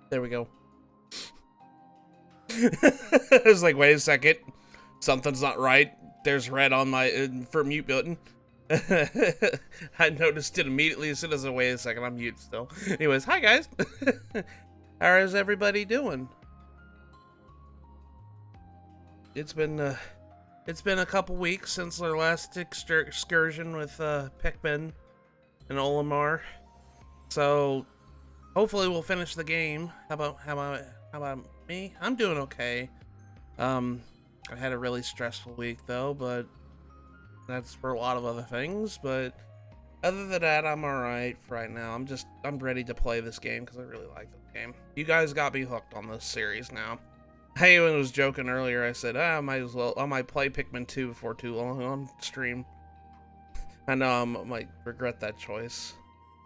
There we go. I was like, wait a second. Something's not right. There's red on my for mute button. I noticed it immediately as soon as I wait a second. I'm mute still. Anyways, hi guys. How is everybody doing? It's been a couple weeks since our last excursion with Pikmin and Olimar. So hopefully we'll finish the game. How about me? I'm doing okay. I had a really stressful week though, but that's for a lot of other things. But other than that, I'm alright for right now. I'm ready to play this game because I really like this game. You guys got me hooked on this series now. I even was joking earlier. I said, I might play Pikmin 2 before too long on stream. I know I might regret that choice.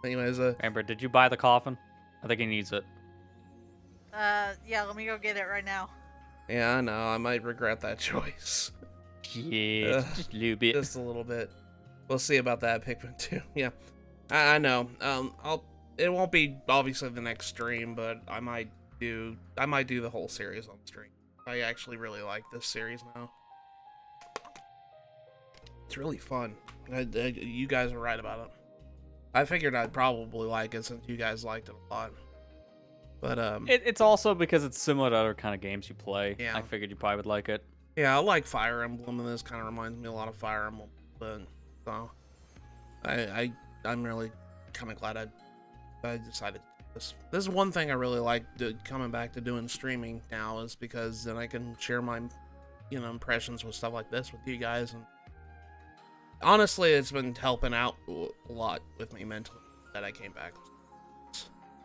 Anyways, Amber, did you buy the coffin? I think he needs it. Yeah, let me go get it right now. Yeah, I know. I might regret that choice. Yeah, just a little bit. Just a little bit. We'll see about that Pikmin 2. Yeah, I know. It won't be obviously the next stream, but I might do the whole series on stream. I actually really like this series now. It's really fun. You guys are right about it. I figured I'd probably like it since you guys liked it a lot. But it's also because it's similar to other kind of games you play. Yeah. I figured you probably would like it. Yeah, I like Fire Emblem, and this kind of reminds me a lot of Fire Emblem. But so I'm really kind of glad I decided to do this. This is one thing I really like coming back to doing streaming now, is because then I can share my impressions with stuff like this with you guys, and honestly, it's been helping out a lot with me mentally that I came back,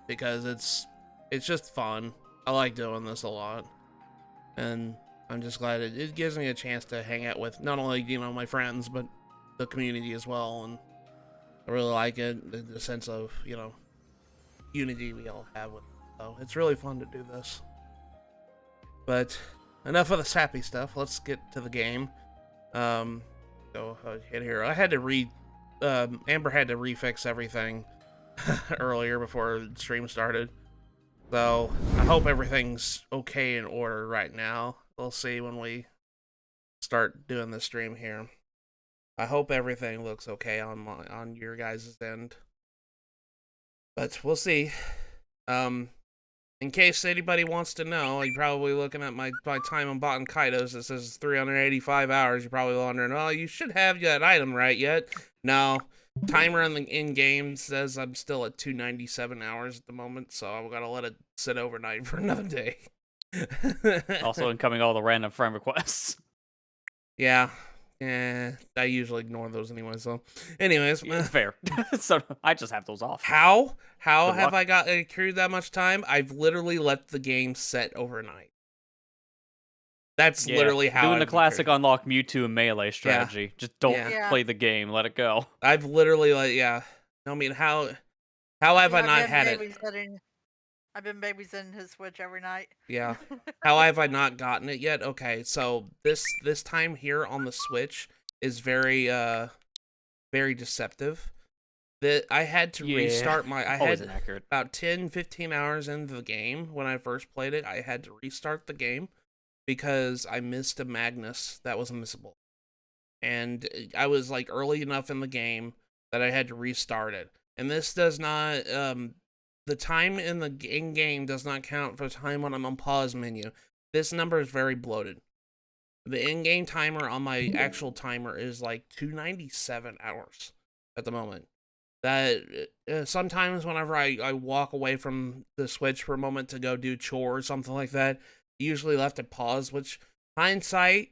because it's just fun. I like doing this a lot, and I'm just glad it gives me a chance to hang out with not only my friends, but the community as well. And I really like it, the sense of unity we all have with it. So it's really fun to do this. But enough of the sappy stuff. Let's get to the game. Go ahead here. I had to Amber had to refix everything earlier before the stream started. So I hope everything's okay in order right now. We'll see when we start doing the stream here. I hope everything looks okay on your guys' end. But we'll see. In case anybody wants to know, you're probably looking at my time on Bot and Kaidos. It says 385 hours. You're probably wondering, oh, you should have that item right yet. No. Timer on the in-game says I'm still at 297 hours at the moment, so I've got to let it sit overnight for another day. Also incoming all the random friend requests. Yeah. I usually ignore those anyway, so. Anyways. Fair. So I just have those off. How have I got accrued that much time? I've literally let the game set overnight. That's literally how doing I've the classic accrued. Unlock Mewtwo and Melee strategy. Yeah. Just don't Yeah. play the game. Let it go. I've literally I mean, how have I not had it? I've been babysitting his Switch every night. Yeah. How have I not gotten it yet? Okay, so this time here on the Switch is very deceptive. That I had to restart I had inaccurate. about 10-15 hours into the game when I first played it. I had to restart the game because I missed a Magnus that was missable. And I was like early enough in the game that I had to restart it. And this does not the time in the in-game does not count for time when I'm on pause menu. This number is very bloated. The in-game timer on my actual timer is like 297 hours at the moment. That sometimes whenever I walk away from the Switch for a moment to go do chores or something like that, usually left at pause, which hindsight,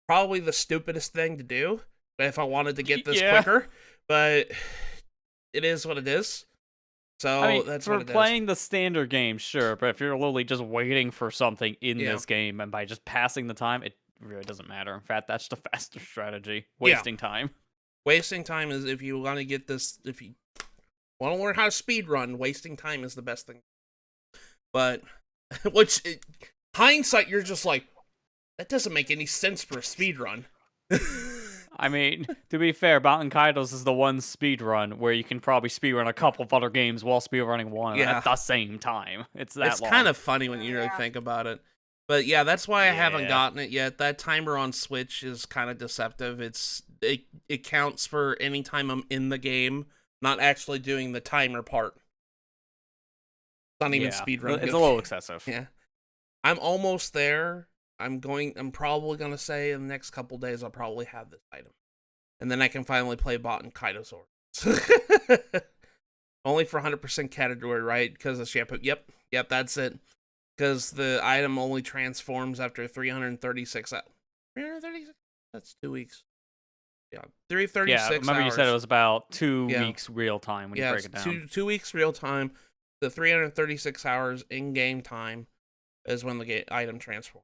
probably the stupidest thing to do if I wanted to get this quicker, but it is what it is. So I mean, that's for what it playing the standard game, sure, but if you're literally just waiting for something in this game and by just passing the time, it really doesn't matter. In fact, that's the faster strategy. Wasting time. Wasting time is if you want to get this, if you want to learn how to speed run, wasting time is the best thing. But, hindsight, you're just like, that doesn't make any sense for a speed run. I mean, to be fair, Mountain Kaidos is the one speed run where you can probably speed run a couple of other games while speed running one at the same time. It's that It's long. kind of funny when you really think about it. But yeah, that's why I haven't gotten it yet. That timer on Switch is kind of deceptive. It counts for any time I'm in the game, not actually doing the timer part. It's not even speed run. It's a little excessive. Yeah. I'm almost there. I'm probably gonna say in the next couple days I'll probably have this item. And then I can finally play Bot and Kaidosaur. Only for 100% category, right? Because of shampoo. Yep, that's it. Because the item only transforms after 336 hours. 336? That's 2 weeks. Yeah, 336 Yeah, remember hours. you said it was about 2 weeks real time when you break it down. 2 weeks real time. The 336 hours in-game time is when the item transforms.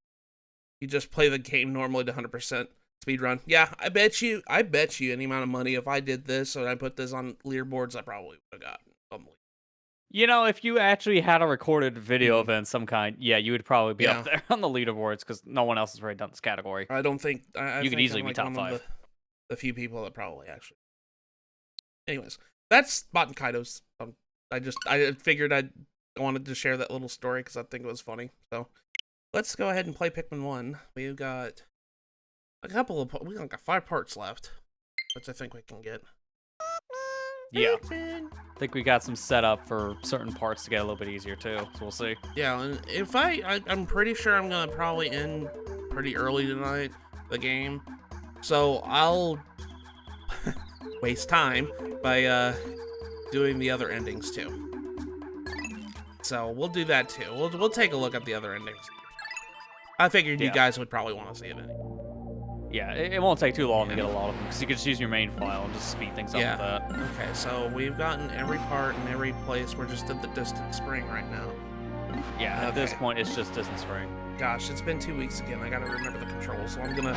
You just play the game normally to 100% speedrun. Yeah, I bet you any amount of money if I did this and I put this on leaderboards, I probably would have gotten something. You know, if you actually had a recorded video of it in some kind, you would probably be up there on the leaderboards because no one else has really done this category. I don't think you could easily be top 5. The few people that probably actually. Anyways, that's Bot and Kaidos. I figured I wanted to share that little story because I think it was funny. So let's go ahead and play Pikmin 1. We've got we got 5 parts left, which I think we can get. Yeah. I think we got some setup for certain parts to get a little bit easier too, so we'll see. Yeah, and if I'm pretty sure I'm gonna probably end pretty early tonight, the game. So I'll waste time by doing the other endings too. So we'll do that too. We'll take a look at the other endings. I figured you guys would probably want to see it anyway. Yeah, it won't take too long to get a lot of them, because you can just use your main file and just speed things up with that. Okay, so we've gotten every part in every place. We're just at the distant spring right now. Yeah, at this point, it's just distant spring. Gosh, it's been 2 weeks again. I gotta remember the controls, so I'm gonna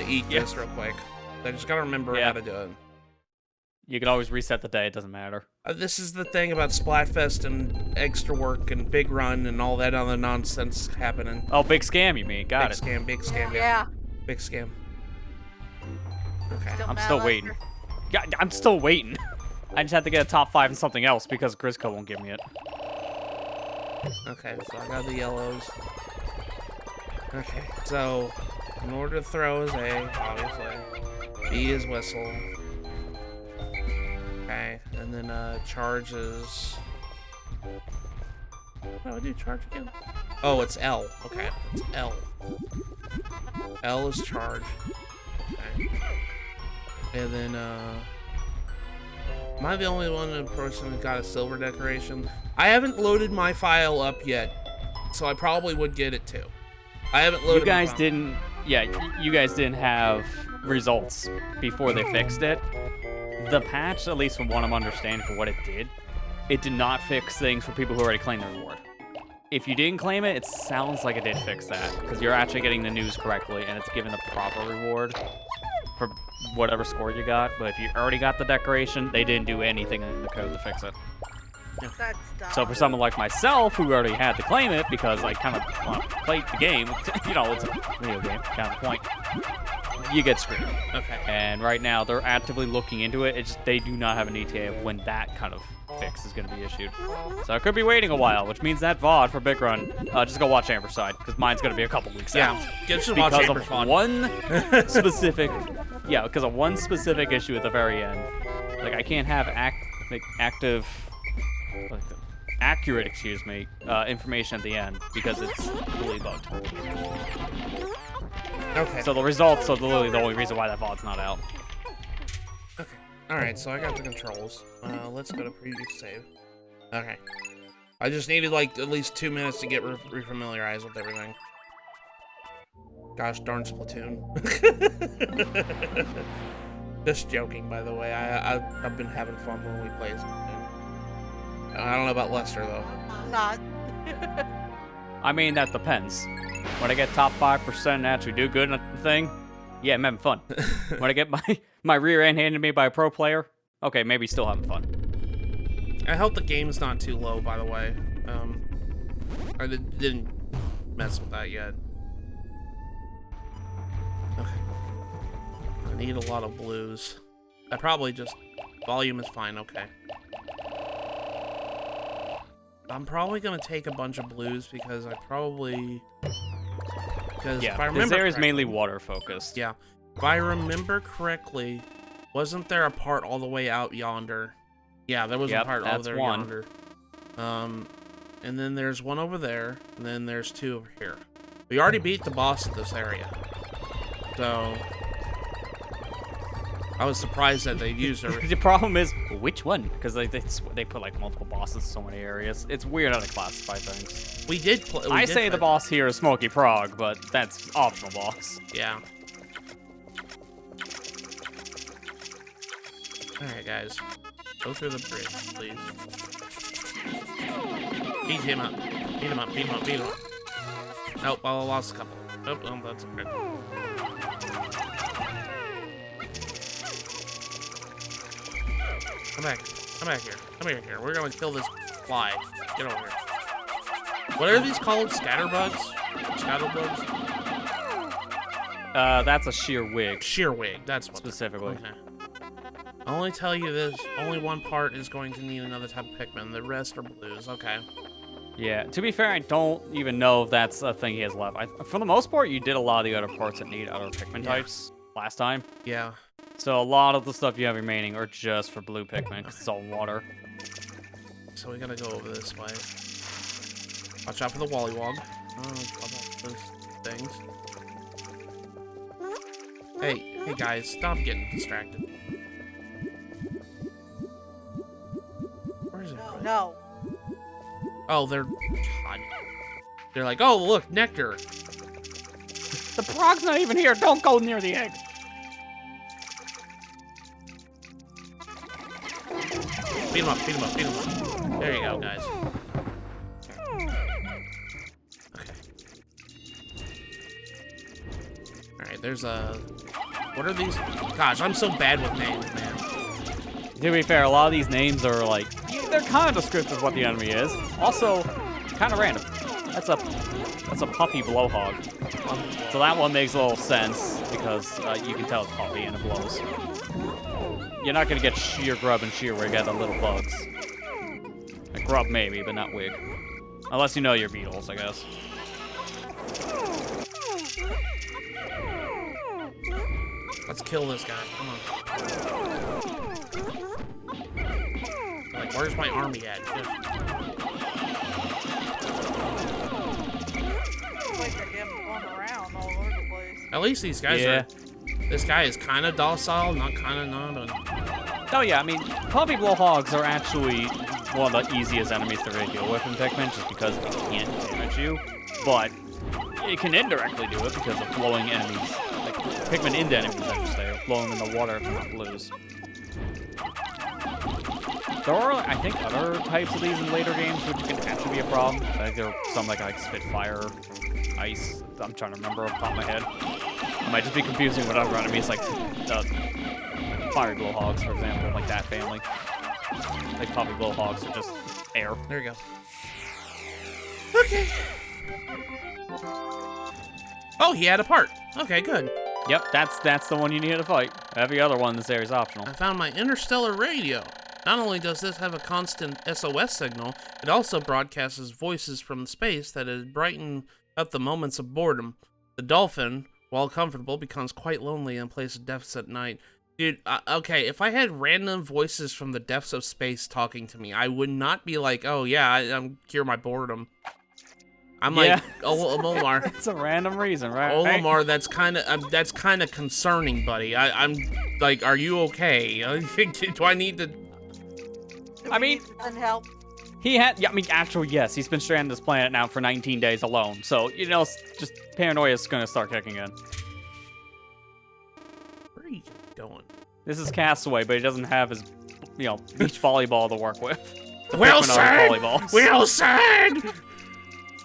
eat this real quick. I just gotta remember how to do it. You can always reset the day, it doesn't matter. This is the thing about Splatfest and extra work and Big Run and all that other nonsense happening. Oh, Big Scam, you mean? Got it. Big scam, yeah. Big scam. Okay. I'm still waiting. Yeah, I'm still waiting. I just have to get a top 5 in something else because Grisco won't give me it. Okay, so I got the yellows. Okay, so in order to throw is A, obviously. B is whistle. Okay, and then charge is... What do I do charge again? Oh, it's L. Okay, it's L. L is charge. Okay. And then, am I the only person who got a silver decoration? I haven't loaded my file up yet, so I probably would get it too. I haven't loaded. You guys didn't have results before they fixed it. The patch, at least from what I'm understanding for what it did not fix things for people who already claimed the reward. If you didn't claim it, it sounds like it did fix that, because you're actually getting the news correctly, and it's given the proper reward for whatever score you got. But if you already got the decoration, they didn't do anything in the code to fix it. So for someone like myself, who already had to claim it, because I kind of played the game, you know, it's a video game, kind of point, you get screwed. Okay. And right now, they're actively looking into it. It's just they do not have an ETA of when that kind of fix is going to be issued. So I could be waiting a while, which means that VOD for Big Run, just go watch Amberside, because mine's going to be a couple weeks out. Just watch because of one specific, because of one specific issue at the very end. Like, I can't have accurate, information at the end, because it's fully bugged. Okay. So the results are literally the only reason why that VOD's not out. Okay. Alright, so I got the controls. Let's go to preview save. Okay. I just needed, like, at least 2 minutes to get refamiliarized with everything. Gosh darn Splatoon. Just joking, by the way. I've been having fun when we play Splatoon. I don't know about Lester, though. Not. I mean, that depends. When I get top 5% and actually do good at the thing, yeah, I'm having fun. When I get my rear end handed to me by a pro player, okay, maybe still having fun. I hope the game's not too low, by the way. I didn't mess with that yet. Okay. I need a lot of blues. I probably just... Volume is fine, okay. I'm probably gonna take a bunch of blues because I probably... Because if I remember this area is correctly- mainly water focused. Yeah. If I remember correctly, wasn't there a part all the way out yonder? Yeah, there was a part over there yonder. And then there's one over there, and then there's two over here. We already beat the boss of this area. So... I was surprised that they'd used everything. The problem is, which one? Because they put like multiple bosses in so many areas. It's weird how they classify things. We did play... I say the boss here is Smoky Prog, but that's optional boss. Yeah. Alright, guys. Go through the bridge, please. Beat him up. Beat him up, beat him up, beat him up. Nope, I lost a couple. Nope, oh, that's okay. Come back. Come back here. Come here. We're gonna kill this fly. Get over here. What are these called? Scatterbugs? Scatterbugs? That's a sheer wig. Sheer wig, that's what. Specifically. Okay. I'll only tell you this, only one part is going to need another type of Pikmin. The rest are blues. Okay. Yeah, to be fair, I don't even know if that's a thing he has left. For the most part, you did a lot of the other parts that need other Pikmin types last time. Yeah. So a lot of the stuff you have remaining are just for blue Pikmin, because it's all water. So we gotta go over this way. Watch out for the Wollywog. Oh, those things. Hey guys, stop getting distracted. Where is it? No. Oh, they're... God. They're like, oh, look, nectar. The Prog's not even here. Don't go near the egg. Beat him up, beat him up, beat him up. There you go, guys. Okay. Alright, there's a... What are these? Gosh, I'm so bad with names, man. To be fair, a lot of these names are like... They're kind of descriptive of what the enemy is. Also, kind of random. That's a puppy blowhog. So that one makes a little sense, because you can tell it's puppy and it blows. You're not gonna get sheer grub and sheer wig out of little bugs. Like grub maybe, but not wig. Unless you know your beetles, I guess. Let's kill this guy. Come on. Like, where's my army at? It's like they're getting blown around all over the place. At least these guys are... This guy is kind of docile, not kind of not. Oh yeah, I mean, puppy blowhogs are actually one of the easiest enemies to really deal with in Pikmin, just because they can't damage you. But it can indirectly do it because of blowing enemies, like Pikmin into enemies, I should say, or blowing them in the water if they're not blues. There are, I think, other types of these in later games which can actually be a problem. I think there are some like Spitfire, Ice. I'm trying to remember off the top of my head. It might just be confusing with other enemies like the fiery blowhogs, for example, like that family. Like puppy blowhogs are just air. There you go. Okay. Oh, he had a part. Okay, good. Yep, that's the one you need to fight. Every other one in this area is optional. I found my interstellar radio. Not only does this have a constant SOS signal, it also broadcasts voices from space that brighten up the moments of boredom. The dolphin, while comfortable, becomes quite lonely in place of depths at night. Dude, okay, if I had random voices from the depths of space talking to me, I would not be like, oh yeah, I'm cure my boredom. I'm like, oh, Olimar. It's a random reason, right? Olimar, that's kind of concerning, buddy. I'm like, are you okay? Do I need to? I mean, help. He had, yeah, I mean, actually, yes, he's been stranded on this planet now for 19 days alone. So, you know, just paranoia is gonna start kicking in. Where are you going? This is Castaway, but he doesn't have his, you know, beach volleyball to work with. Wilson! Wilson!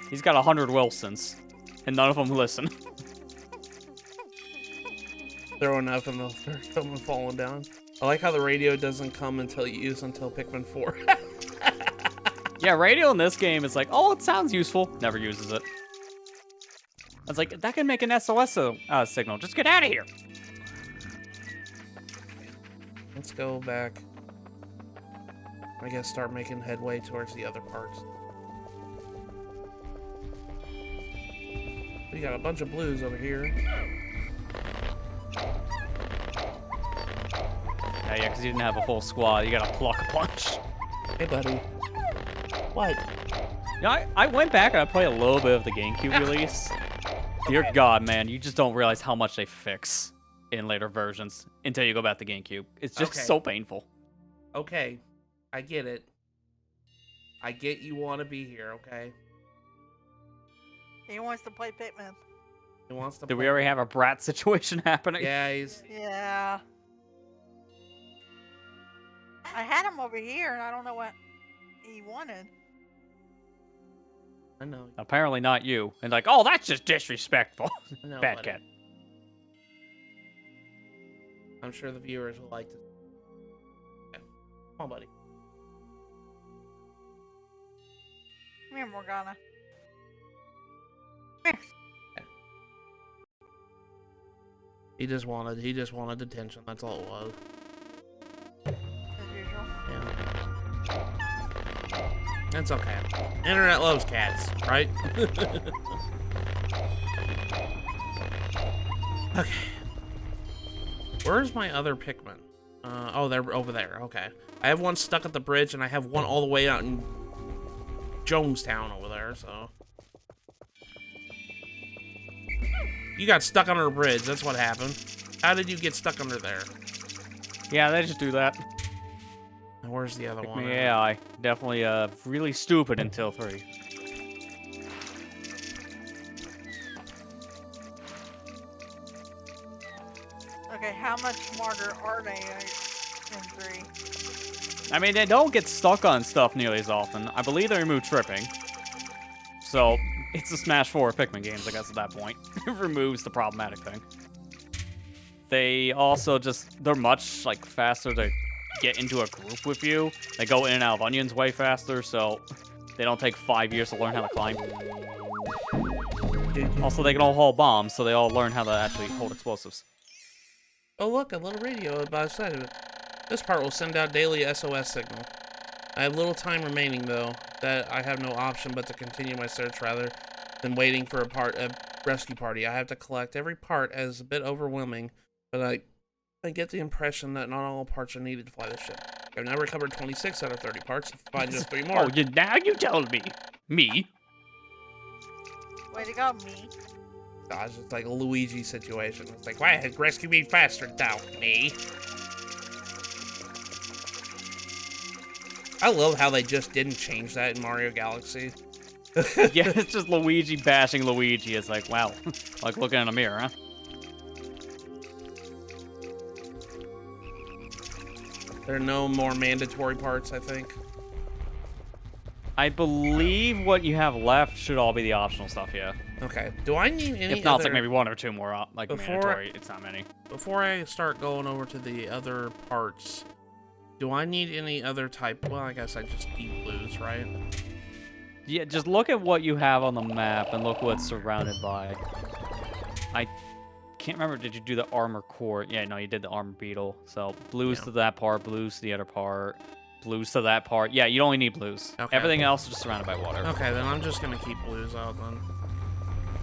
He's got 100 Wilsons, and none of them listen. Throwing up and they'll come and falling down. I like how the radio doesn't come until you use until Pikmin 4. Yeah, radio in this game is like, oh, it sounds useful. Never uses it. It's like, that can make an SOS signal. Just get out of here. let's go back. I guess start making headway towards the other parts. We got a bunch of blues over here. Yeah, because you didn't have a full squad. You gotta pluck a bunch. Hey, buddy. What? Yeah, I went back and I played a little bit of the GameCube release. Dear God, man, you just don't realize how much they fix in later versions until you go back to GameCube. It's just so painful. Okay, I get it. I get you want to be here, okay? He wants to play Pikmin. He wants to Did we already have a brat situation happening? Yeah, he's... Yeah. I had him over here, and I don't know what he wanted. I know. Apparently not you. And like, oh, that's just disrespectful. Know, Bad buddy. cat. I'm sure the viewers will like to... Yeah. Come on, buddy. Come here, Morgana. He just wanted attention. That's all it was. As usual. Yeah. That's okay. Internet loves cats, right? Okay. Where's my other Pikmin? Oh, they're over there. Okay. I have one stuck at the bridge, and I have one all the way out in Jonestown over there, so... You got stuck under a bridge. That's what happened. How did you get stuck under there? Yeah, they just do that. And where's the other one? Yeah, I definitely really stupid until 3. Okay, how much smarter are they in 3? I mean, they don't get stuck on stuff nearly as often. I believe they remove tripping. So, it's a Smash 4 Pikmin games, I guess, at that point. It removes the problematic thing. They also they're much, like, faster to get into a group with you. They go in and out of onions way faster, so they don't take 5 years to learn how to climb. Also, they can all haul bombs, so they all learn how to actually hold explosives. Oh, look, a little radio by the side of it. This part will send out daily SOS signal. I have little time remaining, though, that I have no option but to continue my search rather than waiting for a rescue party. I have to collect every part as a bit overwhelming, but I get the impression that not all parts are needed to fly the ship. I've now recovered 26 out of 30 parts. Find just 3 more. Oh, now you told me. Me? Way to go, me. Gosh, it's like a Luigi situation. It's like, why rescue me faster now, me? I love how they just didn't change that in Mario Galaxy. Yeah, it's just Luigi bashing Luigi. It's like, wow, like looking in a mirror, huh? There are no more mandatory parts, I think. I believe what you have left should all be the optional stuff, yeah. Okay. Do I need any If not, it's like maybe 1 or 2 more, like, mandatory. It's not many. Before I start going over to the other parts, do I need any other type? Well, I guess I just need blues, right? Yeah, just look at what you have on the map and look what's surrounded by. I can't remember, did you do the armor core? Yeah, no, you did the armor beetle. So, blues to that part, blues to the other part, blues to that part. Yeah, you only need blues. Okay. Everything else is just surrounded by water. Okay, then I'm just going to keep blues out then.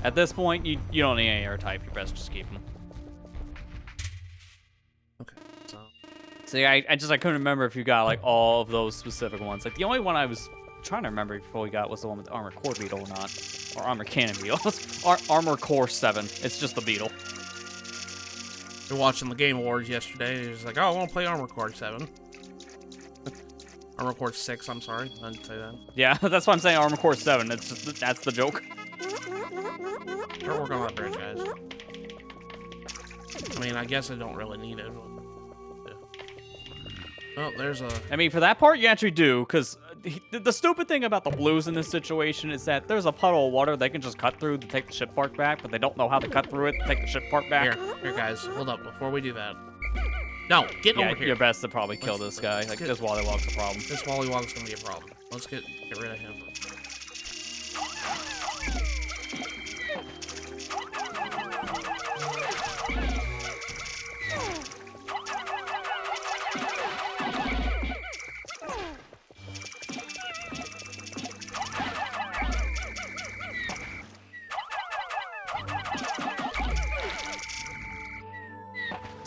At this point, you don't need any air type. You best just keep them. Okay, so... See, I couldn't remember if you got, like, all of those specific ones. Like, the only one I was trying to remember before we got was the one with the armor core beetle or not. Or armor cannon beetle. Armor core 7. It's just the beetle. You're watching the Game Awards yesterday, and you're just like, oh, I want to play Armor Core 7. Armor Core 6, I'm sorry. I didn't say that. Yeah, that's why I'm saying armor core 7. It's just, that's the joke. Start working on that bridge, guys. I mean, I guess I don't really need it. Oh, there's a... I mean, for that part, you actually do, because the stupid thing about the blues in this situation is that there's a puddle of water they can just cut through to take the ship part back, but they don't know how to cut through it to take the ship part back. Here, guys, hold up before we do that. No, get over here. You're best to probably kill this guy. Like, this Wallywog's a problem. This Wallywog's gonna be a problem. Let's get rid of him.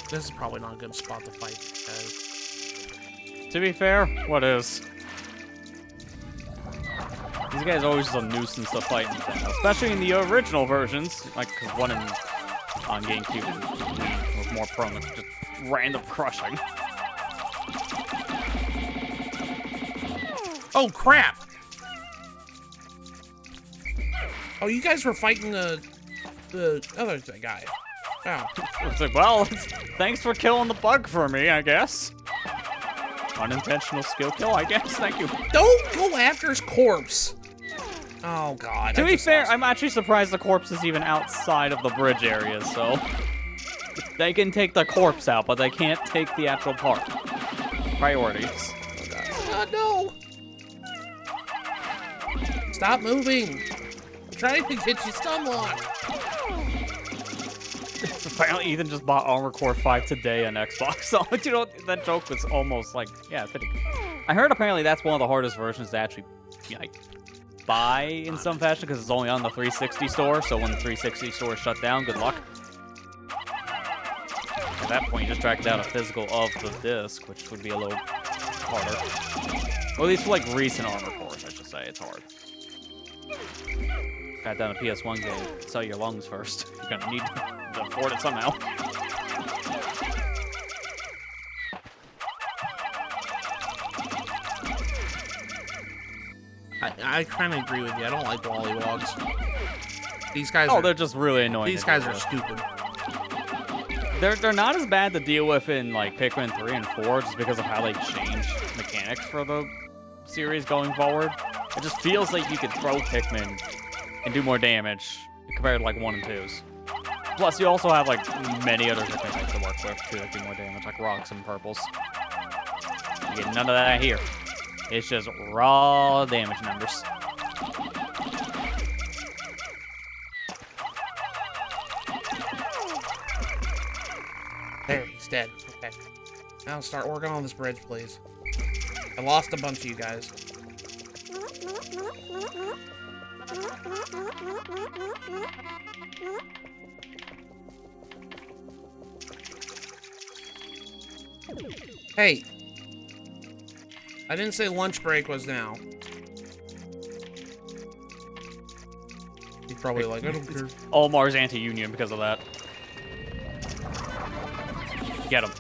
This is probably not a good spot to fight, guys. To be fair, what is? These guys are always just a nuisance to fight in general, especially in the original versions. Like, cause one on GameCube was more prone to just random crushing. Oh crap! Oh, you guys were fighting the other guy. Oh. It's like, well, thanks for killing the bug for me, I guess. Unintentional skill kill, I guess. Thank you. Don't go after his corpse. Oh god. To be fair, I'm actually surprised the corpse is even outside of the bridge area, so they can take the corpse out, but they can't take the actual part. Priorities. Oh no! Stop moving! I'm trying to get you stun locked. Apparently, Ethan just bought Armor Core 5 today on Xbox, so you know that joke was almost like, yeah, fitting. I heard apparently that's one of the hardest versions to actually like buy in some fashion because it's only on the 360 store. So when the 360 store is shut down, good luck. At that point, you just track down a physical of the disc, which would be a little harder. Or at least for like recent Armor Cores, I should say, it's hard. Got down a PS1 game. Sell your lungs first. You're gonna need to afford it somehow. I kind of agree with you. I don't like Wollywogs. These guys. Oh, they're just really annoying. These guys are stupid. They're not as bad to deal with in like Pikmin 3 and 4, just because of how they change mechanics for the series going forward. It just feels like you could throw Pikmin and do more damage compared to like 1 and 2s. Plus, you also have like many other different types to work with too that do more damage, like rocks and purples. You get none of that here. It's just raw damage numbers. There, he's dead. Okay. Now start working on this bridge, please. I lost a bunch of you guys. Hey! I didn't say lunch break was now. He's probably like, I don't care. Olimar's anti-union because of that. Get him.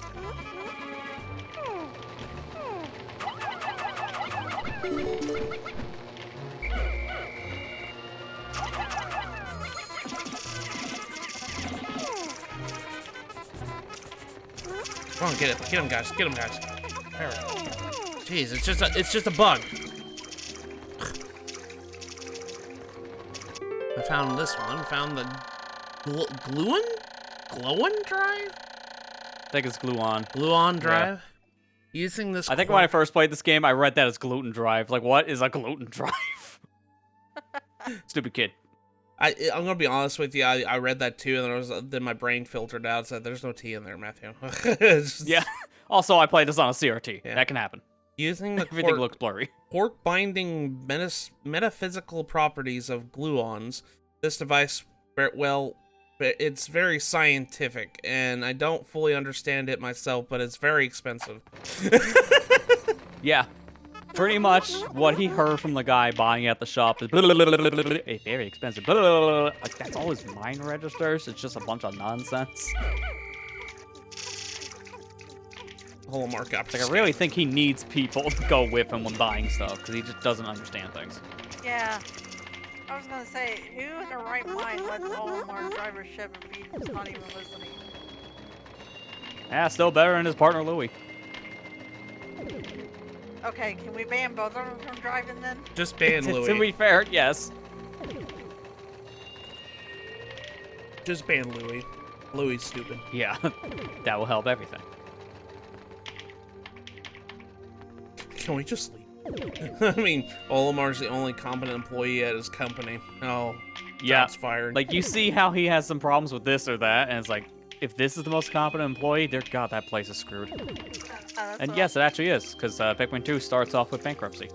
Come on, get it. Get him, guys. Get him, guys. There we go. Jeez, it's just a bug. I found this one. Found the Glowin drive? I think it's Gluon. Gluon drive? Yeah. Using this. I think when I first played this game, I read that as gluten drive. Like, what is a gluten drive? Stupid kid. I'm gonna be honest with you. I read that too, and then my brain filtered out and said, "There's no T in there, Matthew." Yeah. Also, I played this on a CRT. Yeah. That can happen. Using the everything looks blurry. Quark binding metaphysical properties of gluons, this device, well, it's very scientific, and I don't fully understand it myself, but it's very expensive. Yeah. Pretty much what he heard from the guy buying at the shop is very expensive. Like, that's all his mind registers. It's just a bunch of nonsense. Olimar got like, I really think he needs people to go with him when buying stuff, because he just doesn't understand things. Yeah. I was gonna say, who in their right mind lets Olimar drive her ship if he's not even listening? Yeah, still better than his partner Louie. Okay, can we ban both of them from driving then? Just ban Louie. To be fair, yes. Just ban Louie. Louie's stupid. Yeah, that will help everything. Can we just leave? I mean, Olimar's the only competent employee at his company. Oh, yeah. Job's fired. Like, you see how he has some problems with this or that, and it's like, if this is the most competent employee, dear God, that place is screwed. And yes, it actually is, because Pikmin 2 starts off with bankruptcy.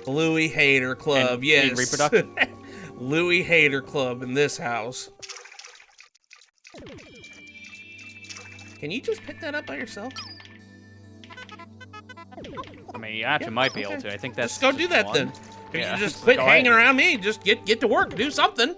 Louie Hater Club, and yes. Reproduction. Louie Hater Club in this house. Can you just pick that up by yourself? I mean, you actually might be able to. I think that's just go do that one. then. Yeah, You just quit hanging around me. Just get to work. Do something.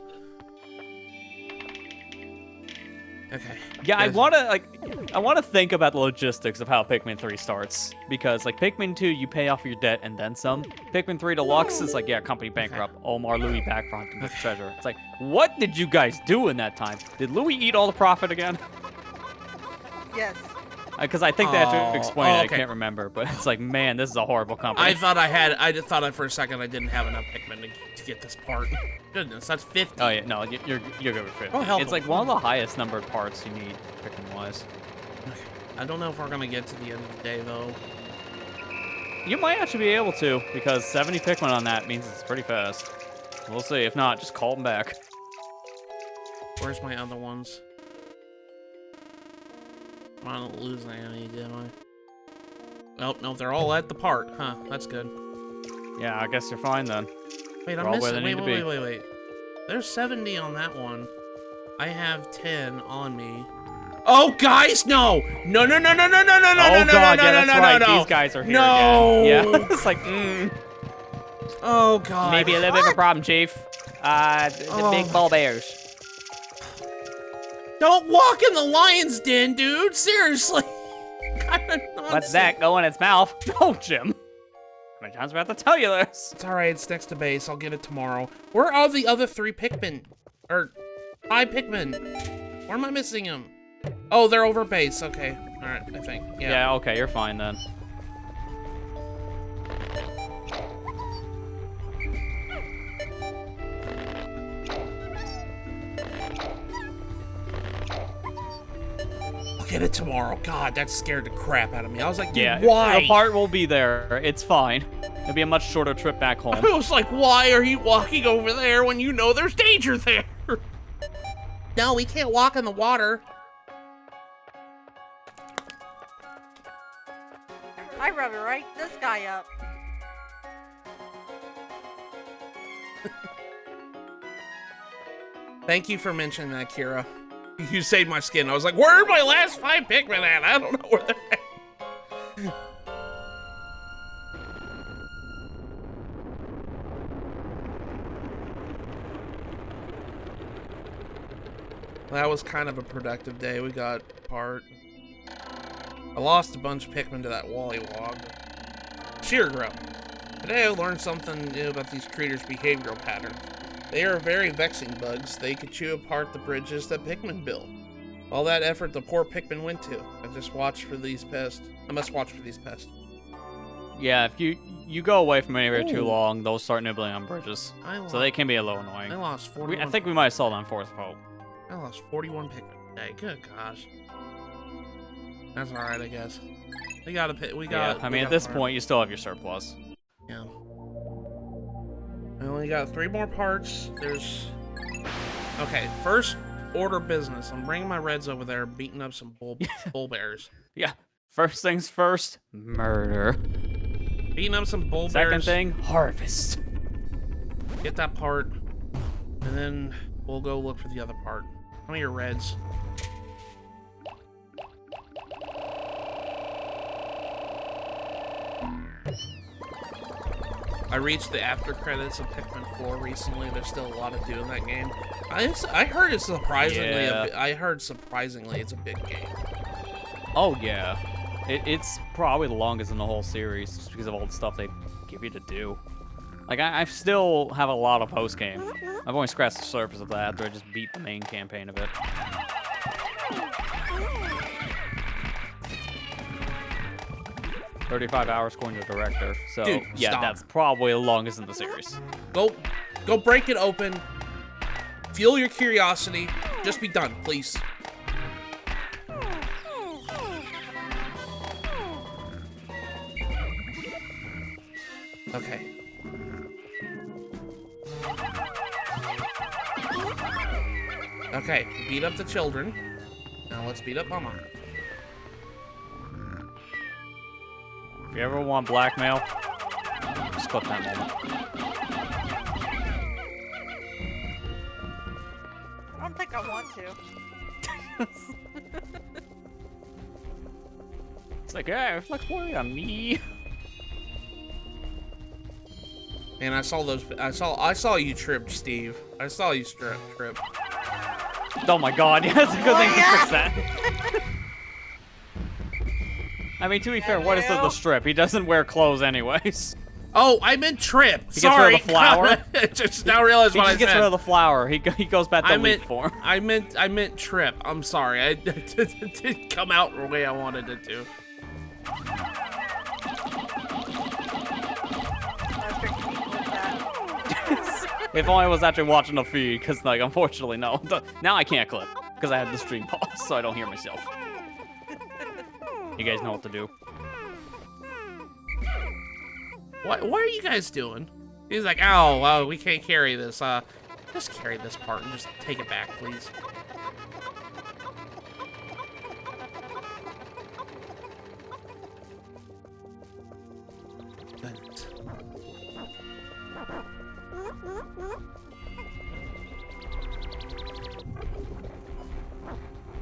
Okay. Yeah, I wanna think about the logistics of how Pikmin 3 starts, because like Pikmin 2, you pay off your debt and then some. Pikmin 3 Deluxe is like, yeah, company bankrupt. Olimar, Louis back for hunting the treasure. It's like, what did you guys do in that time? Did Louis eat all the profit again? Yes. Because I think they had to explain it. I can't remember, but it's like, man, this is a horrible company. I just thought for a second I didn't have enough Pikmin to get this part. Goodness, that's 50. Oh yeah, no, you're good with 50. Oh, hell It's like one of the highest numbered parts you need, Pikmin-wise. I don't know if we're gonna get to the end of the day though. You might actually be able to, because 70 Pikmin on that means it's pretty fast. We'll see. If not, just call them back. Where's my other ones? I don't lose any, did I? Nope, no, they're all at the part. Huh, that's good. Yeah, I guess you're fine then. Wait, I'm missing. Wait. There's 70 on that one. I have 10 on me. Oh, guys, no! No! Oh god, yeah, that's right. These guys are here again. Yeah, it's like, Oh god. Maybe a little bit of a problem, Chief. The big ball bears. Don't walk in the lion's den, dude. Seriously. What's that go in its mouth? No, Jim. How many times do I have to tell you this? It's alright, it's next to base. I'll get it tomorrow. Where are the other 3 Pikmin? Or 5 Pikmin? Where am I missing them? Oh, they're over base. Okay. Alright, I think. Yeah, okay, you're fine then. Get it tomorrow. God, that scared the crap out of me. I was like, dude, yeah, why? The part will be there. It's fine. It'll be a much shorter trip back home. I was like, why are you walking over there when you know there's danger there? No, we can't walk in the water. I'd rather write this guy up. Thank you for mentioning that, Kira. You saved my skin. I was like, where are my last 5 Pikmin at? I don't know where they're at. That was kind of a productive day. We got part. I lost a bunch of Pikmin to that Wollywog. Sheer grow. Today I learned something new about these creatures' behavioral patterns. They are very vexing bugs. They could chew apart the bridges that Pikmin build. All that effort the poor Pikmin went to. I must watch for these pests. Yeah, if you go away from anywhere too long, they'll start nibbling on bridges. So they can be a little annoying. I lost 41. I think we might have sold on Force of Hope. I lost 41 Pikmin today. Good gosh. That's alright, I guess. We got. I mean, at this point, you still have your surplus. Yeah. I only got 3 more parts. There's... Okay, first order business. I'm bringing my reds over there, beating up some bull bears. Yeah. First things first, murder. Beating up some bull bears. Second thing, harvest. Get that part, and then we'll go look for the other part. How many are reds? I reached the after credits of Pikmin 4 recently. There's still a lot to do in that game. I heard it's surprisingly. Yeah. I heard surprisingly it's a big game. Oh yeah, it's probably the longest in the whole series, just because of all the stuff they give you to do. Like I still have a lot of post game. I've only scratched the surface of that after I just beat the main campaign of it. $35 according to the director. So dude, yeah, stop. That's probably the longest in the series. Go break it open. Fuel your curiosity. Just be done, please. Okay. Okay, beat up the children. Now let's beat up Mama. If you ever want blackmail, just clip that moment. I don't think I want to. It's like, yeah, flex boy on me. And I saw those. I saw you trip, Steve. I saw you trip. Oh my god, yeah, it's a good thing to fix that. I mean, to be fair, what is the strip? He doesn't wear clothes anyways. Oh, I meant trip. He Sorry. gets rid of the flower. Just now realized what I said. He gets rid of the flower. He goes back to leaf form. I meant trip. I'm sorry. It didn't come out the way I wanted it to. If only I was actually watching the feed, because, like, unfortunately, no. Now I can't clip, because I have the stream pause, so I don't hear myself. You guys know what to do. What are you guys doing? He's like, oh, well, we can't carry this. Just carry this part and just take it back, please.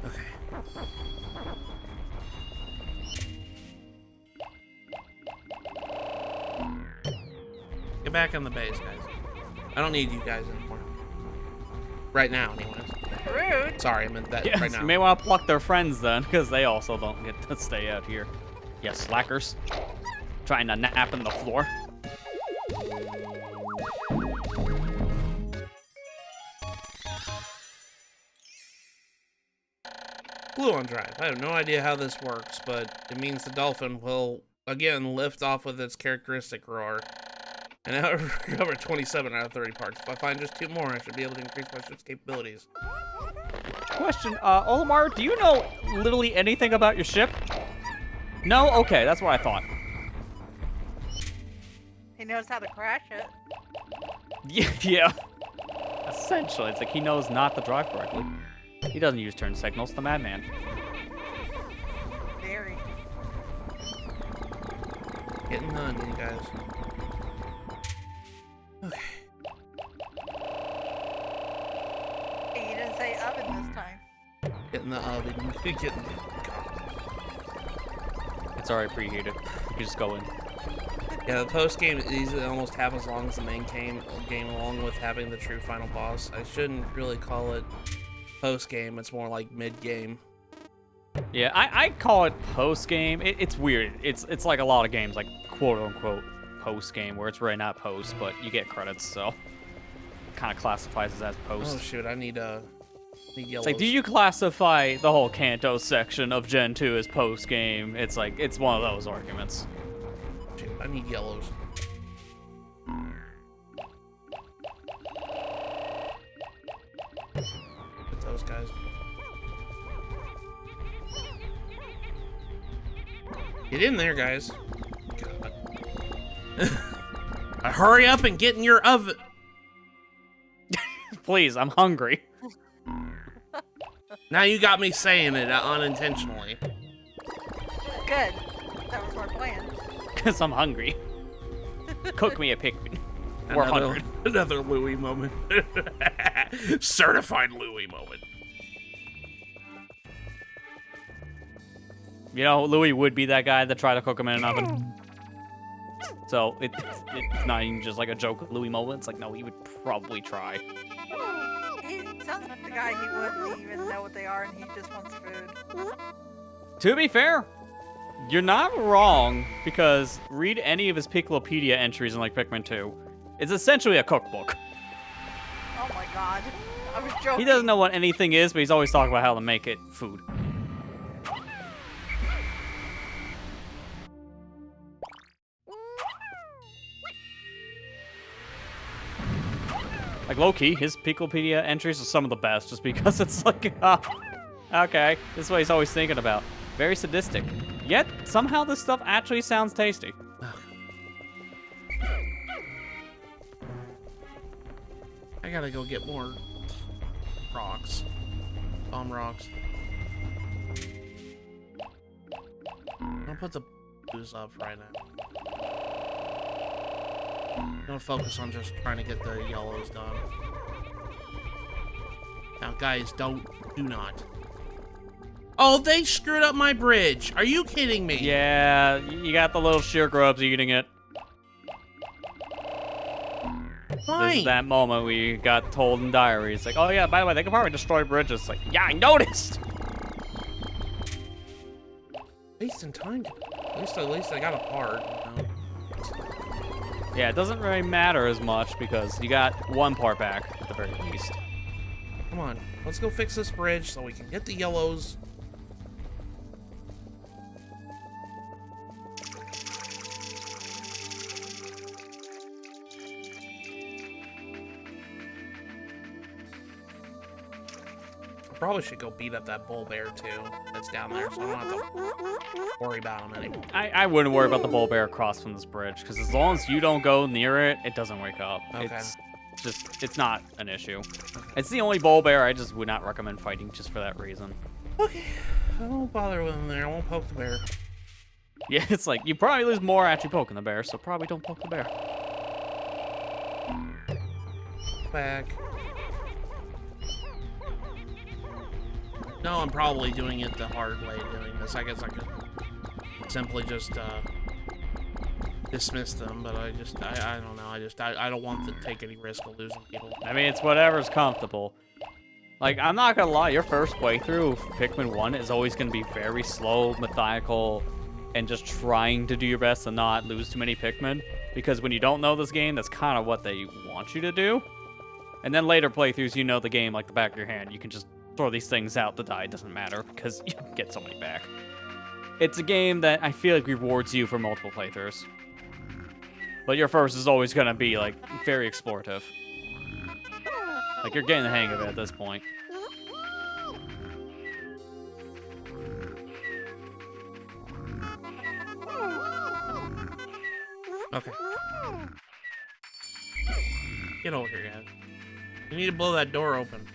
Okay. Get back on the base, guys. I don't need you guys anymore. Right now, anyways. Rude. Sorry, I meant that Yes, right now. you may want to pluck their friends then, because they also don't get to stay out here. Yeah, slackers. Trying to nap in the floor. Blue on drive. I have no idea how this works, but it means the dolphin will, again, lift off with its characteristic roar. And now I've recovered 27 out of 30 parts. If I find just 2 more, I should be able to increase my ship's capabilities. Question, Olimar, do you know literally anything about your ship? No? Okay, that's what I thought. He knows how to crash it. Yeah. Essentially, it's like he knows not to drive correctly. He doesn't use turn signals, the madman. Very. Getting none, you guys. Okay. Hey, you didn't say oven this time. Getting the oven. Getting. It's already preheated. You can just go in. Yeah, the post game is almost half as long as the main game, along with having the true final boss. I shouldn't really call it post game. It's more like mid game. Yeah, I call it post game. It's weird. It's like a lot of games, like quote unquote post game, where it's really not post, but you get credits, so kind of classifies as post. Oh shoot, I need yellows. It's like, do you classify the whole Kanto section of Gen 2 as post game? It's like, it's one of those arguments. Shoot, I need yellows. Get those guys. Get in there, guys. God. Hurry up and get in your oven. Please, I'm hungry. Now you got me saying it unintentionally. Good. That was our plan. Because I'm hungry. Cook me a Pikmin. We're hungry. Another Louis moment. Certified Louis moment. You know, Louis would be that guy that tried to cook him in an oven. So it's not even just like a joke Louis moment. It's like, no, he would probably try. He sounds like the guy he wouldn't even know what they are and he just wants food. To be fair, you're not wrong, because read any of his Piccolopedia entries in like Pikmin 2. It's essentially a cookbook. Oh my god. I was joking. He doesn't know what anything is, but he's always talking about how to make it food. Like, low-key, his Piccolopedia entries are some of the best, just because it's like, okay, this is what he's always thinking about. Very sadistic. Yet, somehow this stuff actually sounds tasty. I gotta go get more rocks. Bomb rocks. I'll put the blues up right now. I'm gonna focus on just trying to get the yellows done. Now, guys, do not. Oh, they screwed up my bridge. Are you kidding me? Yeah, you got the little sheer grubs eating it. Fine. This is that moment we got told in diaries. Like, oh yeah, by the way, they can probably destroy bridges. Like, yeah, I noticed. Wasting time. At least I got a part. You know? Yeah, it doesn't really matter as much because you got one part back at the very least. Come on, let's go fix this bridge so we can get the yellows. Probably should go beat up that bull bear too that's down there, so I don't have to worry about him anymore. I wouldn't worry about the bull bear across from this bridge because as long as you don't go near it, it doesn't wake up. Okay. It's not an issue. It's the only bull bear I just would not recommend fighting just for that reason. Okay, I won't bother with him there. I won't poke the bear. Yeah, it's like you probably lose more actually poking the bear, so probably don't poke the bear. Back. No, I'm probably doing it the hard way doing this. I guess I could simply just dismiss them, but I don't know. I don't want to take any risk of losing people. I mean, it's whatever's comfortable. Like, I'm not gonna lie, your first playthrough of Pikmin 1 is always gonna be very slow, methodical, and just trying to do your best to not lose too many Pikmin. Because when you don't know this game, that's kind of what they want you to do. And then later playthroughs, you know the game like the back of your hand. You can just throw these things out to die, it doesn't matter, because you get so many back. It's a game that I feel like rewards you for multiple playthroughs. But your first is always gonna be, like, very explorative. Like, you're getting the hang of it at this point. Okay. Get over here, guys. You need to blow that door open.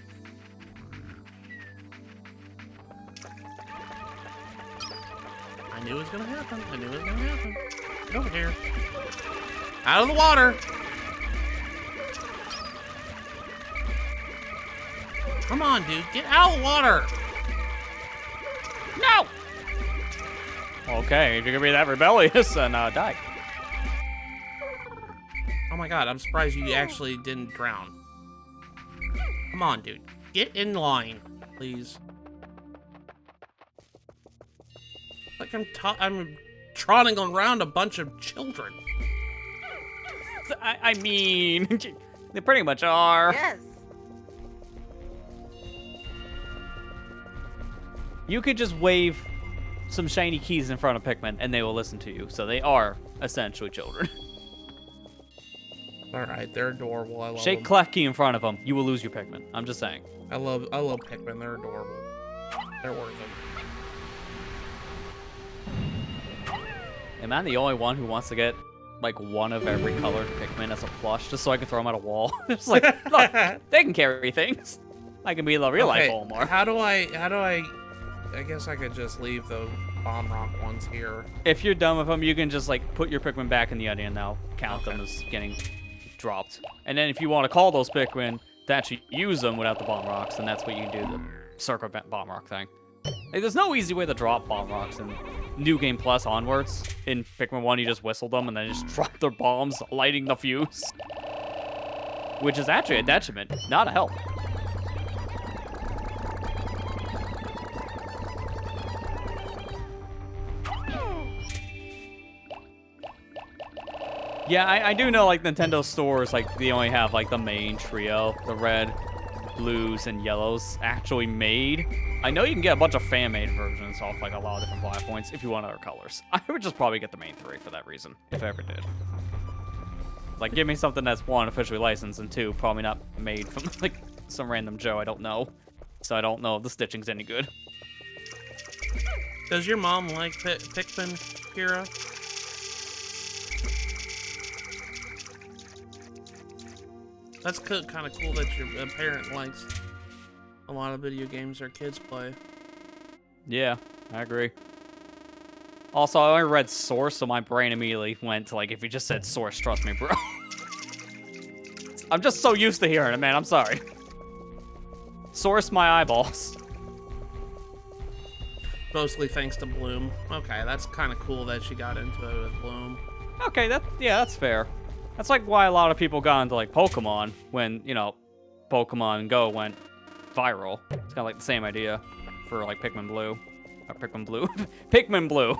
I knew it was gonna happen. I knew it was gonna happen. Get over here. Out of the water! Come on, dude. Get out of the water! No! Okay, if you're gonna be that rebellious, then die. Oh my god, I'm surprised you actually didn't drown. Come on, dude. Get in line, please. Like I'm trotting around a bunch of children. I mean, they pretty much are. Yes. You could just wave some shiny keys in front of Pikmin, and they will listen to you. So they are essentially children. All right, they're adorable. I love Shake them. clef key in front of them. You will lose your Pikmin. I'm just saying. I love Pikmin. They're adorable. They're worth it. Am I the only one who wants to get like one of every colored Pikmin as a plush, just so I can throw them at a wall? It's like, look, they can carry things. I can be the real life Olimar. How do I guess I could just leave the bomb rock ones here. If you're done with them, you can just like put your Pikmin back in the onion now. Count them as getting dropped. And then if you want to call those Pikmin to actually use them without the bomb rocks, then that's what you do, the circle bomb rock thing. Like, there's no easy way to drop bomb rocks in New Game Plus onwards. In Pikmin 1, you just whistle them and then just drop their bombs, lighting the fuse. Which is actually a detriment, not a help. Yeah, I do know, like, Nintendo stores, like, they only have, like, the main trio, the red, blues, and yellows actually made. I know you can get a bunch of fan-made versions off, like, a lot of different platforms if you want other colors. I would just probably get the main three for that reason, if I ever did. Like, give me something that's, one, officially licensed, and two, probably not made from, like, some random Joe I don't know. So I don't know if the stitching's any good. Does your mom like Pikmin, Kira? That's kind of cool that your parent likes a lot of video games their kids play. Yeah, I agree. Also, I only read source, so my brain immediately went to, like, if you just said source, trust me, bro. I'm just so used to hearing it, man. I'm sorry. Source my eyeballs. mostly thanks to Bloom. Okay, that's kind of cool that she got into it with Bloom. Okay, that's fair. That's like why a lot of people got into like Pokemon when, you know, Pokemon Go went viral. It's kind of like the same idea for like Pikmin Blue. Or Pikmin Blue. Pikmin Blue.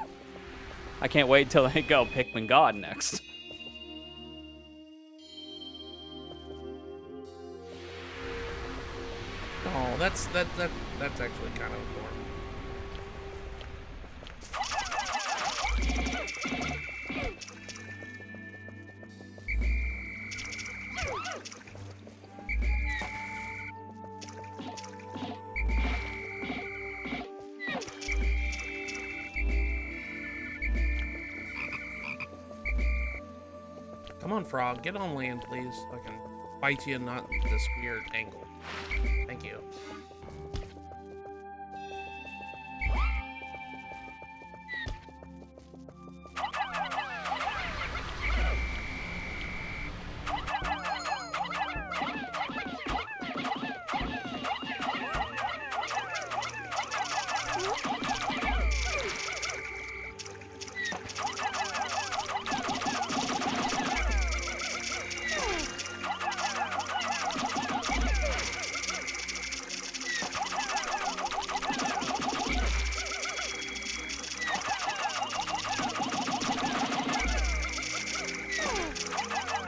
I can't wait till they go Pikmin God next. Oh, that's actually kind of important. Come on, Frog, get on land, please. So I can fight you, not this weird angle. Thank you.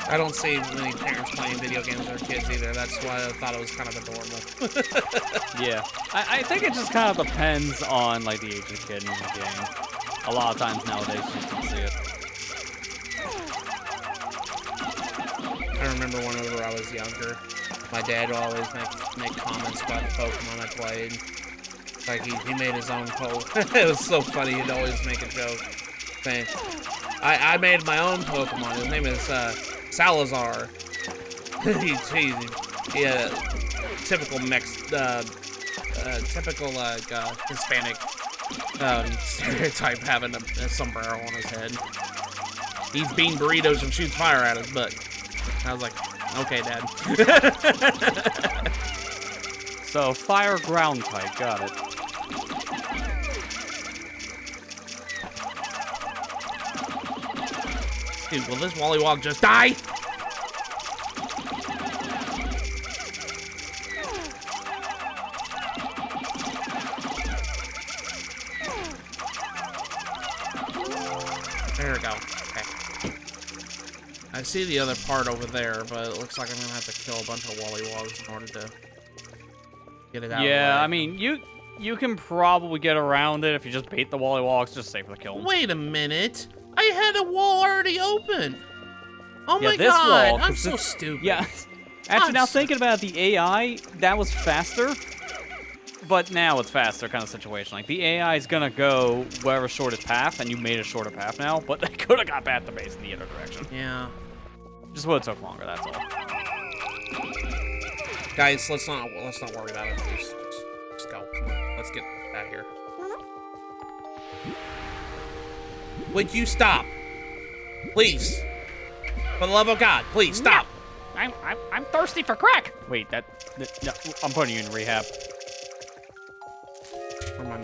I don't see many parents playing video games with their kids either. That's why I thought it was kind of adorable. Yeah. I think it just kind of depends on like the age of the kid in the game. A lot of times nowadays you just don't see it. I remember whenever I was younger, my dad would always make comments about the Pokemon I played. Like he made his own Pokemon. It was so funny. He'd always make a joke saying, I made my own Pokemon. His name is Salazar. he had a typical typical Hispanic stereotype, having a sombrero on his head. Eats bean burritos and shoots fire at his butt. I was like, okay, Dad. So fire ground type, got it. Dude, will this Wollywog just die? There we go. Okay. I see the other part over there, but it looks like I'm gonna have to kill a bunch of Wollywogs in order to get it out. Yeah, I mean, you can probably get around it if you just bait the Wollywogs, just safe for the kill. Wait a minute. I had a wall already open. Oh yeah, my this god, wall, I'm so stupid. Yeah. Actually, now thinking about the AI, that was faster. But now it's faster kind of situation. Like, the AI is gonna go wherever shortest path, and you made a shorter path now, but they could have got back at the base in the other direction. Yeah. Just would have took longer, that's all. Guys, let's not worry about it, please. Just go. Come on. Let's get out of here. Would you stop? Please. For the love of God, please stop. I'm thirsty for crack. Wait, no, I'm putting you in rehab.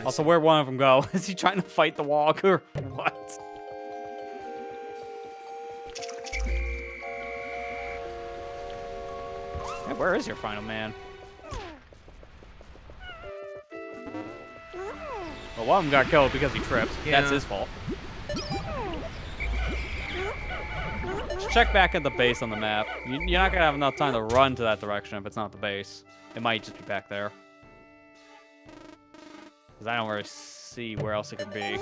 Also, where'd one of them go? Is he trying to fight the wog or what? Hey, where is your final man? Well, one of them got killed because he tripped. Yeah. That's his fault. Just check back at the base on the map. You're not gonna have enough time to run to that direction if it's not the base. It might just be back there. Because I don't really see where else it could be.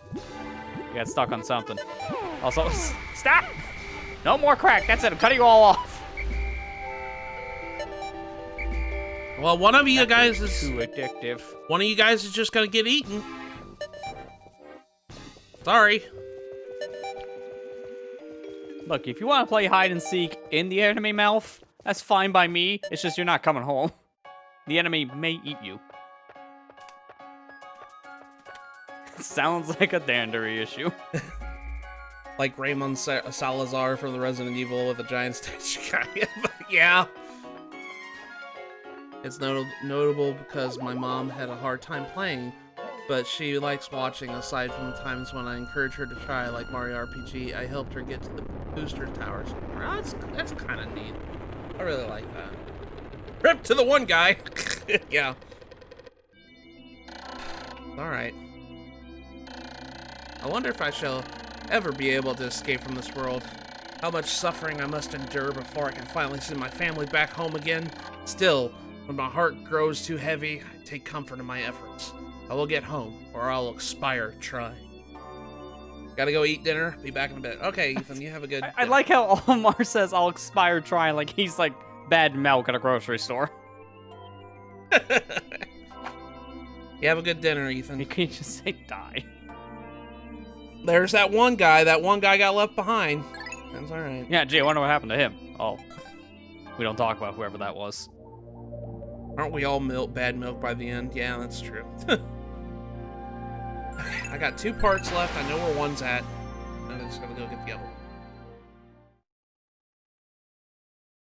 You got stuck on something. Also, stop! No more crack. That's it. I'm cutting you all off. Well, one of you guys is too addictive. One of you guys is just gonna get eaten. Sorry. Look, if you want to play hide and seek in the enemy mouth, that's fine by me. It's just you're not coming home. The enemy may eat you. Sounds like a Dandery issue. Like Raymond Salazar from the Resident Evil with a giant statue guy. Yeah. It's notable because my mom had a hard time playing but she likes watching aside from the times when I encourage her to try, like Mario RPG. I helped her get to the booster towers. Well, that's kind of neat. I really like that. Rip to the one guy. Yeah. All right. I wonder if I shall ever be able to escape from this world. How much suffering I must endure before I can finally send my family back home again. Still, when my heart grows too heavy, I take comfort in my efforts. I will get home, or I'll expire trying. Gotta go eat dinner. Be back in a bit. Okay, Ethan, you have a good I like how Olimar says I'll expire trying like he's like bad milk at a grocery store. You have a good dinner, Ethan. You can't just say die. There's that one guy. That one guy got left behind. That's all right. Yeah, gee, I wonder what happened to him. Oh, we don't talk about whoever that was. Aren't we all bad milk by the end? Yeah, that's true. Okay, I got 2 parts left. I know where one's at. I'm just gonna go get the other one.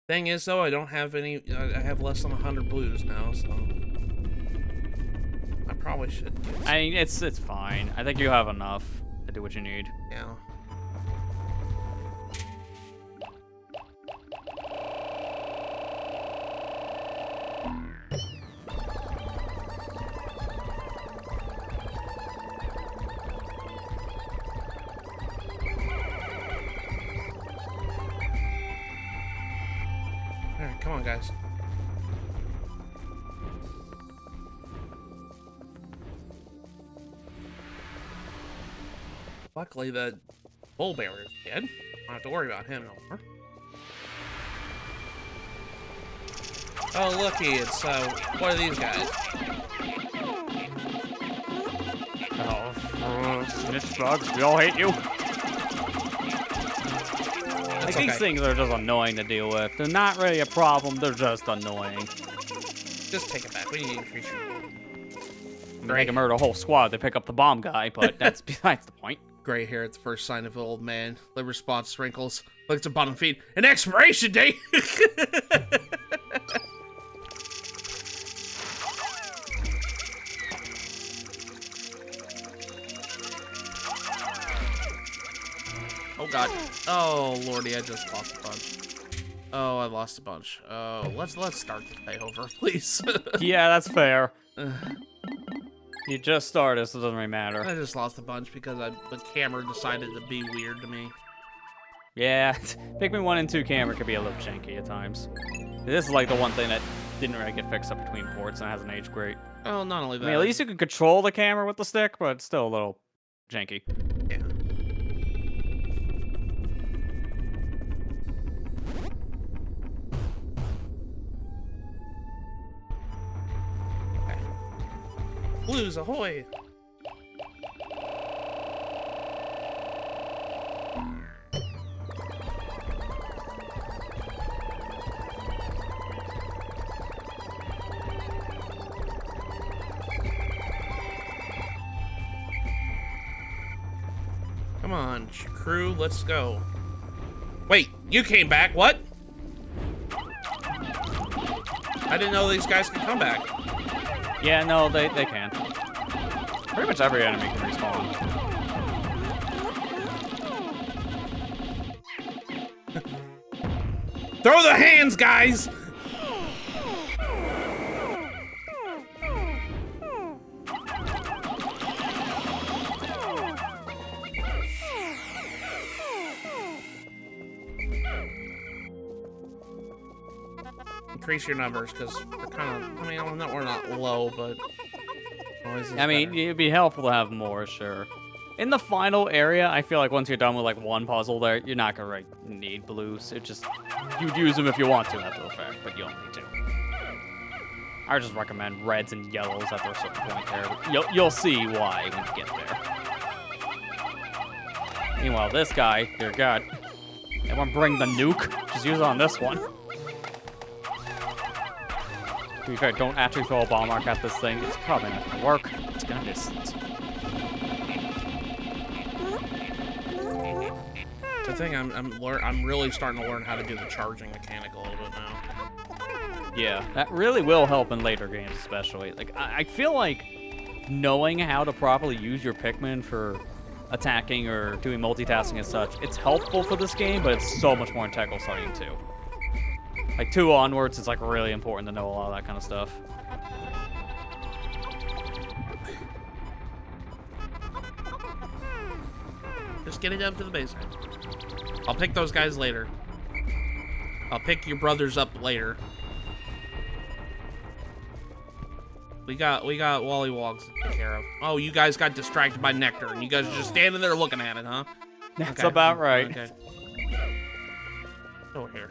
Thing is, though, I don't have any. I have less than 100 blues now, so I probably should. I mean, it's fine. I think you have enough to do what you need. Yeah. Alright, come on, guys. Luckily, the bull bear is dead. I don't have to worry about him no more. Oh, looky, it's, what are these guys? Oh, snitch bugs, we all hate you. Like, okay. these things are just annoying to deal with. They're not really a problem, they're just annoying. Just take it back. We need to increase your... I mean, they can murder a whole squad to pick up the bomb guy, but that's besides the point. Gray hair at the first sign of an old man. Liver spots, wrinkles. Looks at bottom feet. An expiration date! Oh god. Oh lordy, I just lost a bunch. Oh, I lost a bunch. Oh, let's start this day over, please. Yeah, that's fair. You just started, so it doesn't really matter. I just lost a bunch because the camera decided to be weird to me. Yeah, Pikmin 1 and 2 camera could be a little janky at times. This is like the one thing that didn't really get fixed up between ports and hasn't aged great. Oh, not only that. I mean, at least you can control the camera with the stick, but it's still a little janky. Yeah. Okay. Blues ahoy! Come on, crew, let's go. Wait, you came back, what? I didn't know these guys could come back. Yeah, no, they can. Pretty much every enemy can respawn. Throw the hands, guys! Increase your numbers, because we're kind of, I mean, we're not low, but... I mean, it'd be helpful to have more, sure. In the final area, I feel like once you're done with like one puzzle there, you're not gonna need blues. It just, you'd use them if you want to after the fact, but you don't need to. I just recommend reds and yellows after a certain point there. But you'll see why when you get there. Meanwhile, this guy, dear God, everyone bring the nuke. Just use it on this one. To be fair, don't actually throw a bomb arc at this thing. It's probably not gonna work. It's gonna distance. The thing I'm really starting to learn how to do the charging mechanic a little bit now. Yeah, that really will help in later games, especially. Like I feel like knowing how to properly use your Pikmin for attacking or doing multitasking and such, it's helpful for this game, but it's so much more integral starting 2. Like 2 onwards, it's like really important to know a lot of that kind of stuff. Just get it up to the base. I'll pick those guys later. I'll pick your brothers up later. We got Wollywogs to take care of. Oh, you guys got distracted by Nectar, and you guys are just standing there looking at it, huh? That's about right. Okay. Over here.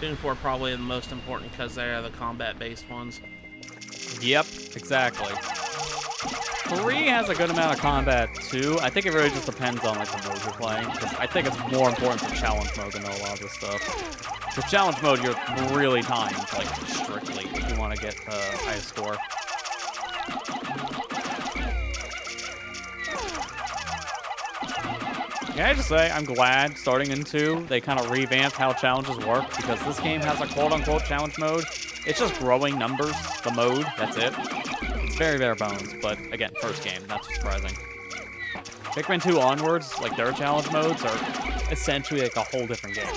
Tune 4 probably the most important because they are the combat-based ones. Yep, exactly. 3 has a good amount of combat too. I think it really just depends on like the mode you're playing, because I think it's more important for challenge mode to know a lot of this stuff. With challenge mode, you're really timed, like strictly, if you want to get the highest score. Can I just say, I'm glad starting in 2, they kind of revamped how challenges work, because this game has a quote-unquote challenge mode. It's just growing numbers, the mode, that's it. It's very bare bones, but again, first game, not too surprising. Pikmin 2 onwards, like their challenge modes are essentially like a whole different game,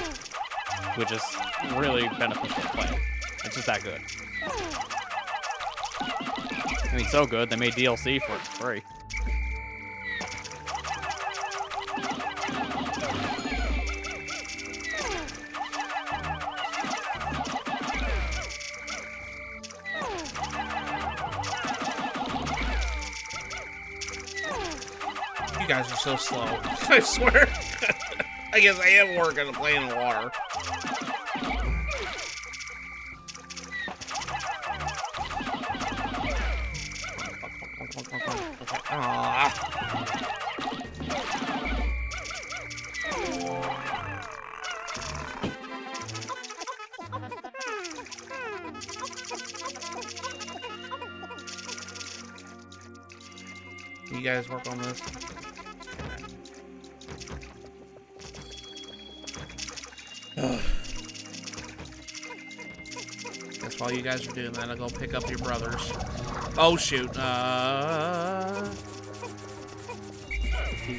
which is really beneficial to play. It's just that good. I mean, so good, they made DLC for it for free. You guys are so slow. I swear. I guess I am working to play in the water. Okay. Aww. You guys work on this. Guess while you guys are doing that, I'll go pick up your brothers. Oh shoot!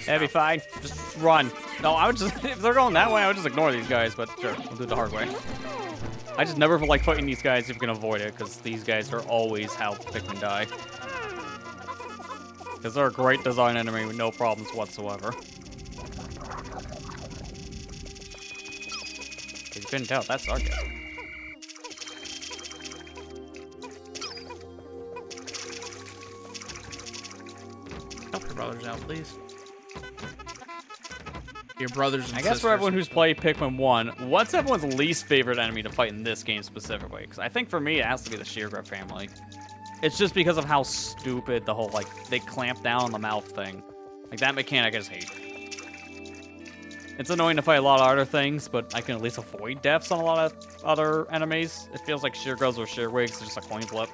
That'd be fine. Just run. No, I would just, if they're going that way, I would just ignore these guys, but sure, we'll do it the hard way. I just never like fighting these guys if you can avoid it, because these guys are always how Pikmin die. Because they're a great design enemy with no problems whatsoever. If you couldn't tell, that's sarcasm. Help your brothers out, please. Your brothers and I guess sisters. for everyone who's played Pikmin 1, what's everyone's least favorite enemy to fight in this game specifically? Because I think for me, it has to be the Sheargrip family. It's just because of how stupid the whole, like, they clamp down on the mouth thing. Like, that mechanic I just hate. It's annoying to fight a lot of other things, but I can at least avoid deaths on a lot of other enemies. It feels like Sheargirls or Shearwigs is just a coin flip.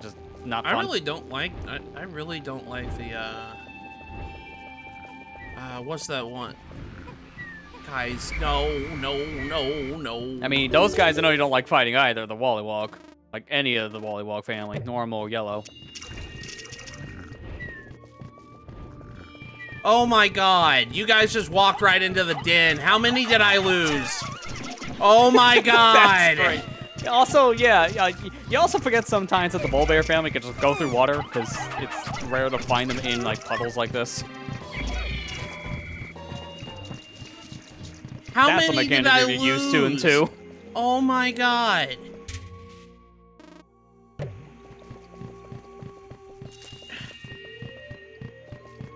Just not fun. I really don't like the, what's that one? Guys, no. I mean, those guys I know you don't like fighting either, the Wollywog. Like any of the Wollywog family, normal or yellow. Oh my god, you guys just walked right into the den. How many did I lose? Oh my god! That's great. Also, yeah, you also forget sometimes that the Bullbear family can just go through water, because it's rare to find them in, like, puddles like this. That's a many mechanic did I to lose? get used to in 2. Oh my god.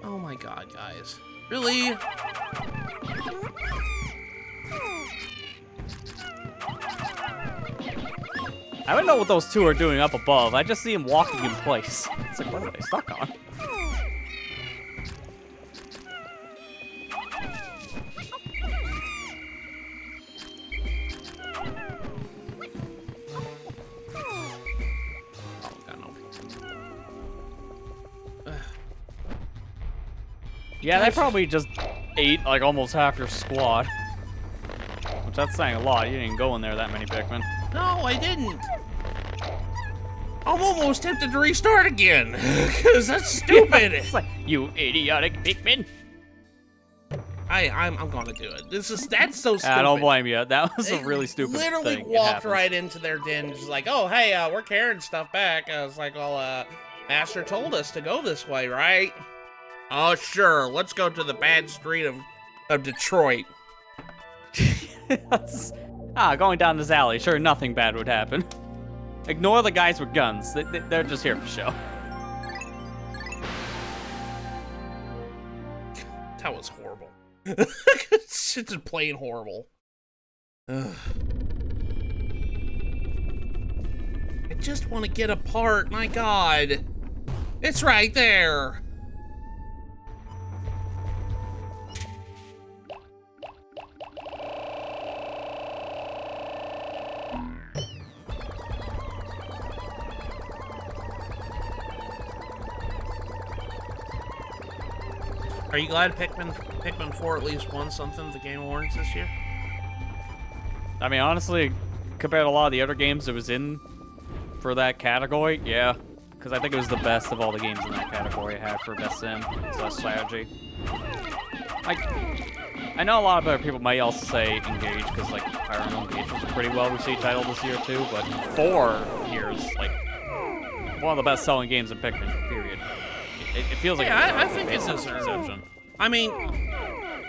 Oh my god, guys. Really? I don't know what those two are doing up above. I just see them walking in place. It's like, what are they stuck on? Yeah, they probably just ate like almost half your squad. Which that's saying a lot. You didn't go in there that many Pikmin. No, I didn't. I'm almost tempted to restart again, because that's stupid. It's like, you idiotic Pikmin. I'm gonna do it. That's so stupid. I don't blame you. That was a really stupid thing. Literally walked right into their den, just like, oh, hey, we're carrying stuff back. I was like, well, Master told us to go this way, right? Oh, sure. Let's go to the bad street of Detroit. Going down this alley. Sure, nothing bad would happen. Ignore the guys with guns. They're just here for show. That was horrible. It's just plain horrible. Ugh. I just want to get a part, my god. It's right there. Are you glad Pikmin 4 at least won something at the Game Awards this year? I mean, honestly, compared to a lot of the other games it was in for that category, yeah. Because I think it was the best of all the games in that category it had for Best Sim / strategy. I know a lot of other people might also say Engage, because like Fire Emblem Engage was a pretty well-received title this year too, but 4 here is like one of the best-selling games in Pikmin, period. It feels like I think it's an exception. I mean,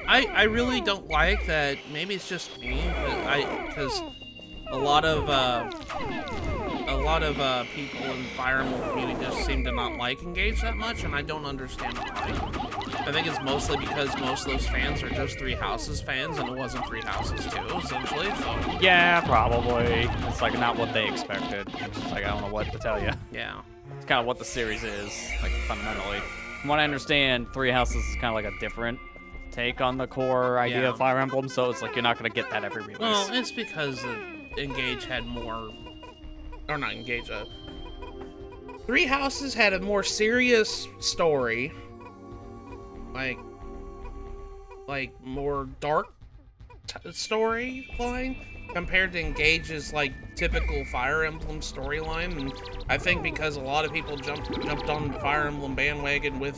I really don't like that. Maybe it's just me, because a lot of people in the Fire Emblem community just seem to not like Engage that much, and I don't understand why. I think it's mostly because most of those fans are just Three Houses fans, and it wasn't Three Houses too, essentially. So yeah, probably. It's like not what they expected. It's just like I don't know what to tell you. Yeah. It's kind of what the series is, like, fundamentally. From what I understand, Three Houses is kind of like a different take on the core idea of Fire Emblem, so it's like you're not going to get that every release. Well, it's because Engage had more... Or not Engage, Three Houses had a more serious story. Like more dark storyline. Compared to Engage's like typical Fire Emblem storyline, and I think because a lot of people jumped on the Fire Emblem bandwagon with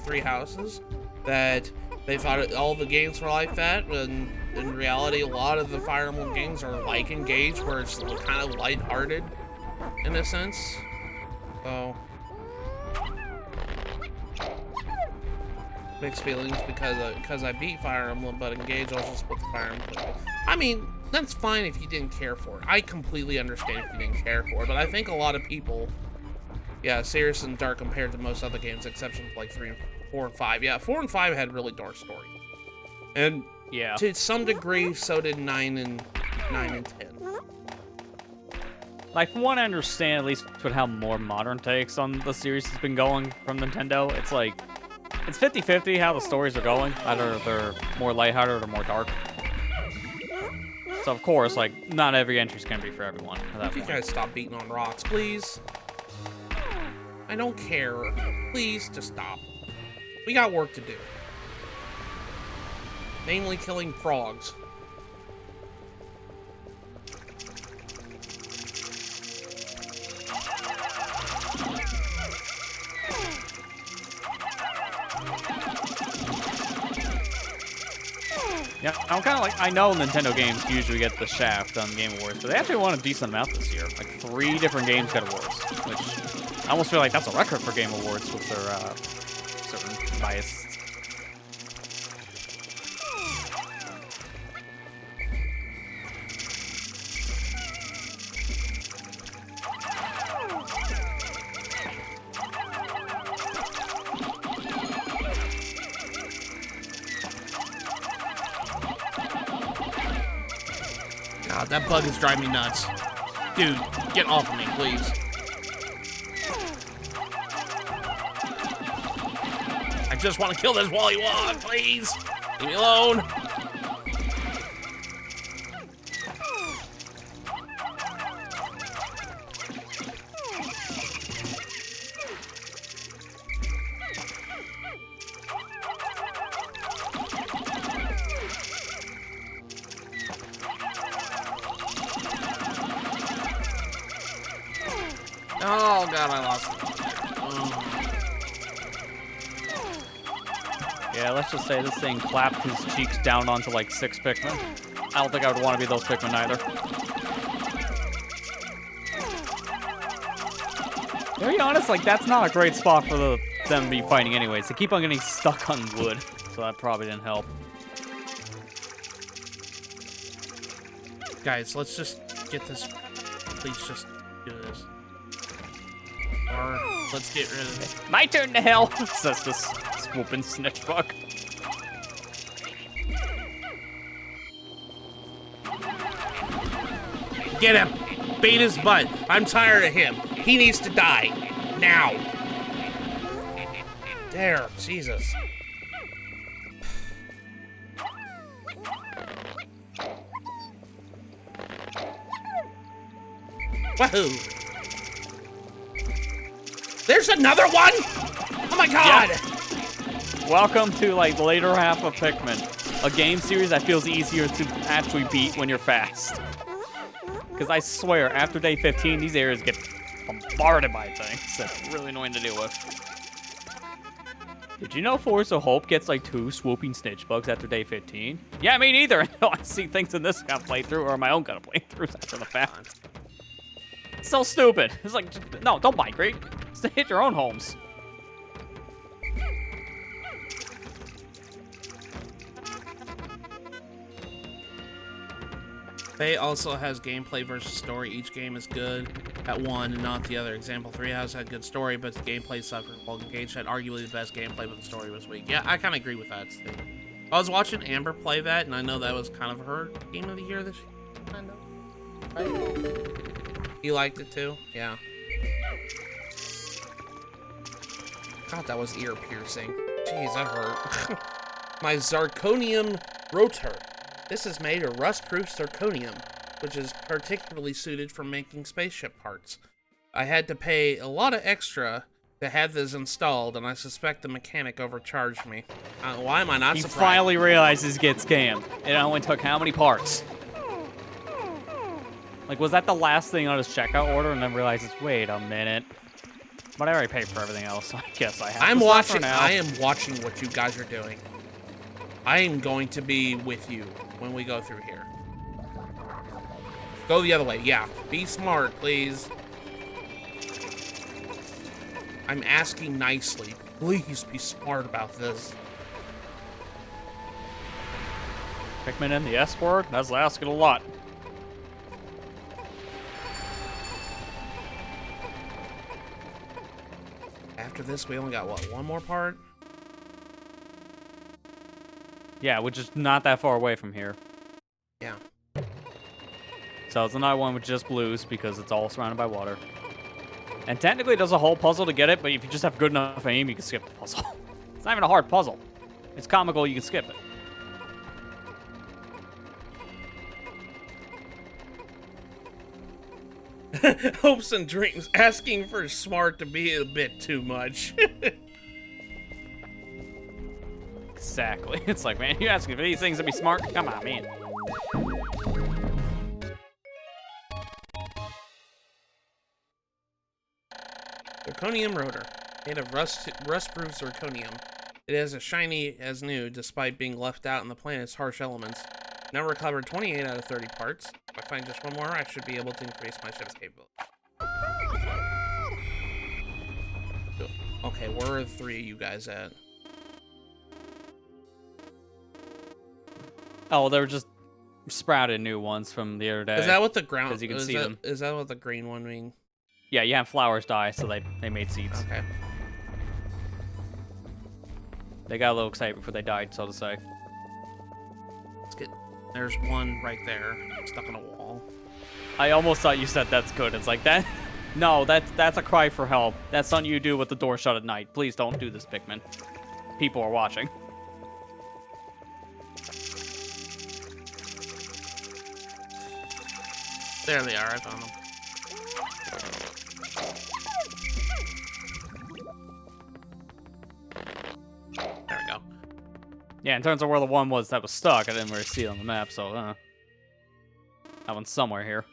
Three Houses, that they thought all the games were like that. When in reality, a lot of the Fire Emblem games are like Engage, where it's kind of lighthearted in a sense. So mixed feelings because I beat Fire Emblem, but Engage also split the Fire Emblem. I mean, that's fine if you didn't care for it. I completely understand if you didn't care for it, but I think a lot of people, yeah, Serious and Dark compared to most other games, exception for like 4 and 5. Yeah, 4 and 5 had really dark story, and yeah, to some degree, so did 9 and 10. Like, from what I understand, at least with how more modern takes on the series has been going from Nintendo, it's like, it's 50-50 how the stories are going. Either they're more lighthearted or more dark. So, of course, like, not every entry's gonna be for everyone at that point. You guys stop beating on rocks, please. I don't care. Please, just stop. We got work to do. Mainly killing frogs. Yeah, I'm kind of like, I know Nintendo games usually get the shaft on Game Awards, but they actually won a decent amount this year. Like 3 different games got awards, which I almost feel like that's a record for Game Awards with their certain bias. God, that bug is driving me nuts. Dude, get off of me, please. I just want to kill this Wally-Wog, please. Leave me alone. Oh god, I lost it. Yeah, let's just say this thing clapped his cheeks down onto like 6 Pikmin. I don't think I would want to be those Pikmin either. To be honest, like, that's not a great spot for them to be fighting anyways. They keep on getting stuck on wood, so that probably didn't help. Guys, let's just get this. Please just do this. Or let's get rid of it. My turn to hell, says this swooping snitch bug. Get him! Beat his butt. I'm tired of him. He needs to die. Now. There, Jesus. Wahoo! There's another one? Oh my god! Yep. Welcome to like the later half of Pikmin, a game series that feels easier to actually beat when you're fast. Because I swear, after day 15, these areas get bombarded by things. That's really annoying to deal with. Did you know Force of Hope gets like 2 swooping snitch bugs after day 15? Yeah, me neither until I see things in this kind of playthrough or my own kind of playthroughs after the fact. It's so stupid. It's like, no, don't migrate. Stay at your own homes. They also has gameplay versus story. Each game is good at one and not the other. Example 3 has had good story, but the gameplay suffered. While Engage had arguably the best gameplay, but the story was weak. Yeah, I kind of agree with that, Steve. I was watching Amber play that, and I know that was kind of her game of the year this year. Kind of. Right? You liked it too? Yeah. God, that was ear piercing. Jeez, that hurt. My zirconium rotor. This is made of rust-proof zirconium, which is particularly suited for making spaceship parts. I had to pay a lot of extra to have this installed, and I suspect the mechanic overcharged me. Why am I not surprised? He finally realizes he gets scammed. It only took how many parts? Like, was that the last thing on his checkout order, and then realizes, wait a minute. But I already paid for everything else, so I guess I have to stop for now. I am watching what you guys are doing. I am going to be with you when we go through here. Go the other way, yeah. Be smart, please. I'm asking nicely. Please be smart about this. Pikmin in the S word? That's asking a lot. After this, we only got, what, one more part? Yeah, which is not that far away from here. Yeah. So it's another one with just blues because it's all surrounded by water. And technically it does a whole puzzle to get it, but if you just have good enough aim, you can skip the puzzle. It's not even a hard puzzle. It's comical, you can skip it. Hopes and dreams. Asking for smart to be a bit too much. Exactly. It's like, man, you're asking for these things to be smart? Come on, man. Zirconium rotor. Made of rust-proof zirconium. It is as shiny as new, despite being left out in the planet's harsh elements. Now recovered 28 out of 30 parts. If I find just one more, I should be able to increase my ship's capability. Okay, where are the 3 of you guys at? Oh, they were just sprouted new ones from the other day. Is that what the ground? Because you can see them. Is that what the green one means? Yeah, you have flowers die, so they made seeds. Okay. They got a little excited before they died, so to say. Let's get. There's one right there, stuck on a wall. I almost thought you said that's good. It's like that. No, that's a cry for help. That's something you do with the door shut at night. Please don't do this, Pikmin. People are watching. There they are. I found them. There we go. Yeah, in terms of where the one was that was stuck, I didn't really see it on the map, so that one's somewhere here.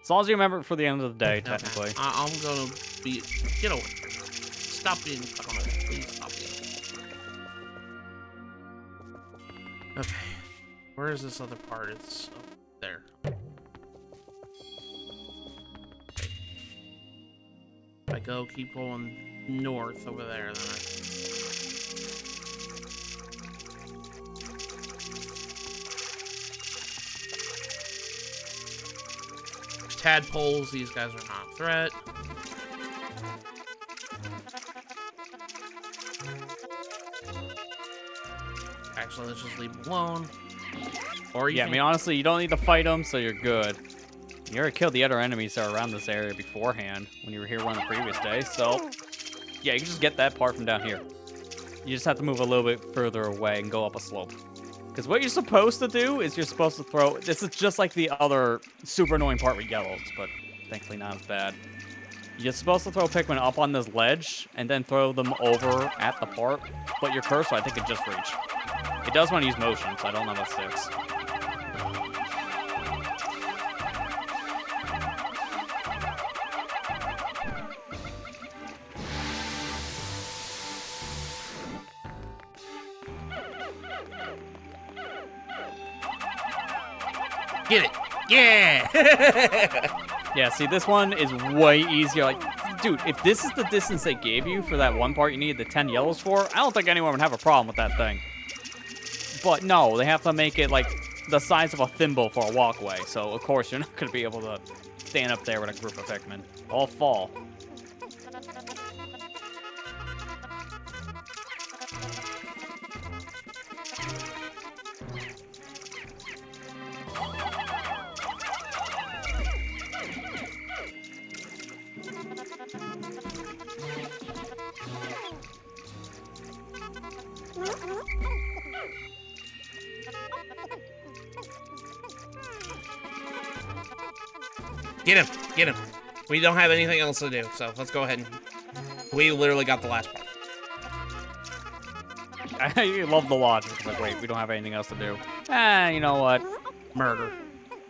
As long as you remember it for the end of the day, technically. I'm gonna be... Get over here. Stop being stuck on it. Please stop being. Okay. Where is this other part? It's up there. If I keep going north over there, then tadpoles, these guys are not a threat. Actually, let's just leave them alone. Or I mean, honestly, you don't need to fight them, so you're good. You already killed the other enemies that are around this area beforehand when you were here one of the previous days, so yeah, you can just get that part from down here. You just have to move a little bit further away and go up a slope. Because what you're supposed to do is you're supposed to throw... This is just like the other super annoying part with yellows, but thankfully not as bad. You're supposed to throw Pikmin up on this ledge and then throw them over at the part, but your cursor, I think, can just reach. It does want to use motion, so I don't know what sticks. Get it! Yeah! Yeah, see, this one is way easier. Like, dude, if this is the distance they gave you for that one part you needed the 10 yellows for, I don't think anyone would have a problem with that thing. But no, they have to make it, like, the size of a thimble for a walkway. So, of course, you're not going to be able to stand up there with a group of Pikmin. All fall. Get him! Get him! We don't have anything else to do, so let's go ahead and... We literally got the last part. I love the logic. It's like, wait, we don't have anything else to do. You know what? Murder.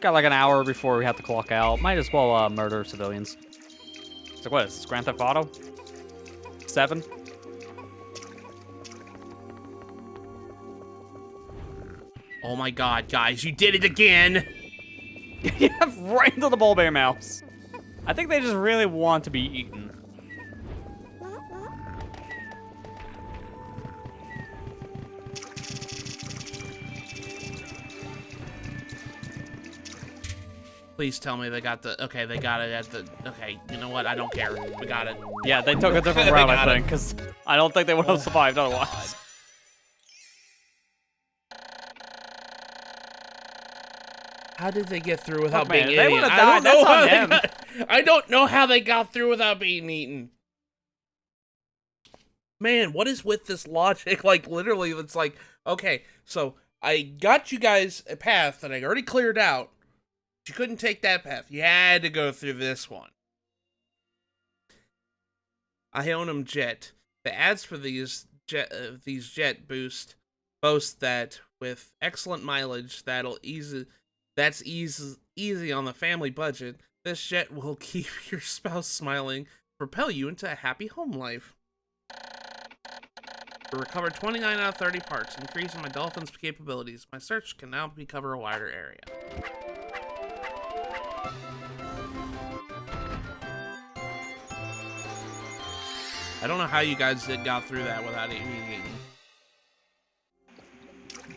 Got like an hour before we have to clock out. Might as well murder civilians. It's like, what is this, Grand Theft Auto? 7? Oh my god, guys, you did it again! Yeah, right into the ball bear mouse. I think they just really want to be eaten. Please tell me they got the... Okay, they got it at the... Okay, you know what? I don't care. We got it. Yeah, they took a different route, I think, because I don't think they would have survived otherwise. How did they get through without being they eaten? would have died. That's on them. I don't know how they got through without being eaten. Man, what is with this logic? Like, literally, it's like, okay, so I got you guys a path that I already cleared out. You couldn't take that path. You had to go through this one. Ionim Jet. The ads for these jet boast that with excellent mileage that's easy on the family budget. This jet will keep your spouse smiling, propel you into a happy home life. To recover 29 out of 30 parts, increasing my dolphin's capabilities. My search can now cover a wider area. I don't know how you guys got through that without being eaten.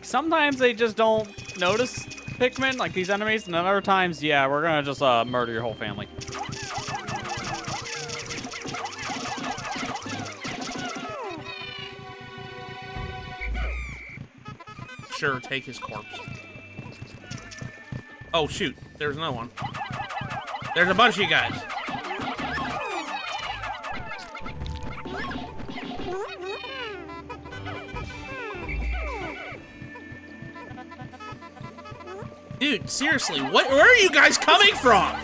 Sometimes they just don't notice Pikmin, like these enemies, and then other times, yeah, we're gonna just murder your whole family. Sure, take his corpse. Oh shoot, there's another one. There's a bunch of you guys. Dude, seriously, where are you guys coming from?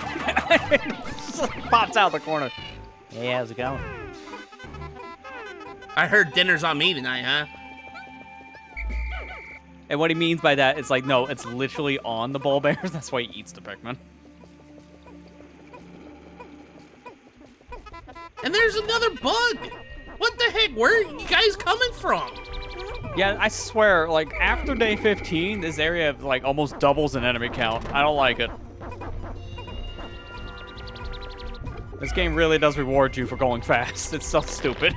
Pops out the corner. Hey, how's it going? I heard dinner's on me tonight, huh? And what he means by that is like, no, it's literally on the ball bears. That's why he eats the Pikmin. And there's another bug! What the heck? Where are you guys coming from? Yeah, I swear, like, after day 15, this area, like, almost doubles in enemy count. I don't like it. This game really does reward you for going fast. It's so stupid.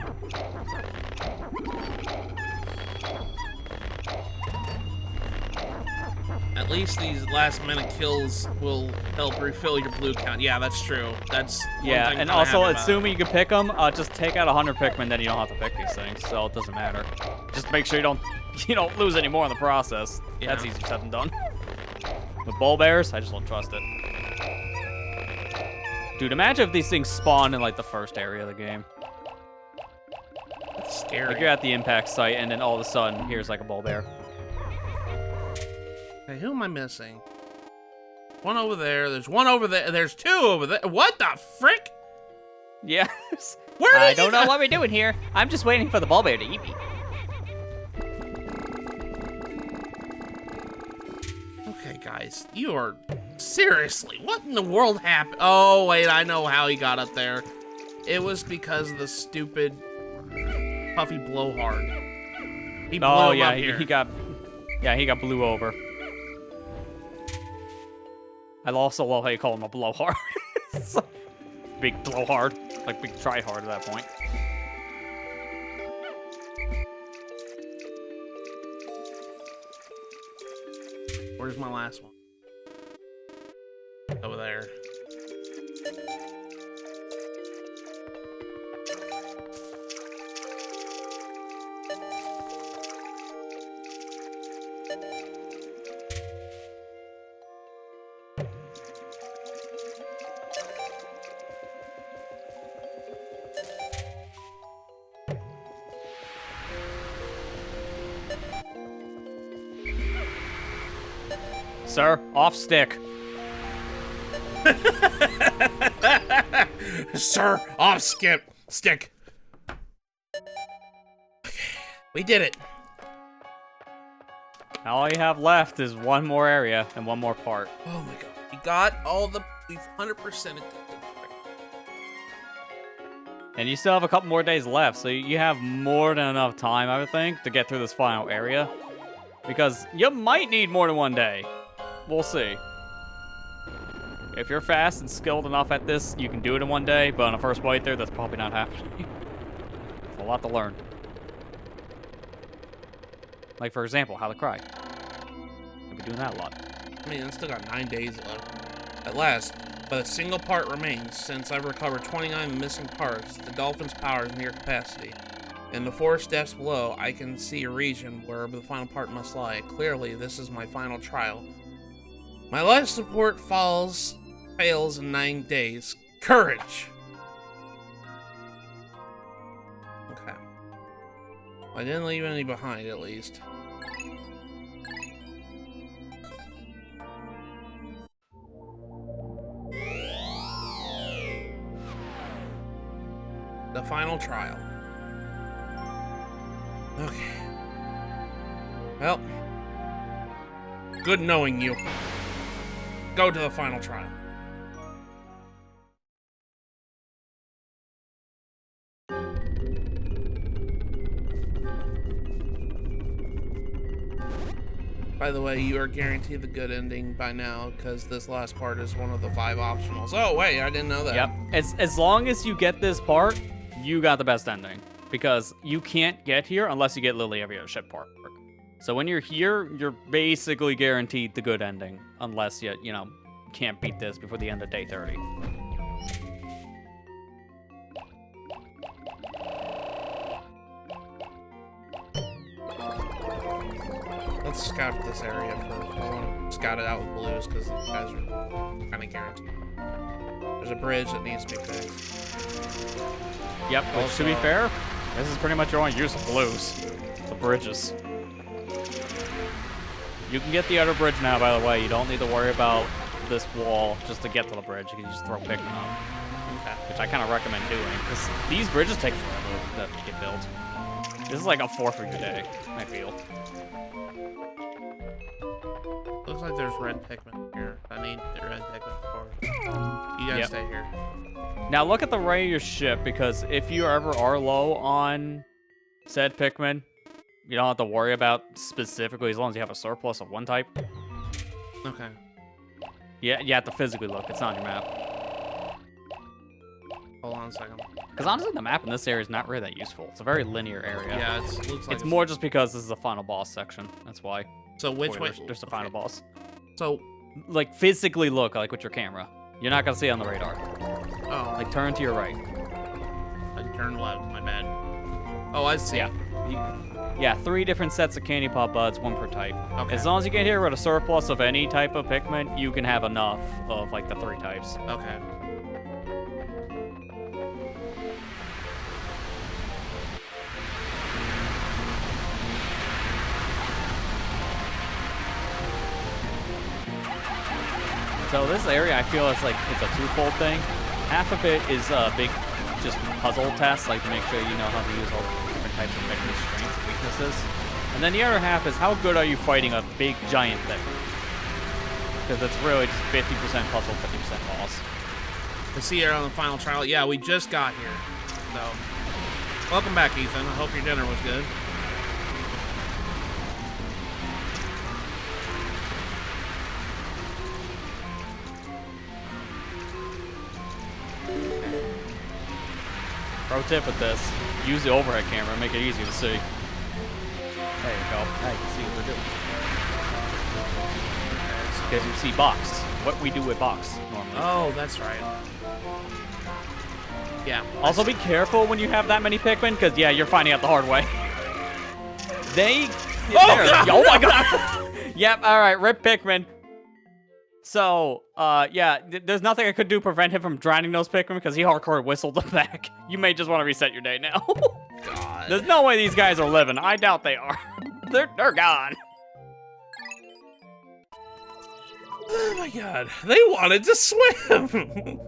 At least these last-minute kills will help refill your blue count. Yeah, that's true. That's one Yeah, thing and I'm also, happy about. assuming you can pick them, just take out 100 Pikmin, then you don't have to pick these things, so it doesn't matter. Just make sure you don't lose any more in the process. Yeah. That's easier said than done. With bull bears, I just don't trust it. Dude, imagine if these things spawn in, like, the first area of the game. That's scary. Like, you're at the impact site, and then all of a sudden, here's, like, a bull bear. Hey, who am I missing? One over there. There's one over there. There's two over there. What the frick? Yes. Where I don't know what we're doing here. I'm just waiting for the bull bear to eat me. Okay, guys. You are... Seriously, what in the world happened? Oh, wait, I know how he got up there. It was because of the stupid Puffy Blowhard. He blew him up here. he got blew over. I also love how you call him a blowhard. Big blowhard, like big tryhard at that point. Where's my last one? Over there. Sir, off stick. Sir, off stick. Okay, we did it. Now all you have left is one more area and one more part. Oh my god. We got all the... We've 100%ed it. And you still have a couple more days left, so you have more than enough time, I would think, to get through this final area. Because you might need more than one day. We'll see. If you're fast and skilled enough at this, you can do it in one day, but on the first playthrough, that's probably not happening. It's a lot to learn. Like, for example, How to Cry. I'll be doing that a lot. I mean, it's still got 9 days left. At last, but a single part remains. Since I've recovered 29 missing parts, the dolphin's power is near capacity. In the forest depths below, I can see a region where the final part must lie. Clearly, this is my final trial. My life support fails in 9 days. Courage! Okay. I didn't leave any behind, at least. The final trial. Okay. Well. Good knowing you. Go to the final trial. By the way, you are guaranteed the good ending by now, because this last part is one of the 5 optionals. Oh, wait, I didn't know that. Yep. As long as you get this part, you got the best ending. Because you can't get here unless you get Lily every other ship part. So when you're here, you're basically guaranteed the good ending. Unless you can't beat this before the end of day 30. Let's scout this area first. I want to scout it out with blues because these guys are kind of guaranteed. There's a bridge that needs to be fixed. Yep, which to be fair, this is pretty much your only use of blues. The bridges. You can get the other bridge now, by the way. You don't need to worry about this wall just to get to the bridge. You can just throw Pikmin up. Okay. Which I kind of recommend doing, because these bridges take forever to get built. This is like a 4th of your day, I feel. Looks like there's red Pikmin here. I need the red Pikmin for. You guys stay here. Now look at the range of your ship, because if you ever are low on said Pikmin, you don't have to worry about specifically as long as you have a surplus of one type. Okay. Yeah, you have to physically look. It's not on your map. Hold on a second. Because honestly, the map in this area is not really that useful. It's a very linear area. Yeah, it looks like it's more just because this is the final boss section. That's why. So which way? There's the final boss. So, like, physically look, like, with your camera. You're not gonna see it on the radar. Oh. Like, turn to your right. I turned left, my bad. Oh, I see. Yeah. Yeah, 3 different sets of candy pop buds, 1 per type. Okay. As long as you get here with a surplus of any type of Pikmin, you can have enough of, like, the 3 types. Okay. So this area, I feel it's a twofold thing. Half of it is a big, just puzzle test, like to make sure you know how to use all the different types of Pikmin strengths and weaknesses. And then the other half is how good are you fighting a big giant thing? Because it's really just 50% puzzle, 50% boss. I see you're on the final trial. Yeah, we just got here. So, welcome back, Ethan. I hope your dinner was good. Pro tip with this, use the overhead camera, make it easy to see. There you go. Now you can see what they're doing. Because you see box. What we do with box, normally. Oh, that's right. Yeah. Also be careful when you have that many Pikmin, because, yeah, you're finding out the hard way. Oh my god! Yep, alright, rip Pikmin. So, yeah, there's nothing I could do to prevent him from drowning those Pikmin because he hardcore whistled them back. You may just want to reset your day now. God. There's no way these guys are living. I doubt they are. They're gone. Oh my god. They wanted to swim.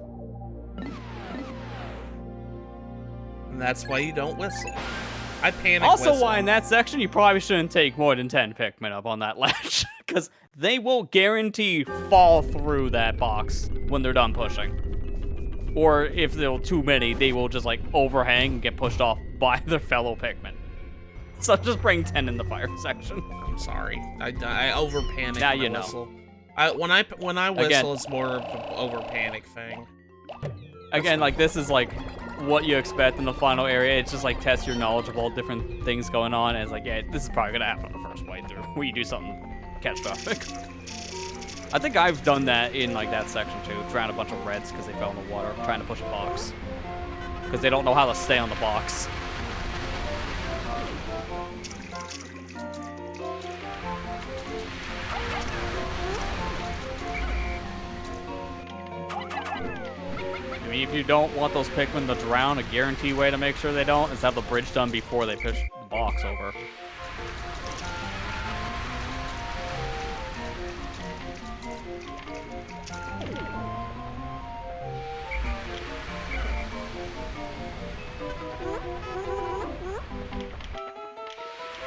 And that's why you don't whistle. I panic Also, whistle. why in that section you probably shouldn't take more than 10 Pikmin up on that latch. Because they will guarantee fall through that box when they're done pushing. Or if there are too many, they will just like overhang and get pushed off by their fellow Pikmin. So just bring 10 in the fire section. I'm sorry. I over panic now when you I know. whistle. When I whistle, Again, it's more of an over panic thing. Again, like this is like what you expect in the final area. It's just like test your knowledge of all different things going on. And it's like, yeah, this is probably gonna happen the first playthrough where you do something catastrophic. I think I've done that in like that section too. Drowned a bunch of reds because they fell in the water trying to push a box. Because they don't know how to stay on the box. I mean, if you don't want those Pikmin to drown, a guaranteed way to make sure they don't is have the bridge done before they push the box over.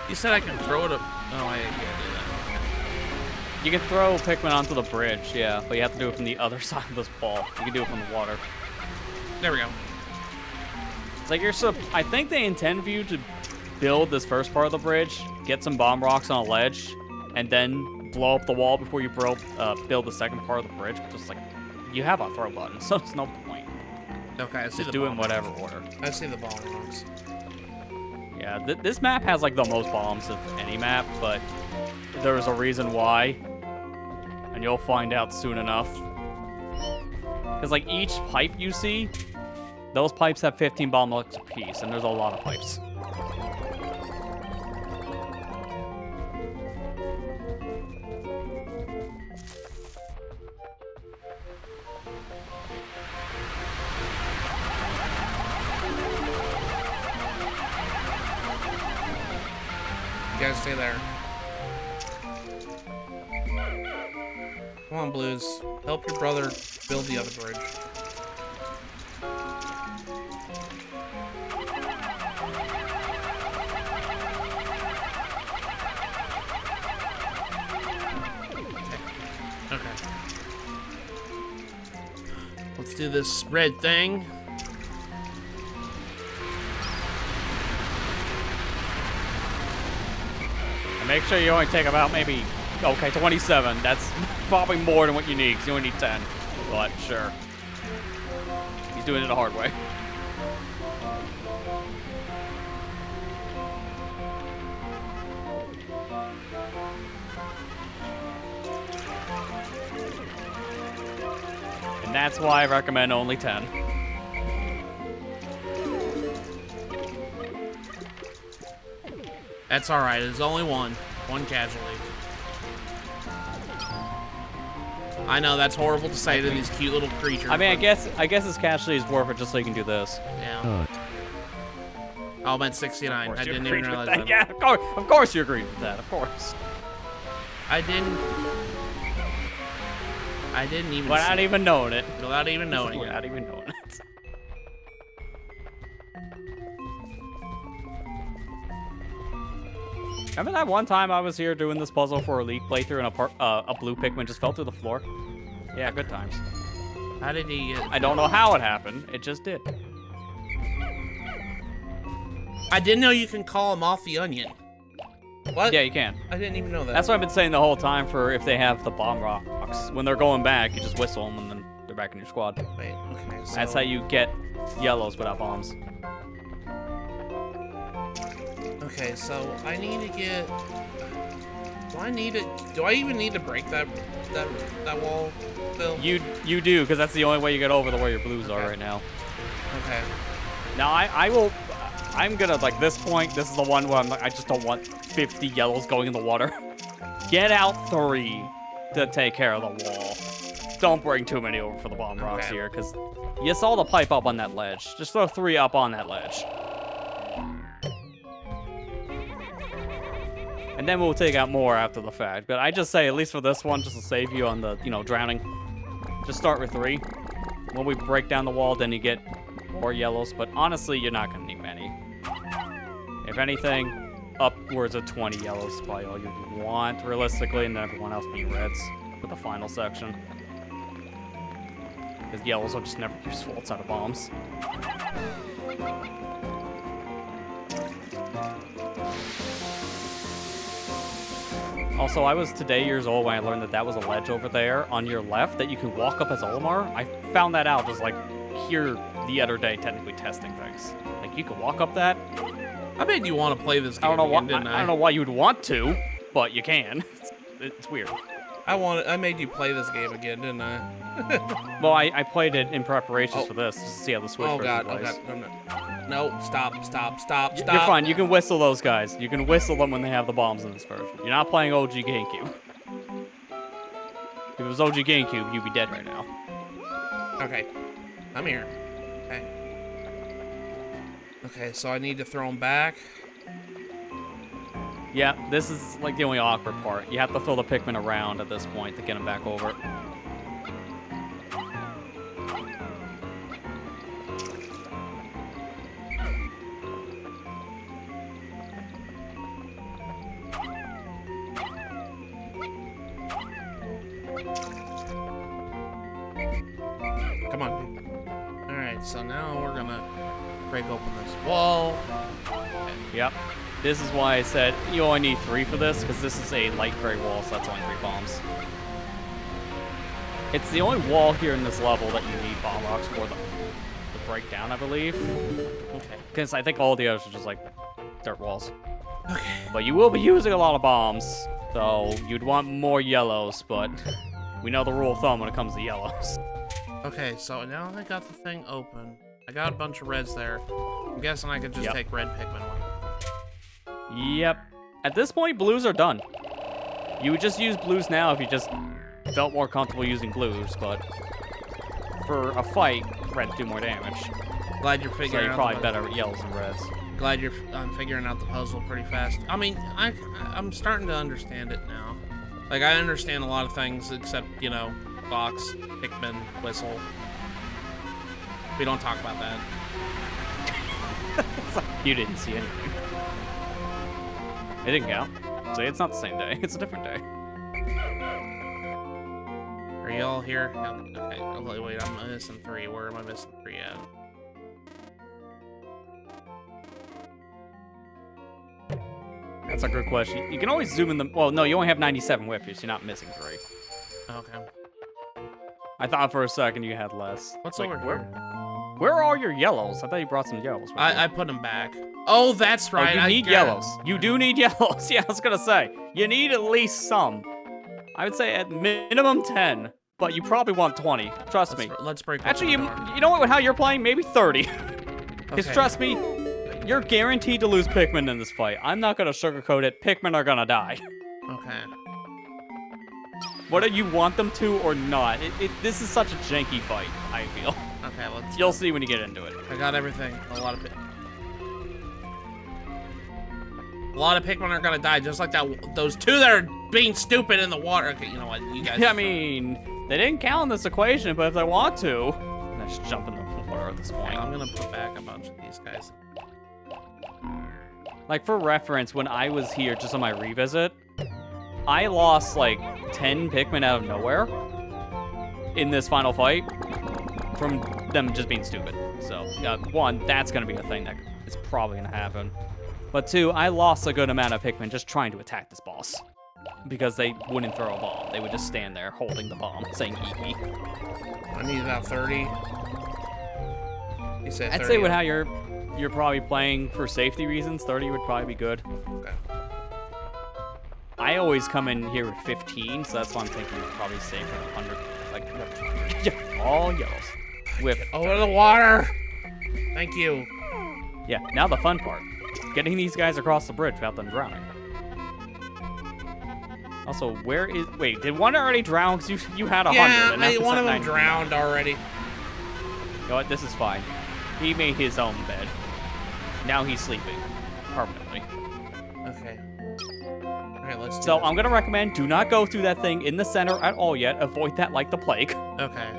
You said I can throw it up. Oh, I can't do that. You can throw Pikmin onto the bridge, yeah, but you have to do it from the other side of this ball. You can do it from the water. There we go. It's like I think they intend for you to build this first part of the bridge, get some bomb rocks on a ledge, and then blow up the wall before you build the second part of the bridge. But just like, you have a throw button, so there's no point. Okay, I see Just the do it bomb in whatever rocks. order. I see the bomb rocks. Yeah, this map has like the most bombs of any map, but there's a reason why, and you'll find out soon enough. Because like each pipe you see, those pipes have 15 bomb blocks apiece, and there's a lot of pipes. You guys stay there. Come on, Blues. Help your brother build the other bridge. Okay. do this red thing. And make sure you only take about maybe, okay, 27. That's probably more than what you need, because you only need 10. But sure. He's doing it the hard way. And that's why I recommend only 10. That's alright, there's only one casualty. I know, that's horrible to say to these cute little creatures. I mean, I guess his casualty is worth it just so you can do this. Yeah. Oh, I'm at 69. I didn't even realize that. Yeah, of course you agreed with that, of course. I didn't even Without even knowing it. Without even knowing it. Without even knowing it. Remember that one time I was here doing this puzzle for a Leaf playthrough and a blue Pikmin just fell through the floor? Yeah, good times. How did he get... I don't know how it happened. It just did. I didn't know you can call him off the onion. What? Yeah, you can. I didn't even know that. That's what I've been saying the whole time for if they have the bomb rocks. When they're going back, you just whistle them and then they're back in your squad. Wait, okay, so... That's how you get yellows without bombs. Okay, so I need to get... Do I even need to break that wall, Phil? You do, because that's the only way you get over the way your blues are right now. Okay. Now I'm gonna, like, this point, this is the one where I'm like, I just don't want 50 yellows going in the water. Get out 3 to take care of the wall. Don't bring too many over for the bomb rocks here, because you saw the pipe up on that ledge. Just throw 3 up on that ledge. And then we'll take out more after the fact. But I just say, at least for this one, just to save you on the, drowning, just start with 3. When we break down the wall, then you get more yellows. But honestly, you're not going to need many. If anything, upwards of 20 yellows is probably all you want, realistically, and then everyone else being reds for the final section. Because yellows are just never useful outside of bombs. Also, I was today years old when I learned that that was a ledge over there on your left that you can walk up as Olimar. I found that out just like here the other day, technically testing things. Like you can walk up that. I made you want to play this game. I don't know again, I don't know why you would want to, but you can. It's weird. I made you play this game again, didn't I? Well, I played it in preparations for this just to see how the Switch version plays. Oh god, no, stop. You're fine, you can whistle those guys. You can whistle them when they have the bombs in this version. You're not playing OG GameCube. If it was OG GameCube, you'd be dead right now. Okay, I'm here. Okay, so I need to throw them back. Yeah, this is like the only awkward part. You have to throw the Pikmin around at this point to get them back over. Come on, dude. Alright, so now we're gonna break open this wall. Okay. Yep. This is why I said you only need 3 for this, because this is a light gray wall, so that's only 3 bombs. It's the only wall here in this level that you need bomb rocks for the breakdown, I believe. Okay. Because I think all the others are just like dirt walls. Okay. But you will be using a lot of bombs, so you'd want more yellows, but we know the rule of thumb when it comes to yellows. Okay, so now I got the thing open. I got a bunch of reds there. I'm guessing I could just take red Pikmin one. Yep. At this point, blues are done. You would just use blues now if you just felt more comfortable using blues, but for a fight, reds do more damage. Glad you're figuring out. So you're probably better at yellows than reds. Glad you're figuring out the puzzle pretty fast. I mean, I'm starting to understand it now. Like, I understand a lot of things except, box, Pikmin, whistle. We don't talk about that. You didn't see anything. It didn't count. So it's not the same day. It's a different day. Are you all here? Okay. Oh, wait, I'm missing 3. Where am I missing 3 at? That's a good question. You can always zoom in the... Well, no, you only have 97 with you, so you're not missing 3. Okay. I thought for a second you had less. What's Wait, over here? Where are all your yellows? I thought you brought some yellows. I put them back. Oh, that's right. Oh, you need yellows. You do need yellows. Yeah, I was gonna say. You need at least some. I would say at minimum 10, but you probably want 20. Trust me. Let's break. Actually, you know what? How you're playing? Maybe 30. Because trust me, you're guaranteed to lose Pikmin in this fight. I'm not gonna sugarcoat it. Pikmin are gonna die. Okay. Whether you want them to or not, this is such a janky fight, I feel. Okay, You'll see when you get into it. I got everything. A lot of Pikmin are gonna die, just like those 2 that are being stupid in the water. Okay, you know what? You guys. Yeah, I mean, they didn't count in this equation, but if they want to, let's jump in the water at this point. I'm gonna put back a bunch of these guys. Like, for reference, when I was here just on my revisit, I lost like 10 Pikmin out of nowhere in this final fight from them just being stupid. So, 1, that's gonna be a thing that is probably gonna happen. But 2, I lost a good amount of Pikmin just trying to attack this boss. Because they wouldn't throw a bomb. They would just stand there holding the bomb, saying, eat me. I need about 30. You said 30. I'd say with how you're probably playing for safety reasons, 30 would probably be good. Okay. I always come in here with 15, so that's why I'm thinking probably safe at 100. Like, yeah, all yellows. With over the water! Thank you. Yeah, now the fun part. Getting these guys across the bridge without them drowning. Also, where is... Wait, did one already drown? Because you had 100. Yeah, one of them drowned already. You know what? This is fine. He made his own bed. Now he's sleeping. Permanently. Okay. Alright, let's do So, this. I'm going to recommend do not go through that thing in the center at all yet. Avoid that like the plague. Okay.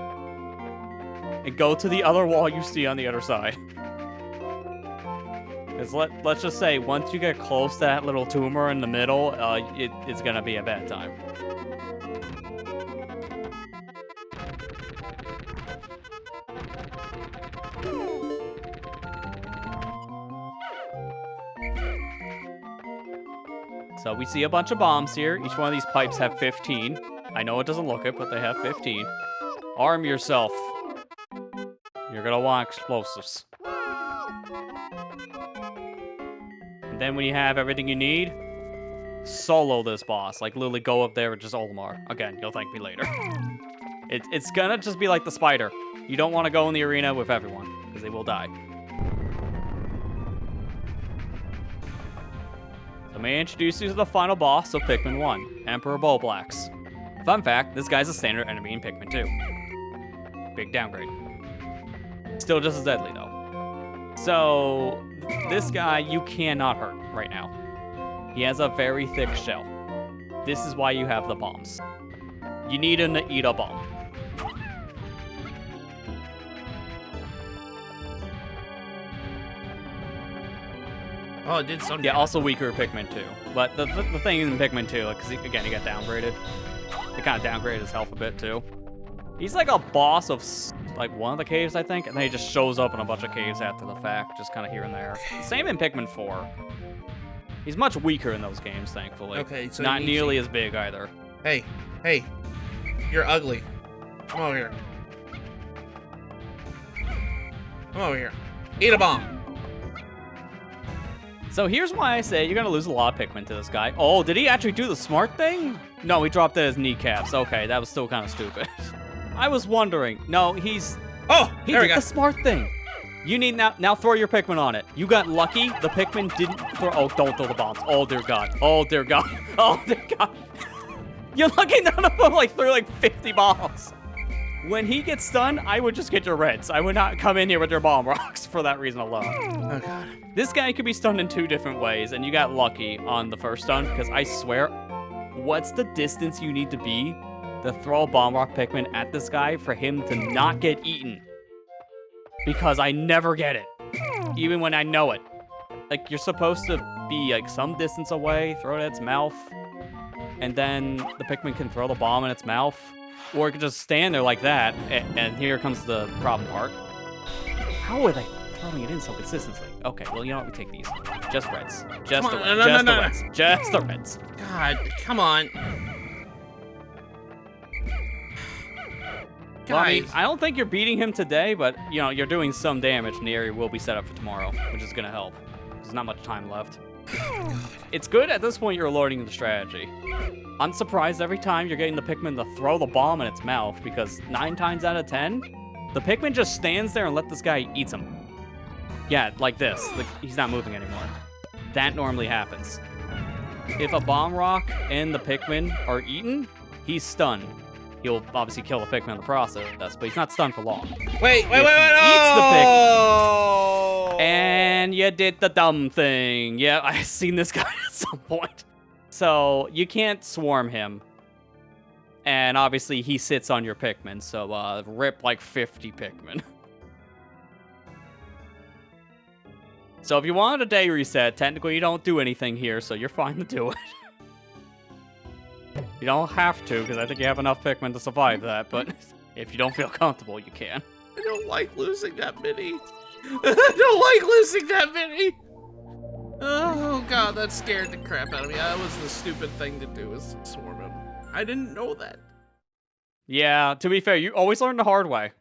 And go to the other wall you see on the other side. Because let's just say, once you get close to that little tumor in the middle, it's going to be a bad time. So we see a bunch of bombs here. Each one of these pipes have 15. I know it doesn't look it, but they have 15. Arm yourself. You're going to want explosives. And then when you have everything you need, solo this boss. Like, literally go up there with just Olimar. Again, you'll thank me later. It's gonna just be like the spider. You don't want to go in the arena with everyone, because they will die. So may I introduce you to the final boss of Pikmin 1, Emperor Bulblax. Fun fact, this guy's a standard enemy in Pikmin 2. Big downgrade. Still just as deadly, though. So, this guy you cannot hurt right now. He has a very thick shell. This is why you have the bombs. You need him to eat a bomb. Oh, it did some. Yeah, also weaker Pikmin 2. But the thing in Pikmin 2, because again, he got downgraded. They kind of downgraded his health a bit too. He's like a boss of like one of the caves, I think, and then he just shows up in a bunch of caves after the fact, just kind of here and there. Same in Pikmin 4. He's much weaker in those games, thankfully. Okay, so not nearly as big either. Hey, you're ugly. Come over here. Come over here. Eat a bomb. So here's why I say you're gonna lose a lot of Pikmin to this guy. Oh, did he actually do the smart thing? No, he dropped it as kneecaps. Okay, that was still kind of stupid. I was wondering. No, he there we did go. the smart thing. You need now throw your Pikmin on it. You got lucky. The Pikmin didn't throw. Oh, don't throw the bombs. Oh dear God. Oh dear God. Oh dear God. You're lucky none of them like threw like 50 bombs. When he gets stunned, I would just get your reds. I would not come in here with your bomb rocks for that reason alone. Oh God. This guy could be stunned in 2 different ways, and you got lucky on the first stun, because I swear, what's the distance you need to be to throw a bomb rock Pikmin at this guy for him to not get eaten? Because I never get it, even when I know it. Like, you're supposed to be like some distance away, throw it at its mouth, and then the Pikmin can throw the bomb in its mouth. Or it could just stand there like that, and here comes the problem part. How are they throwing it in so consistently? Okay, well, you know what? We take these. Just reds. Just the reds. Just the reds. God, come on. Well, I mean, I don't think you're beating him today, but, you know, you're doing some damage, and the area will be set up for tomorrow, which is going to help. There's not much time left. It's good at this point you're learning the strategy. I'm surprised every time you're getting the Pikmin to throw the bomb in its mouth, because 9 times out of 10, the Pikmin just stands there and let this guy eat him. Yeah, like this. Like, he's not moving anymore. That normally happens. If a bomb rock and the Pikmin are eaten, he's stunned. He'll obviously kill the Pikmin in the process, but he's not stunned for long. Wait! Eats the Pikmin, and you did the dumb thing. Yeah, I've seen this guy at some point. So you can't swarm him, and obviously he sits on your Pikmin. So rip like 50 Pikmin. So if you wanted a day reset, technically you don't do anything here, so you're fine to do it. You don't have to, because I think you have enough Pikmin to survive that, but if you don't feel comfortable, you can. I don't like losing that many. I don't like losing that many. Oh god, that scared the crap out of me. That was the stupid thing to do, is swarm him. I didn't know that. Yeah, to be fair, you always learn the hard way.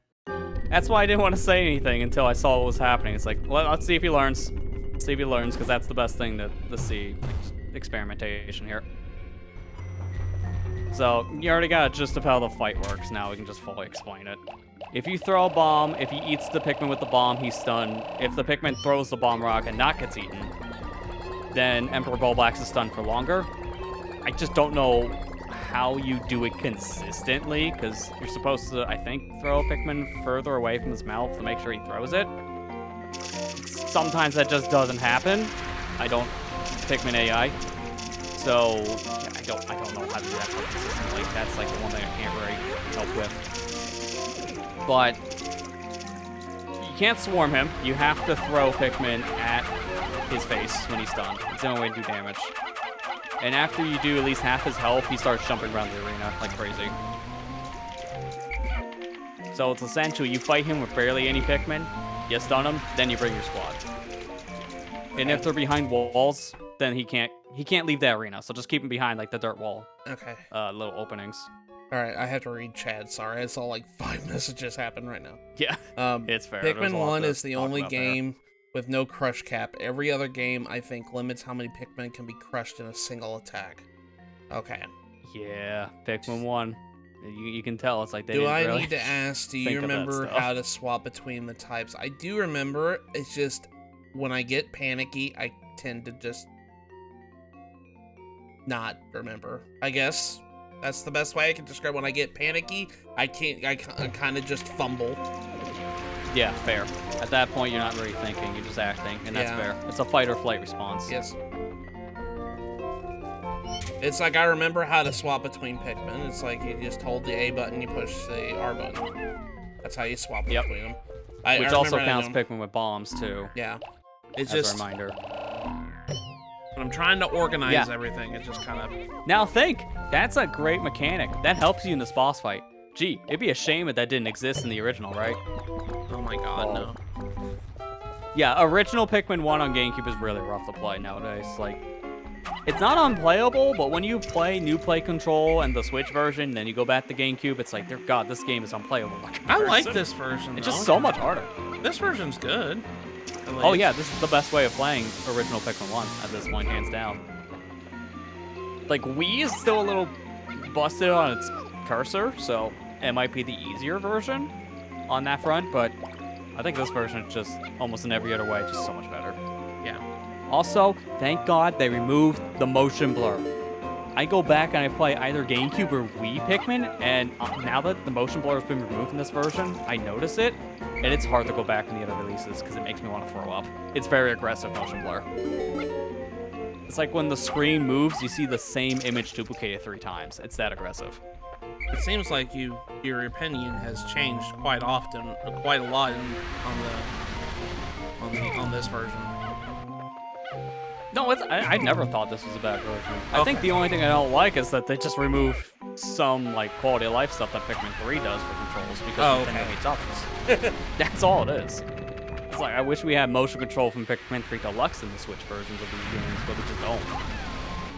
That's why I didn't want to say anything until I saw what was happening. It's like, let's see if he learns. See if he learns, because that's the best thing to see. Like, just experimentation here. So, you already got a gist of how the fight works. Now we can just fully explain it. If you throw a bomb, if he eats the Pikmin with the bomb, he's stunned. If the Pikmin throws the bomb rock and not gets eaten, then Emperor Bulbax is stunned for longer. I just don't know how you do it consistently, because you're supposed to, I think, throw a Pikmin further away from his mouth to make sure he throws it. Sometimes that just doesn't happen. I don't Pikmin AI. So, yeah, I don't know how to do that consistently. That's like the one thing I can't really help with. But you can't swarm him. You have to throw Pikmin at his face when he's stunned. It's the only way to do damage. And after you do at least half his health, he starts jumping around the arena like crazy. So it's essentially you fight him with barely any Pikmin, you stun him, then you bring your squad. And if they're behind walls, then he can't leave the arena. So just keep him behind like the dirt wall. Okay. Little openings. All right, I have to read Chad. Sorry, I saw like 5 messages happen right now. Yeah, it's fair. Pikmin 1 is the only game with no crush cap. Every other game, I think, limits how many Pikmin can be crushed in a single attack. Okay. Yeah, Pikmin 1. You can tell it's like they Do didn't I really need to ask, do you remember how to swap between the types? I do remember. It's just when I get panicky, I tend to just not remember. I guess that's the best way I can describe. When I get panicky, I kind of just fumble. Yeah, fair. At that point, you're not really thinking, you're just acting, and that's fair. It's a fight or flight response. Yes. It's like I remember how to swap between Pikmin. It's like you just hold the A button, you push the R button. That's how you swap between them. Which also counts Pikmin with bombs, too. Yeah. It's just a reminder. When I'm trying to organize everything, it just kind of... Now think! That's a great mechanic. That helps you in this boss fight. Gee, it'd be a shame if that didn't exist in the original, right? Oh my god, no. Yeah, original Pikmin 1 on GameCube is really rough to play nowadays. Like, it's not unplayable, but when you play New Play Control and the Switch version, then you go back to GameCube, it's like, God, this game is unplayable. I like this version, It's just so much harder. This version's good. Oh yeah, this is the best way of playing original Pikmin 1 at this point, hands down. Like, Wii is still a little busted on its cursor, so it might be the easier version on that front, but I think this version is just almost in every other way, just so much better. Yeah. Also, thank God they removed the motion blur. I go back and I play either GameCube or Wii Pikmin, and now that the motion blur has been removed in this version, I notice it, and it's hard to go back in the other releases because it makes me want to throw up. It's very aggressive motion blur. It's like when the screen moves, you see the same image duplicated 3 times. It's that aggressive. It seems like your opinion has changed quite often, quite a lot on this version. No, I never thought this was a bad version. I think the only thing I don't like is that they just remove some like quality of life stuff that Pikmin 3 does for controls because Nintendo hates options. That's all it is. It's like I wish we had motion control from Pikmin 3 Deluxe in the Switch versions of these games, but we just don't.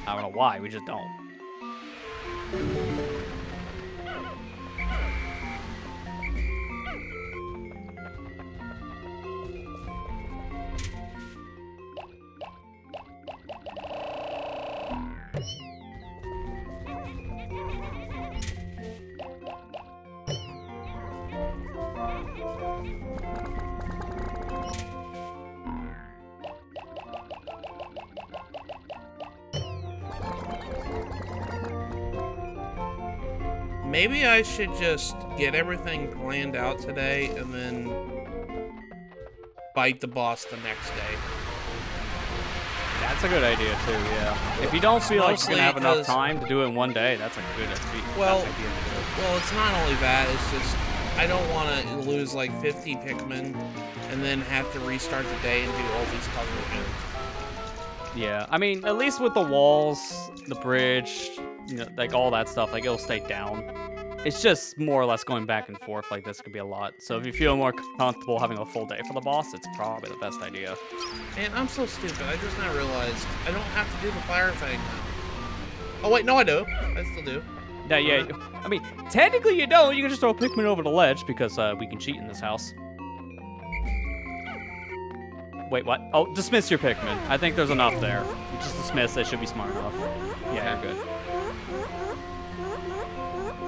I don't know why, we just don't. Maybe I should just get everything planned out today and then fight the boss the next day. That's a good idea too, yeah. If you don't feel like you're gonna have enough time to do it in one day, that's a good idea. Well, it's not only that, it's just I don't want to lose like 50 Pikmin and then have to restart the day and do all these puzzles again. Yeah, I mean, at least with the walls, the bridge, you know, like all that stuff, like it'll stay down. It's just more or less going back and forth like this could be a lot. So if you feel more comfortable having a full day for the boss, it's probably the best idea. Man, I'm so stupid. I just now realized I don't have to do the fire thing now. Oh wait, no I do. I still do. Yeah. I mean, technically you don't. You can just throw Pikmin over the ledge because we can cheat in this house. Wait, what? Oh, dismiss your Pikmin. I think there's enough there. You just dismiss. They should be smart enough. Yeah, you're good.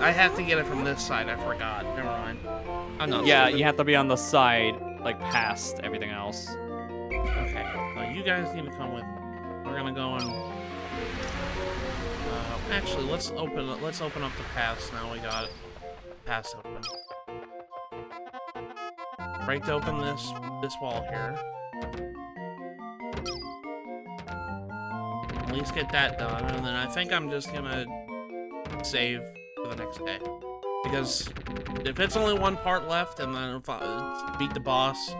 I have to get it from this side. I forgot. Never mind. I'm not. Yeah, stupid. you have to be on the side, like past everything else. Okay. Well, you guys need to come with me. We're gonna go and. Actually, let's open up the paths now. We got paths open. Break to open this wall here. At least get that done, and then I think I'm just gonna save for the next day. Because if it's only one part left, and then if I beat the boss,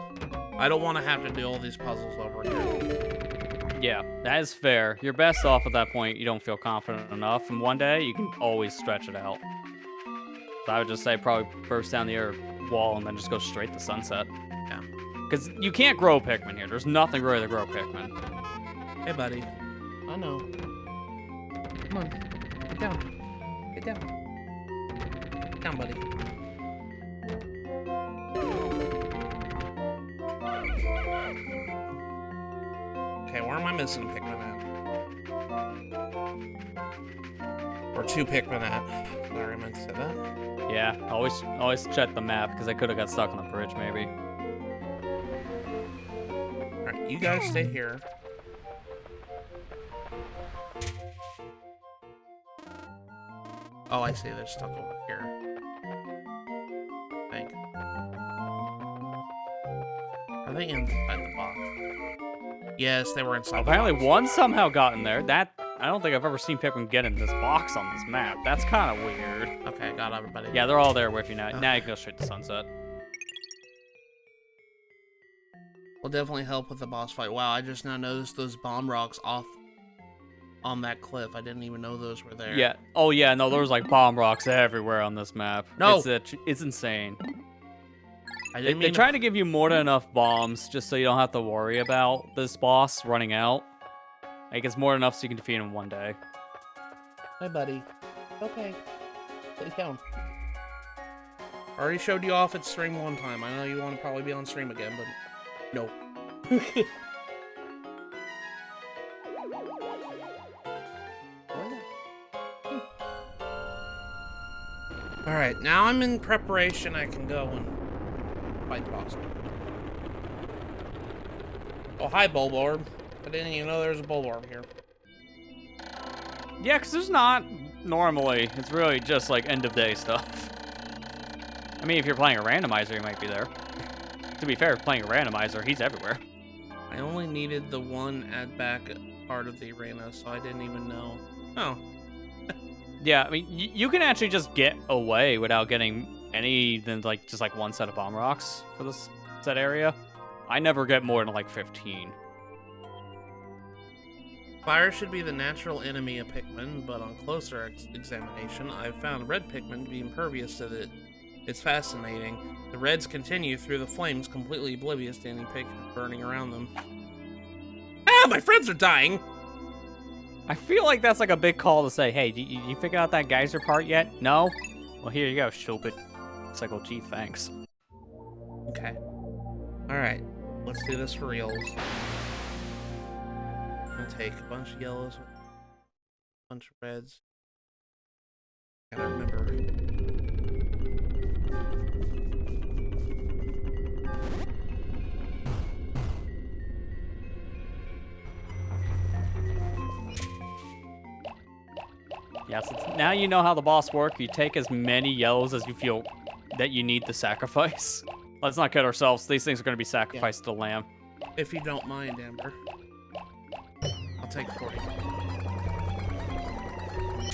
I don't want to have to do all these puzzles over again. Yeah, that is fair. You're best off at that point. You don't feel confident enough. And one day, you can always stretch it out. So I would just say probably burst down the air wall and then just go straight to sunset. Yeah. Because you can't grow Pikmin here. There's nothing really to grow Pikmin. Hey, buddy. I know. Come on. Get down. Get down. Get down, buddy. Okay, where am I missing Pikmin at? Or 2 Pikmin at. Sorry, I meant to say that. Yeah, always check the map, because I could have got stuck on the bridge, maybe. Alright, you guys stay here. Oh, I see. They're stuck over here. I think. Are they inside the box? Yes, they were inside. Apparently, the box. one somehow got in there. I don't think I've ever seen Pikmin get in this box on this map. That's kind of weird. Okay, got everybody. Yeah, they're all there with you now. Now you can go straight to sunset. Will definitely help with the boss fight. Wow, I just now noticed those bomb rocks off on that cliff. I didn't even know those were there. Yeah. Oh yeah. No, there's like bomb rocks everywhere on this map. No. It's insane. They try to give you more than enough bombs just so you don't have to worry about this boss running out. Like it's more than enough so you can defeat him in one day. Hi, buddy. Okay. Lay down. I already showed you off at stream one time. I know you want to probably be on stream again, but no. Alright, now I'm in preparation. I can go and fight the boss. Oh, hi, Bulborb. I didn't even know there was a Bulborb here. Yeah, because there's not normally. It's really just like end of day stuff. I mean, if you're playing a randomizer, he might be there. To be fair, if playing a randomizer, he's everywhere. I only needed the one at back part of the arena, so I didn't even know. Oh. Yeah, I mean, you can actually just get away without getting any than like just like one set of bomb rocks for this set area. I never get more than like 15. Fire should be the natural enemy of Pikmin, but on closer examination, I've found red Pikmin to be impervious to it. It's fascinating. The reds continue through the flames, completely oblivious to any Pikmin burning around them. Ah, my friends are dying! I feel like that's like a big call to say, hey, you figured out that geyser part yet? No? Well, here you go, stupid. It's like, oh, gee, thanks. Okay. Alright, let's do this for reals. I'm gonna take a bunch of yellows, a bunch of reds. Gotta remember. Yes, now you know how the boss works. You take as many yellows as you feel that you need to sacrifice. Let's not kid ourselves. These things are going to be sacrificed to the lamb. If you don't mind, Amber. I'll take 40.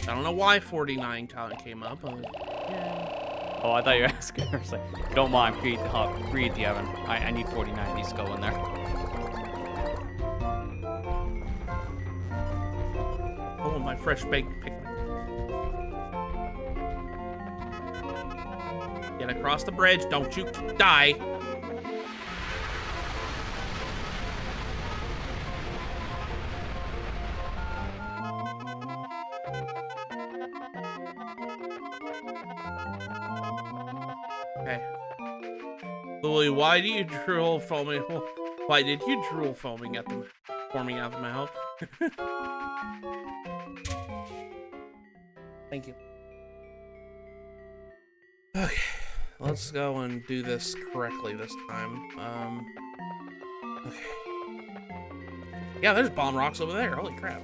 I don't know why 49 came up. Yeah. Oh, I thought you were asking. I was like, don't mind, breathe the oven. I need 49 of these to go in there. Oh, my fresh baked Pikmin. Get across the bridge, don't you die. Okay. Lily, why do you drool foaming? Why did you drool foaming at the forming out of the mouth? Thank you. Okay, let's go and do this correctly this time. Okay. Yeah, there's bomb rocks over there. Holy crap.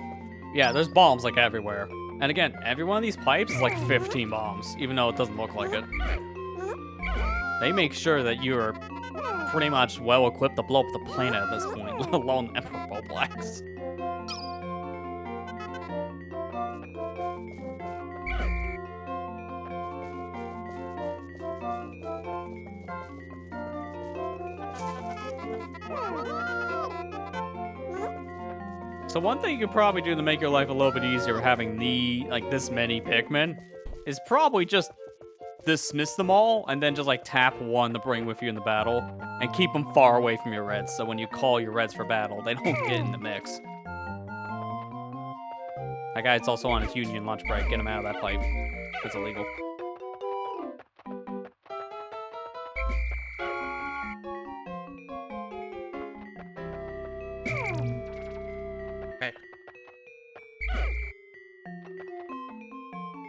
Yeah, there's bombs like everywhere. And again, every one of these pipes is like 15 bombs, even though it doesn't look like it. They make sure that you are pretty much well equipped to blow up the planet at this point, let alone the Emperor Boblax. So one thing you could probably do to make your life a little bit easier having this many Pikmin is probably just dismiss them all and then just like tap one to bring with you in the battle and keep them far away from your reds so when you call your reds for battle, they don't get in the mix. That guy's also on his union lunch break. Get him out of that pipe. It's illegal.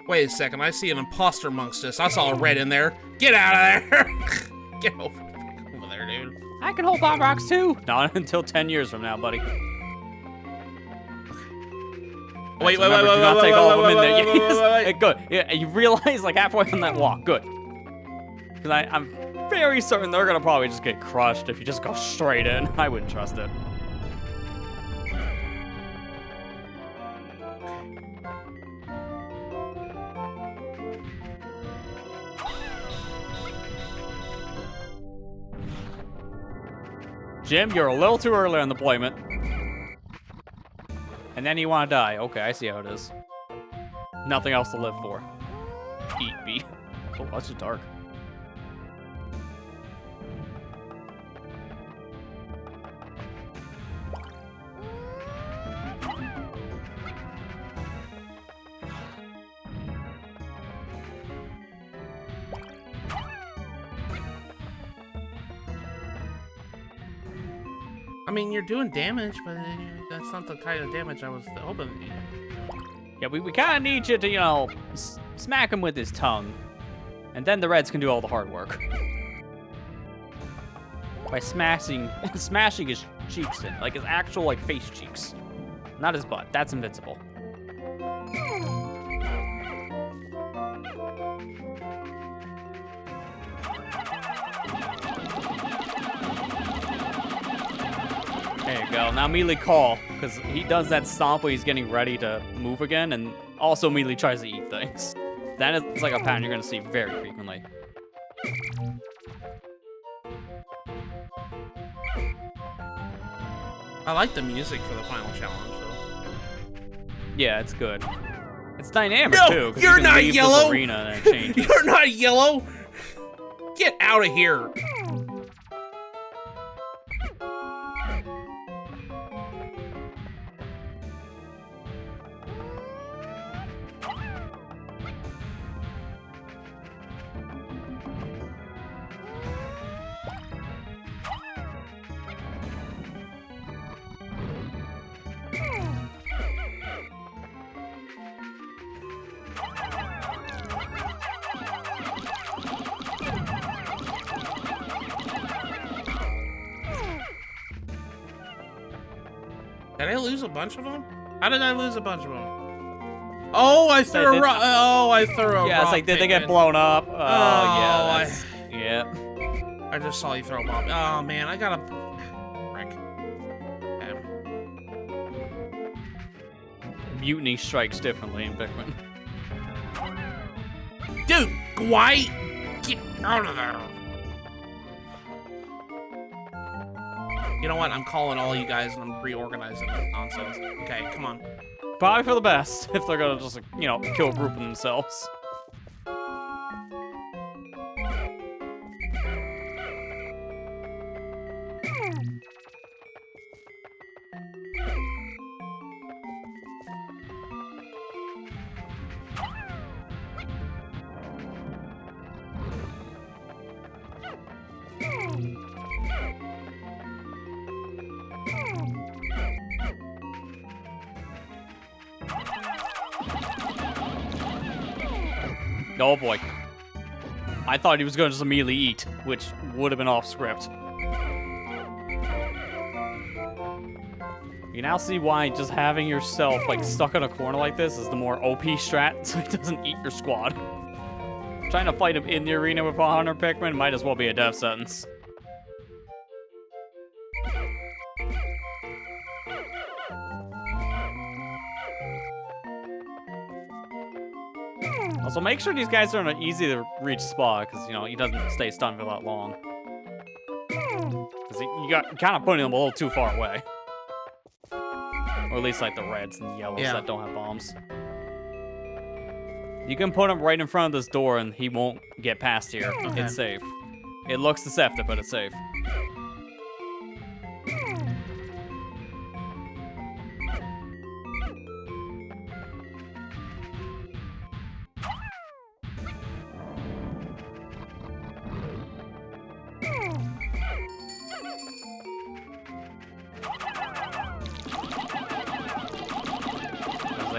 Wait a second, I see an imposter amongst us. I saw a red in there. Get out of there! Get over there, dude. I can hold bomb rocks too. Not until 10 years from now, buddy. Wait. Good. Yeah, you realize like halfway on that walk. Good. Because I'm very certain they're gonna probably just get crushed if you just go straight in. I wouldn't trust it. Jim, you're a little too early on deployment. And then you want to die. Okay, I see how it is. Nothing else to live for. Eat me. Oh, that's just dark. I mean, you're doing damage, but that's not the kind of damage I was hoping. Yeah, we kind of need you to, you know, smack him with his tongue. And then the reds can do all the hard work. By smashing his cheeks in, like his actual, like, face cheeks. Not his butt. That's invincible. There you go. Now melee call, because he does that stomp when he's getting ready to move again, and also melee tries to eat things. That is like a pattern you're going to see very frequently. I like the music for the final challenge, though. Yeah, it's good. It's dynamic No, too. 'Cause you're you can not leave yellow. This arena and it changes. You're not yellow. Get out of here. Did I lose a bunch of them? How did I lose a bunch of them? Oh, I threw a rock. Oh, I threw a rock. Yeah, it's like, did they get blown up? Oh, yeah. Yeah. I just saw you throw a bomb. Oh, man, I gotta... Frick. Mutiny strikes differently in Pikmin. Dude, Dwight! Get out of there! You know what? I'm calling all you guys and I'm reorganizing this nonsense. Okay, come on. Probably for the best if they're gonna just, you know, kill a group of themselves. Oh boy. I thought he was gonna just immediately eat, which would have been off script. You now see why just having yourself like stuck in a corner like this is the more OP strat, so he doesn't eat your squad. Trying to fight him in the arena with 100 Pikmin might as well be a death sentence. Also, make sure these guys are in an easy to reach spot, because, you know, he doesn't stay stunned for that long. Because you got kind of putting him a little too far away. Or at least like the reds and the yellows that don't have bombs. You can put him right in front of this door and he won't get past here. Okay. It's safe. It looks deceptive, but it's safe.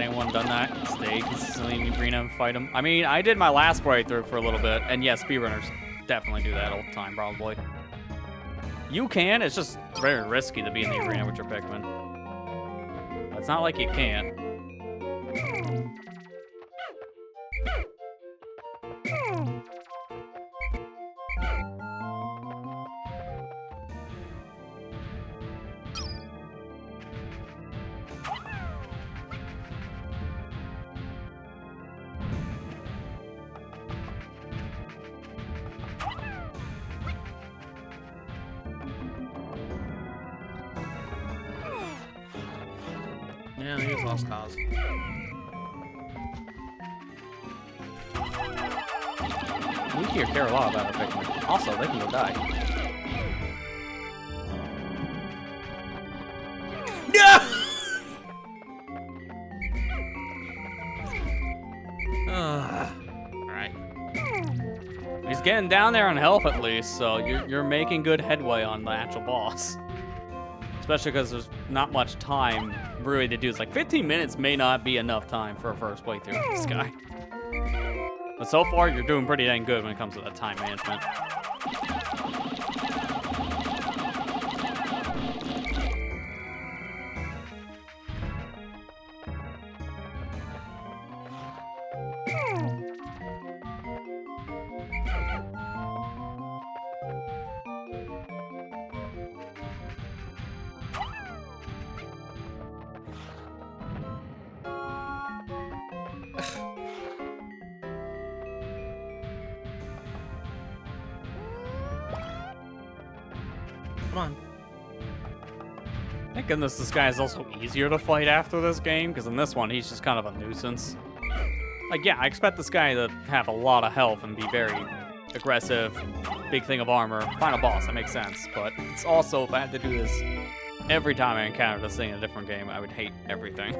Anyone done that? Stay consistently in the arena and fight him. I mean, I did my last playthrough for a little bit, and yes, speedrunners definitely do that all the time, probably. You can, it's just very risky to be in the arena with your Pikmin. It's not like you can't. Yeah, he was lost cause. We here care a lot about our Pikmin. Also, they can go die. No! Alright. He's getting down there on health at least, so you're making good headway on the actual boss. Especially because there's not much time really to do. It's like 15 minutes may not be enough time for a first playthrough of this guy. But so far, you're doing pretty dang good when it comes to that time management. Come on. Thank goodness this guy is also easier to fight after this game, because in this one, he's just kind of a nuisance. Like, yeah, I expect this guy to have a lot of health and be very aggressive, big thing of armor. Final boss, that makes sense. But it's also, if I had to do this every time I encountered this thing in a different game, I would hate everything.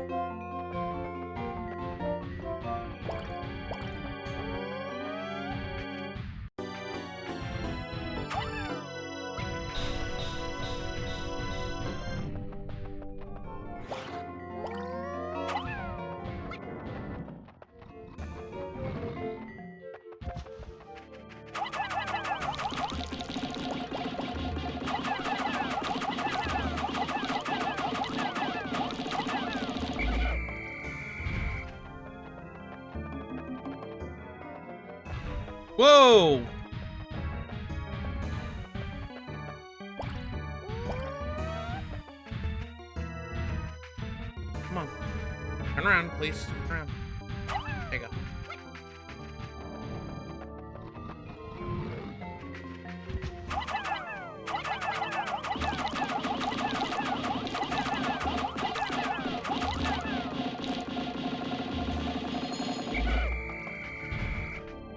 Whoa! Come on. Turn around, please. Turn around. There you go.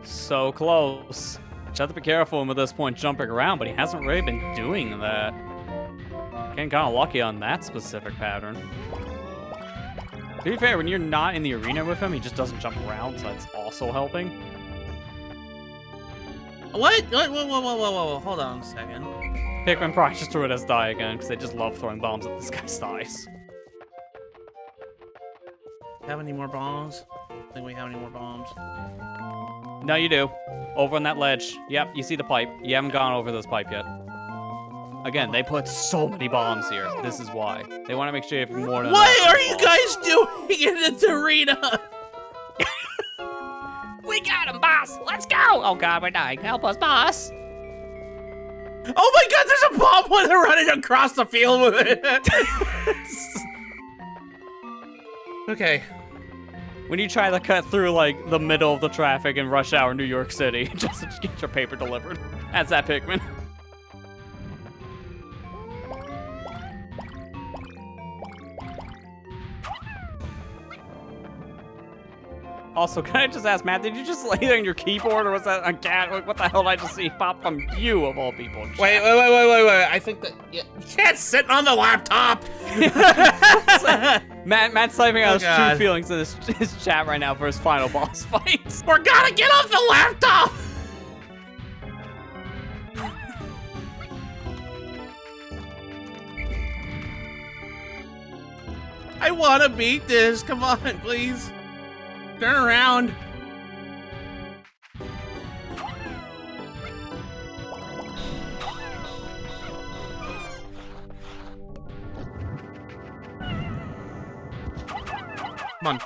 So close. Just have to be careful him at this point jumping around, but he hasn't really been doing that. Getting kind of lucky on that specific pattern. To be fair, when you're not in the arena with him, he just doesn't jump around, so that's also helping. What? Whoa. Hold on a second. Pikmin probably just threw it as die again, because they just love throwing bombs at this guy's thighs. Have any more bombs? I think we have any more bombs. No, you do. Over on that ledge. Yep, you see the pipe. You haven't gone over this pipe yet. Again, they put so many bombs here. This is why. They want to make sure you have more than What are you guys doing in this arena? We got him, boss! Let's go! Oh god, we're dying. Help us, boss! Oh my god, there's a bomb when they're running across the field with it. Okay. When you try to cut through, like, the middle of the traffic in rush hour New York City, just to get your paper delivered. That's that Pikmin. Also, can I just ask, Matt, did you just lay there on your keyboard, or was that a cat? Like, what the hell did I just see pop from you, of all people? Wait. I think that you can't sit on the laptop. Matt's typing out his true feelings in his chat right now for his final boss fight. We're gonna get off the laptop. I wanna beat this. Come on, please. Turn around. Come on.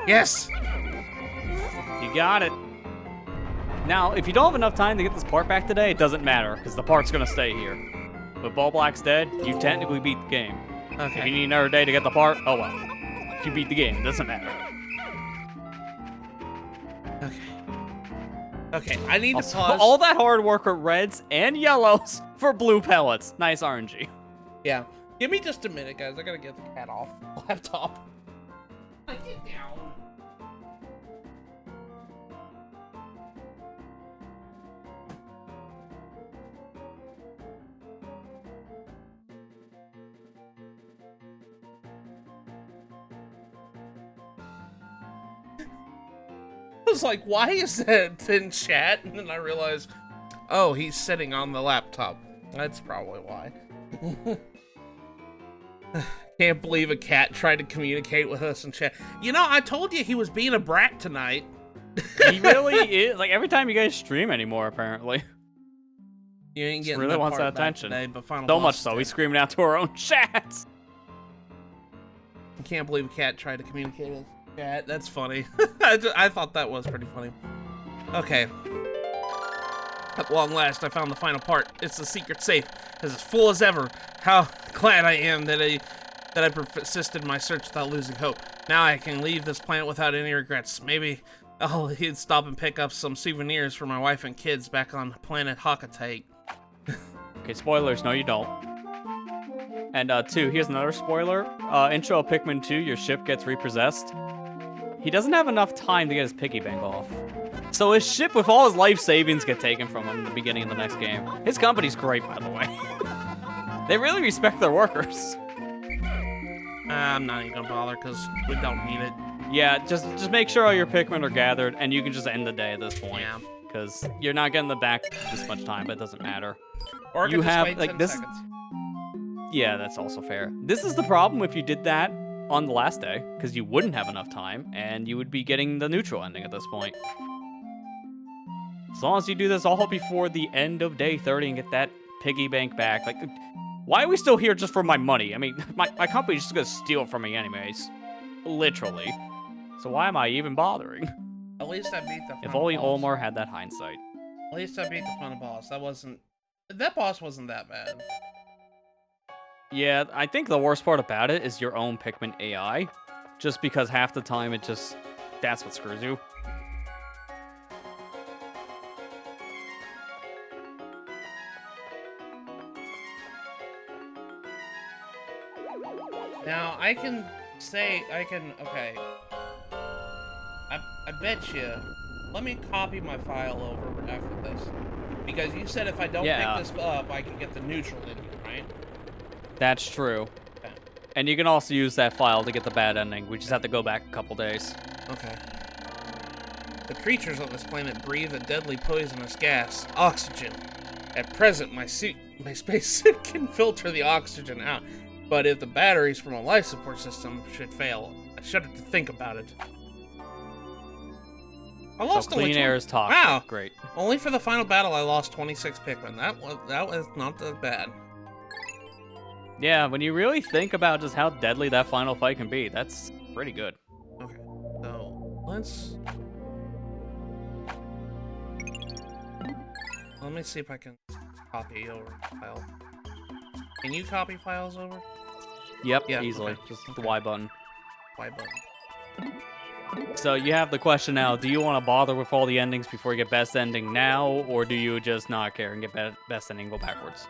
Yes. You got it. Now, if you don't have enough time to get this part back today, it doesn't matter, because the part's gonna stay here. With Ball Black's dead, you technically beat the game. Okay. If you need another day to get the part, oh well. You beat the game, it doesn't matter. Okay, I need to pause. All that hard work with reds and yellows for blue pellets. Nice RNG. Yeah. Give me just a minute, guys. I gotta get the cat off the laptop. Get down. I was like, why is that in chat? And then I realized, oh, he's sitting on the laptop. That's probably why. Can't believe a cat tried to communicate with us in chat. You know, I told you he was being a brat tonight. He really is. Like, every time you guys stream anymore, apparently. You ain't getting really that wants part that attention. Today, but so much so, he's screaming out to our own chats. I can't believe a cat tried to communicate with cat. That's funny. I thought that was pretty funny. Okay. At long last, I found the final part. It's the secret safe. It's as full as ever. How glad I am that I persisted in my search without losing hope. Now I can leave this planet without any regrets. Maybe he'd stop and pick up some souvenirs for my wife and kids back on planet Hakatate. Okay, spoilers. No, you don't. And 2, here's another spoiler. Intro of Pikmin 2, your ship gets repossessed. He doesn't have enough time to get his piggy bank off. So his ship with all his life savings get taken from him in the beginning of the next game. His company's great, by the way. They really respect their workers. I'm not even gonna bother because we don't need it. Yeah, just make sure all your Pikmin are gathered, and you can just end the day at this point. Yeah. Because you're not getting the back this much time, but it doesn't matter. Or you have like 10 this. seconds. Yeah, that's also fair. This is the problem if you did that on the last day, because you wouldn't have enough time, and you would be getting the neutral ending at this point. As long as you do this all before the end of day 30 and get that piggy bank back, like, why are we still here just for my money? I mean, my company's just gonna steal it from me anyways. Literally. So why am I even bothering? At least I beat the final If only boss. Olimar had that hindsight. At least I beat the final boss. That boss wasn't that bad. Yeah, I think the worst part about it is your own Pikmin AI. Just because half the time that's what screws you. Now, okay. I bet you, let me copy my file over after this. Because you said if I don't pick this up, I can get the neutral ending, right? That's true. Okay. And you can also use that file to get the bad ending. We just have to go back a couple days. Okay. The creatures on this planet breathe a deadly poisonous gas, oxygen. At present, my spacesuit can filter the oxygen out. But if the batteries from a life support system should fail, I shudder to think about it. I lost clean air is toxic. Wow. Great. Only for the final battle, I lost 26 Pikmin. That was not that bad. Yeah, when you really think about just how deadly that final fight can be, that's pretty good. Okay, so let me see if I can copy over the file. Can you copy files over? Yep, Yeah, easily. okay. Just the Y button. Y button. So you have the question now, do you want to bother with all the endings before you get best ending now, or do you just not care and get best ending and go backwards?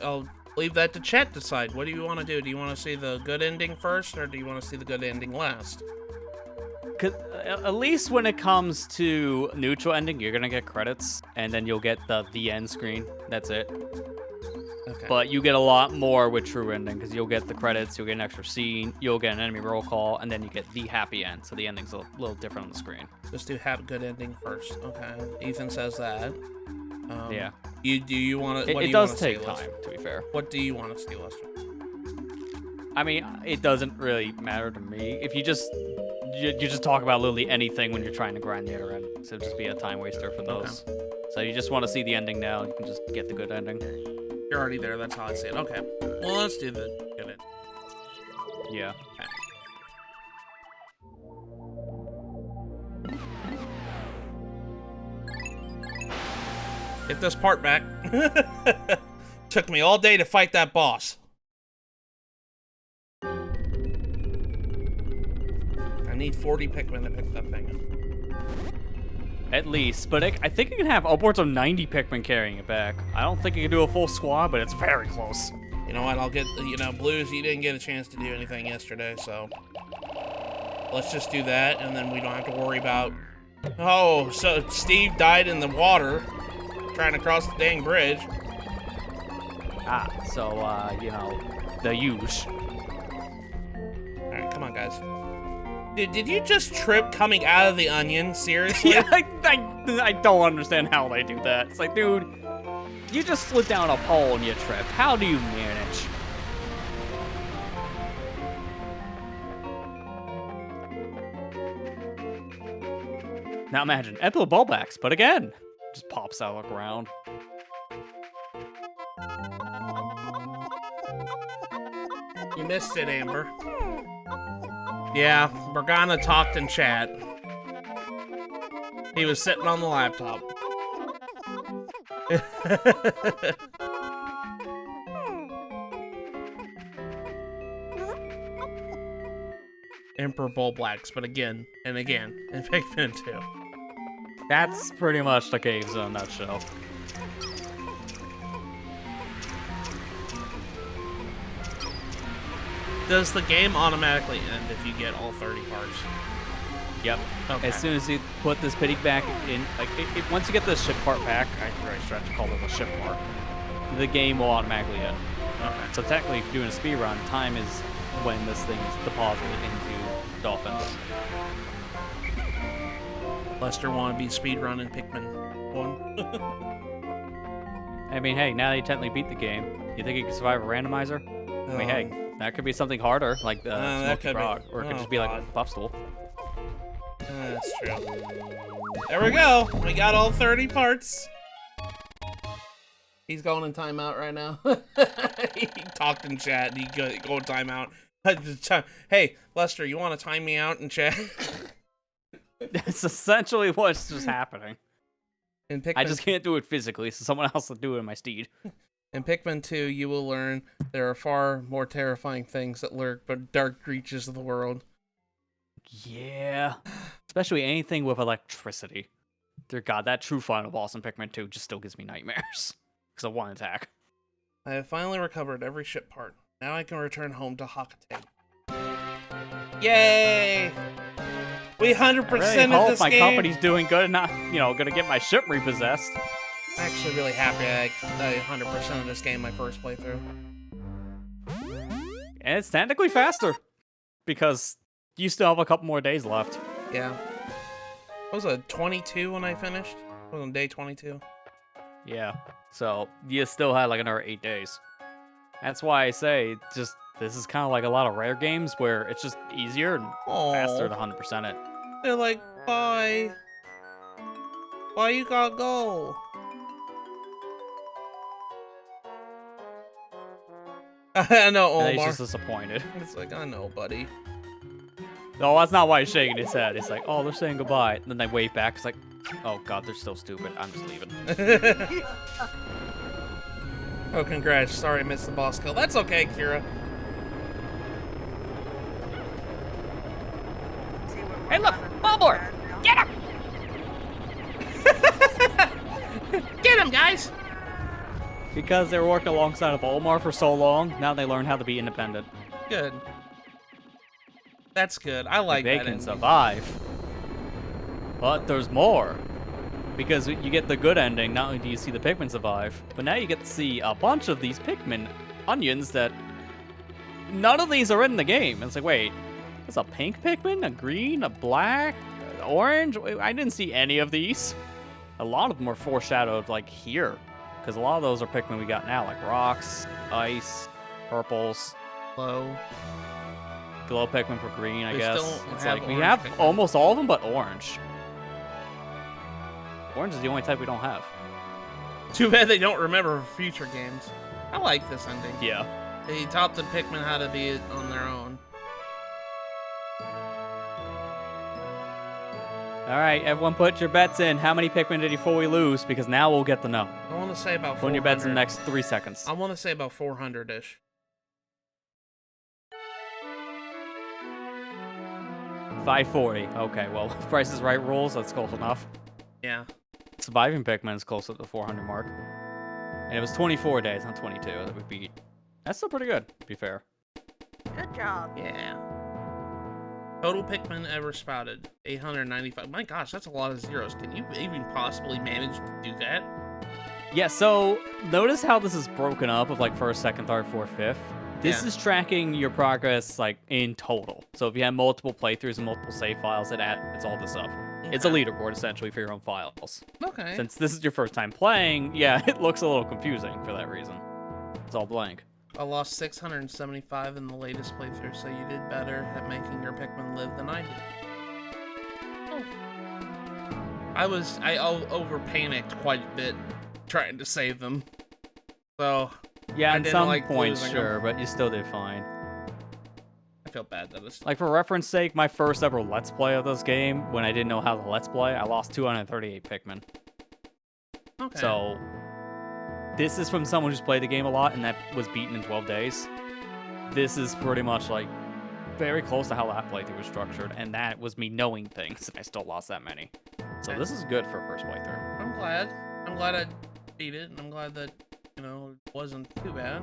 I'll leave that to chat to decide. What do you want to do? Do you want to see the good ending first, or do you want to see the good ending last? Cause at least when it comes to neutral ending, you're gonna get credits, and then you'll get the end screen. That's it. Okay. But you get a lot more with true ending, because you'll get the credits, you'll get an extra scene, you'll get an enemy roll call, and then you get the happy end. So the ending's a little different on the screen. Just do have good ending first. Okay. Ethan says that. Yeah. Do you want to? It does take time, to be fair. What do you want to see, Lester? I mean, it doesn't really matter to me. If you just talk about literally anything when you're trying to grind the other end, so just be a time waster for those. Okay. So you just want to see the ending now, you can just get the good ending. You're already there. That's how I see it. Okay. Well, let's do the good ending. Yeah. Okay. Get this part back. Took me all day to fight that boss. I need 40 Pikmin to pick that thing up. At least, but I think you can have upwards of 90 Pikmin carrying it back. I don't think you can do a full squad, but it's very close. You know what, I'll get, Blues, you didn't get a chance to do anything yesterday, so... Let's just do that, and then we don't have to worry about... Oh, so Steve died in the water, trying to cross the dang bridge. Ah, so, the use. Alright, come on, guys. Did you just trip coming out of the onion? Seriously? Yeah, I don't understand how they do that. It's like, dude, you just slid down a pole and you tripped. How do you manage? Now imagine, Epil Bulbax, but again, just pops out of the ground. You missed it, Amber. Yeah, Morgana talked in chat. He was sitting on the laptop. Emperor Bullblacks, but again and again in Pikmin 2. That's pretty much the caves in a nutshell. Does the game automatically end if you get all 30 parts? Yep. Okay. As soon as you put this pity back in, like, once you get the ship part back, I really stretch to call it a ship part, the game will automatically end. Okay. So technically, if you're doing a speed run, time is when this thing is deposited into Dolphin. Lester wanna be speedrunning Pikmin 1. I mean, hey, now that you technically beat the game, you think you can survive a randomizer? I mean, hey, that could be something harder, like the Smoky Frog, or it could just be like a buff stool. That's true. There we go. We got all 30 parts. He's going in timeout right now. He talked in chat. He go in timeout. Hey, Lester, you want to time me out in chat? That's essentially what's just happening. In Pikmin, I just can't do it physically, so someone else will do it in my steed. In Pikmin 2, you will learn there are far more terrifying things that lurk but dark reaches of the world. Yeah. Especially anything with electricity. Dear God, that true final boss in Pikmin 2 just still gives me nightmares. Because of one attack. I have finally recovered every ship part. Now I can return home to Hakate. Yay! We 100% I really of hope this my game. company's doing good and not, gonna get my ship repossessed. I'm actually really happy I 100% of this game my first playthrough. And it's technically faster. Because you still have a couple more days left. Yeah. What was it, 22 when I finished? I was on day 22. Yeah. So, you still had like another 8 days. That's why I say, just, this is kind of like a lot of rare games where it's just easier and faster to 100% it. They're like, bye. Why you gotta go? I know, And he's Olimar. just disappointed. It's like, I know, buddy. No, that's not why he's shaking his head. It's like, oh, they're saying goodbye. And then they wave back. It's like, oh, God, they're still stupid. I'm just leaving. Oh, congrats. Sorry I missed the boss kill. That's okay, Kira. Hey, look! Ballboard! Get him! Get him, guys! Because they were working alongside of Olimar for so long, now they learn how to be independent. Good. That's good. I like they that. They can ending. survive. But there's more. Because you get the good ending, not only do you see the Pikmin survive, but now you get to see a bunch of these Pikmin onions that none of these are in the game. It's like, wait, there's a pink Pikmin, a green, a black, an orange? I didn't see any of these. A lot of them are foreshadowed, like, here. Because a lot of those are Pikmin we got now, like rocks, ice, purples. Glow. Glow Pikmin for green, I They guess. still It's have like, we orange have Pikmin. almost all of them but orange. Orange is the only type we don't have. Too bad they don't remember future games. I like this ending. Yeah. They taught the Pikmin how to be on their own. Alright, everyone put your bets in. How many Pikmin did you fully lose? Because now we'll get to know. I want to say about 400. Put your bets in the next 3 seconds. I want to say about 400-ish. 540. Okay, well, Price is Right rules, that's close enough. Yeah. Surviving Pikmin is close to the 400 mark. And it was 24 days, not 22, that we beat. That's still pretty good, to be fair. Good job. Yeah. Total Pikmin ever spouted, 895. My gosh, that's a lot of zeros. Can you even possibly manage to do that? Yeah, so notice how this is broken up of like first, second, third, fourth, fifth. This Yeah. is tracking your progress like in total. So if you have multiple playthroughs and multiple save files, it's all this up. It's a Okay. leaderboard essentially for your own files. Okay. Since this is your first time playing, yeah, it looks a little confusing for that reason. It's all blank. I lost 675 in the latest playthrough, so you did better at making your Pikmin live than I did. Oh. I over panicked quite a bit trying to save them. So Yeah, I at didn't some like points, losing sure, them. but you still did fine. I feel bad that it's Like, for reference sake, my first ever Let's Play of this game, when I didn't know how to Let's Play, I lost 238 Pikmin. okay. So, this is from someone who's played the game a lot and that was beaten in 12 days. This is pretty much like very close to how that playthrough was structured, and that was me knowing things, and I still lost that many. So this is good for first playthrough. I'm glad. I'm glad I beat it, and I'm glad that, you know, it wasn't too bad.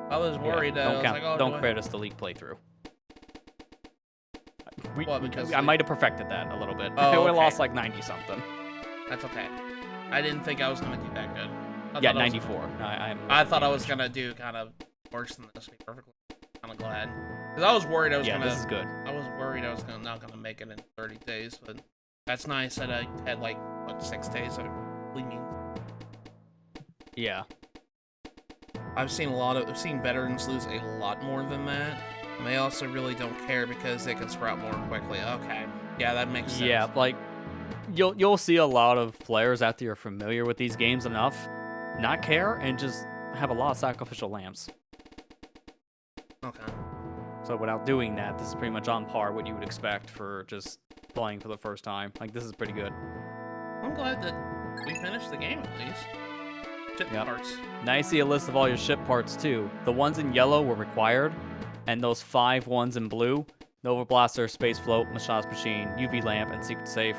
I was worried that I was like, oh, don't credit us delete playthrough. Because I might have perfected that a little bit. Oh, We okay. lost like 90 something. That's okay. I didn't think I was gonna do that good. Yeah, 94. I thought I was gonna do kind of worse than this. To be perfectly kind of glad, because I was worried I was gonna. Yeah, this is good. I was worried I was not gonna make it in 30 days, but that's nice that I had like what 6 days of cleaning. Yeah. I've seen veterans lose a lot more than that. And they also really don't care because they can sprout more quickly. Okay, yeah, that makes sense. Yeah, like you'll see a lot of players after you're familiar with these games enough not care and just have a lot of sacrificial lambs. Okay. So without doing that, this is pretty much on par what you would expect for just playing for the first time. Like, this is pretty good. I'm glad that we finished the game at least. Ship parts. Now you see a list of all your ship parts too. The ones in yellow were required, and those 5 ones in blue, Nova Blaster, Space Float, Massage Machine, UV Lamp, and Secret Safe,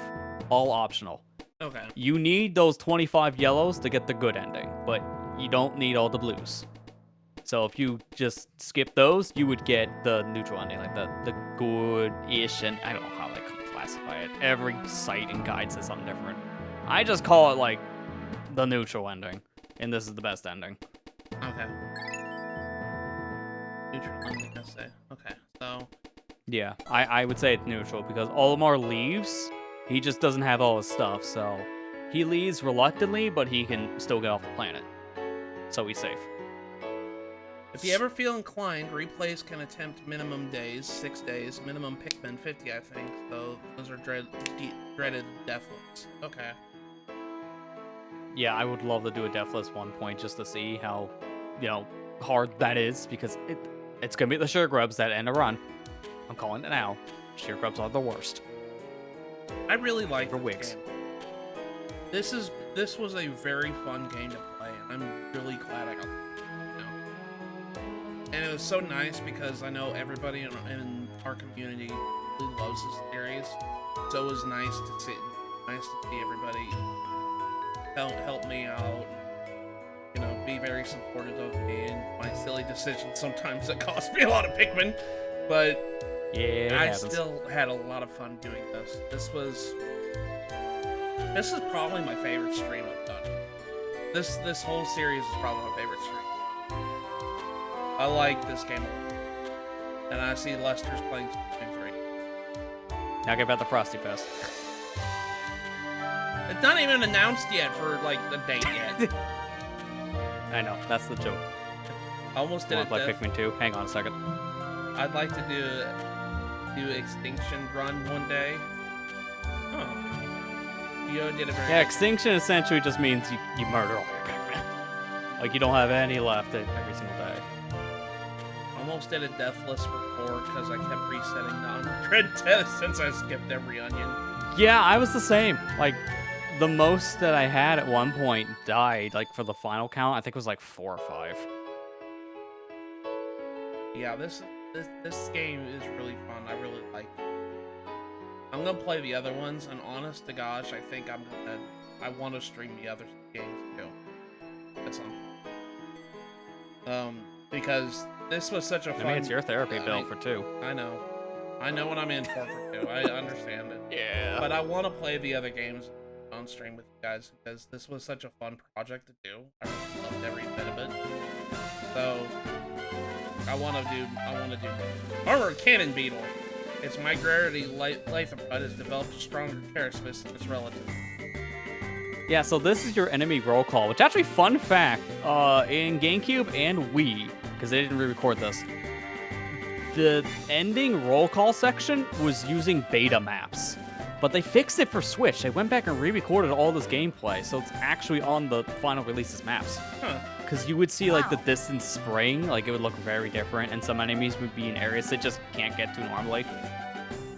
all optional. Okay. You need those 25 yellows to get the good ending, but you don't need all the blues. So if you just skip those, you would get the neutral ending, like the good-ish, and I don't know how they classify it. Every site and guide says something different. I just call it like the neutral ending, and this is the best ending. Okay. Neutral ending, I say. Okay, so. Yeah, I would say it's neutral because Olimar leaves. He just doesn't have all his stuff, so he leaves reluctantly, but he can still get off the planet. So he's safe. If you ever feel inclined, replays can attempt minimum days, 6 days, minimum Pikmin 50, I think. So those are dreaded deathless. Okay. Yeah, I would love to do a deathless 1 point just to see how, hard that is, because it's gonna be the Sugar Grubs that end a run. I'm calling it now. Sugar Grubs are the worst. I really like for Wigs. This was a very fun game to play, and I'm really glad I got. And it was so nice because I know everybody in our community really loves this series, so it was nice to see everybody help me out, be very supportive of me and my silly decisions sometimes that cost me a lot of Pikmin, but yeah, I still had a lot of fun doing this. This is probably my favorite stream I've done. This whole series is probably my favorite stream. I like this game a lot. And I see Lester's playing 3. Now get about the Frosty Fest. It's not even announced yet for, the date yet. I know, that's the joke. I almost did it. Play Pikmin 2. Hang on a second. I'd like to do Extinction Run one day. Oh. You did it very good. Extinction essentially just means you murder all your Pikmin. Like, you don't have any left every single day. Almost did a deathless for 4 because I kept resetting the undead death since I skipped every onion. Yeah, I was the same. Like, the most that I had at one point died, for the final count, I think it was 4 or 5. Yeah, this game is really fun. I really like it. I'm gonna play the other ones, and honest to gosh, I think I want to stream the other games too. That's because this was such a fun. I mean, it's your therapy bill for 2. I know what I'm in for 2. I understand it. Yeah. But I want to play the other games on stream with you guys because this was such a fun project to do. I really loved every bit of it. So I want to do Armored Cannon Beetle. Its migratory Lathamud has developed a stronger carapace than its relatives. Yeah, so this is your enemy roll call, which actually, fun fact, in GameCube and Wii, because they didn't re-record this, the ending roll call section was using beta maps. But they fixed it for Switch. They went back and re-recorded all this gameplay, so it's actually on the final release's maps. Huh. Because you would see, the distance spraying, it would look very different, and some enemies would be in areas they just can't get to normally.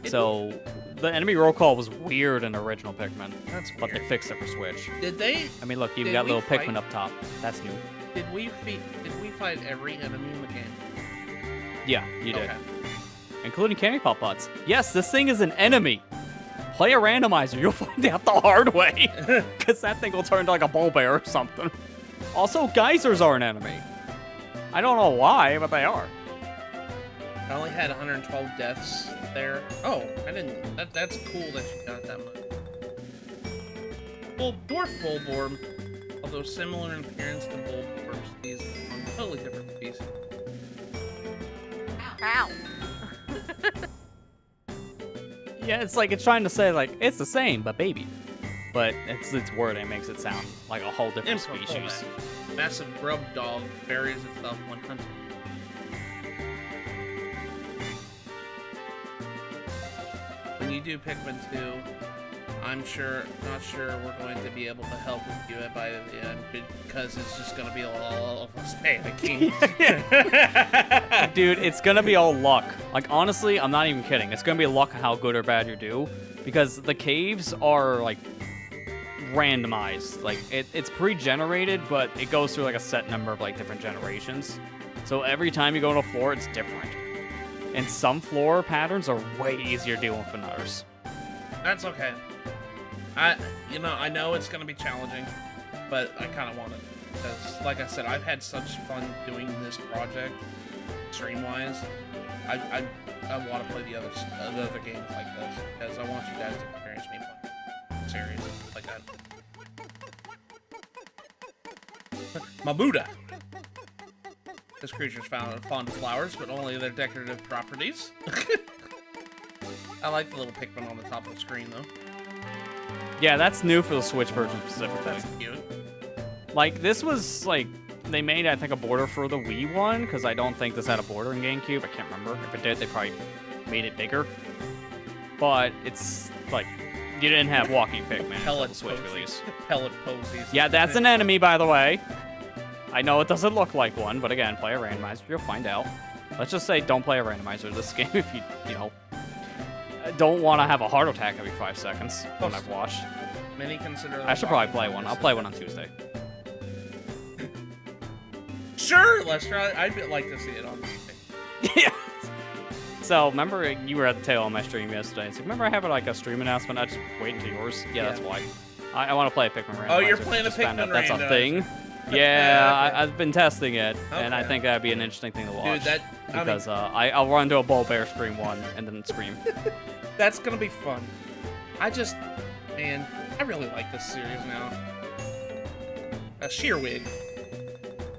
So the enemy roll call was weird in original Pikmin. That's weird. But they fixed it for Switch. Did they? I mean, look, you've got little Pikmin up top. That's new. Did we fight every enemy in the game? Yeah, you did. Okay. including candy pop butts. Yes, this thing is an enemy. Play a randomizer, you'll find out the hard way. Because that thing will turn into like a bull bear or something. Also, geysers are an enemy. I don't know why, but they are. I only had 112 deaths there. Oh, I didn't. That's cool that you got that much. Well, dwarf bulborb, although similar in appearance to bulborbs, these are totally different species. Ow. Yeah, it's like it's trying to say like it's the same, but baby. But it's wording makes it sound like a whole different species. Massive grub dog buries itself when hunted. When you do Pikmin 2, I'm not sure we're going to be able to help with you by the end because it's just going to be all of us panicking. Dude, it's going to be all luck. Like, honestly, I'm not even kidding. It's going to be luck how good or bad you do because the caves are, like, randomized. Like, it's pre-generated, but it goes through, like, a set number of, like, different generations. So every time you go on a floor, it's different. And some floor patterns are way easier dealing with than others. That's okay. I know it's gonna be challenging, but I kind of want it because, like I said, I've had such fun doing this project, stream-wise. I want to play the other games like this because I want you guys to experience me playing series like that. Mabuda. This creature's fond of flowers, but only their decorative properties. I like the little Pikmin on the top of the screen, though. Yeah, that's new for the Switch version specifically. That's cute. Like, this was, like, they made, I think, a border for the Wii one, because I don't think this had a border in GameCube. I can't remember. If it did, they probably made it bigger. But it's, like, you didn't have walking Pikmin until the Switch release. Pellet posies. Yeah, that's an enemy, by the way. I know it doesn't look like one, but again, play a randomizer, you'll find out. Let's just say don't play a randomizer this game if you know, don't want to have a heart attack every 5 seconds when I've watched. Many consider I should probably play one. I'll play one on Tuesday. Sure, Lester. I'd like to see it on Tuesday. Yeah. So, remember you were at the tail of my stream yesterday. So, remember I have like a stream announcement? I just wait until yours. Yeah, that's why. I want to play a Pikmin randomizer. Oh, you're playing a Pikmin randomizer. That's a thing. Yeah, I've been testing it, and I think that'd be an interesting thing to watch. Dude, because I'll run to a Bull Bear stream one and then scream. That's gonna be fun. Man, I really like this series now. Shearwig.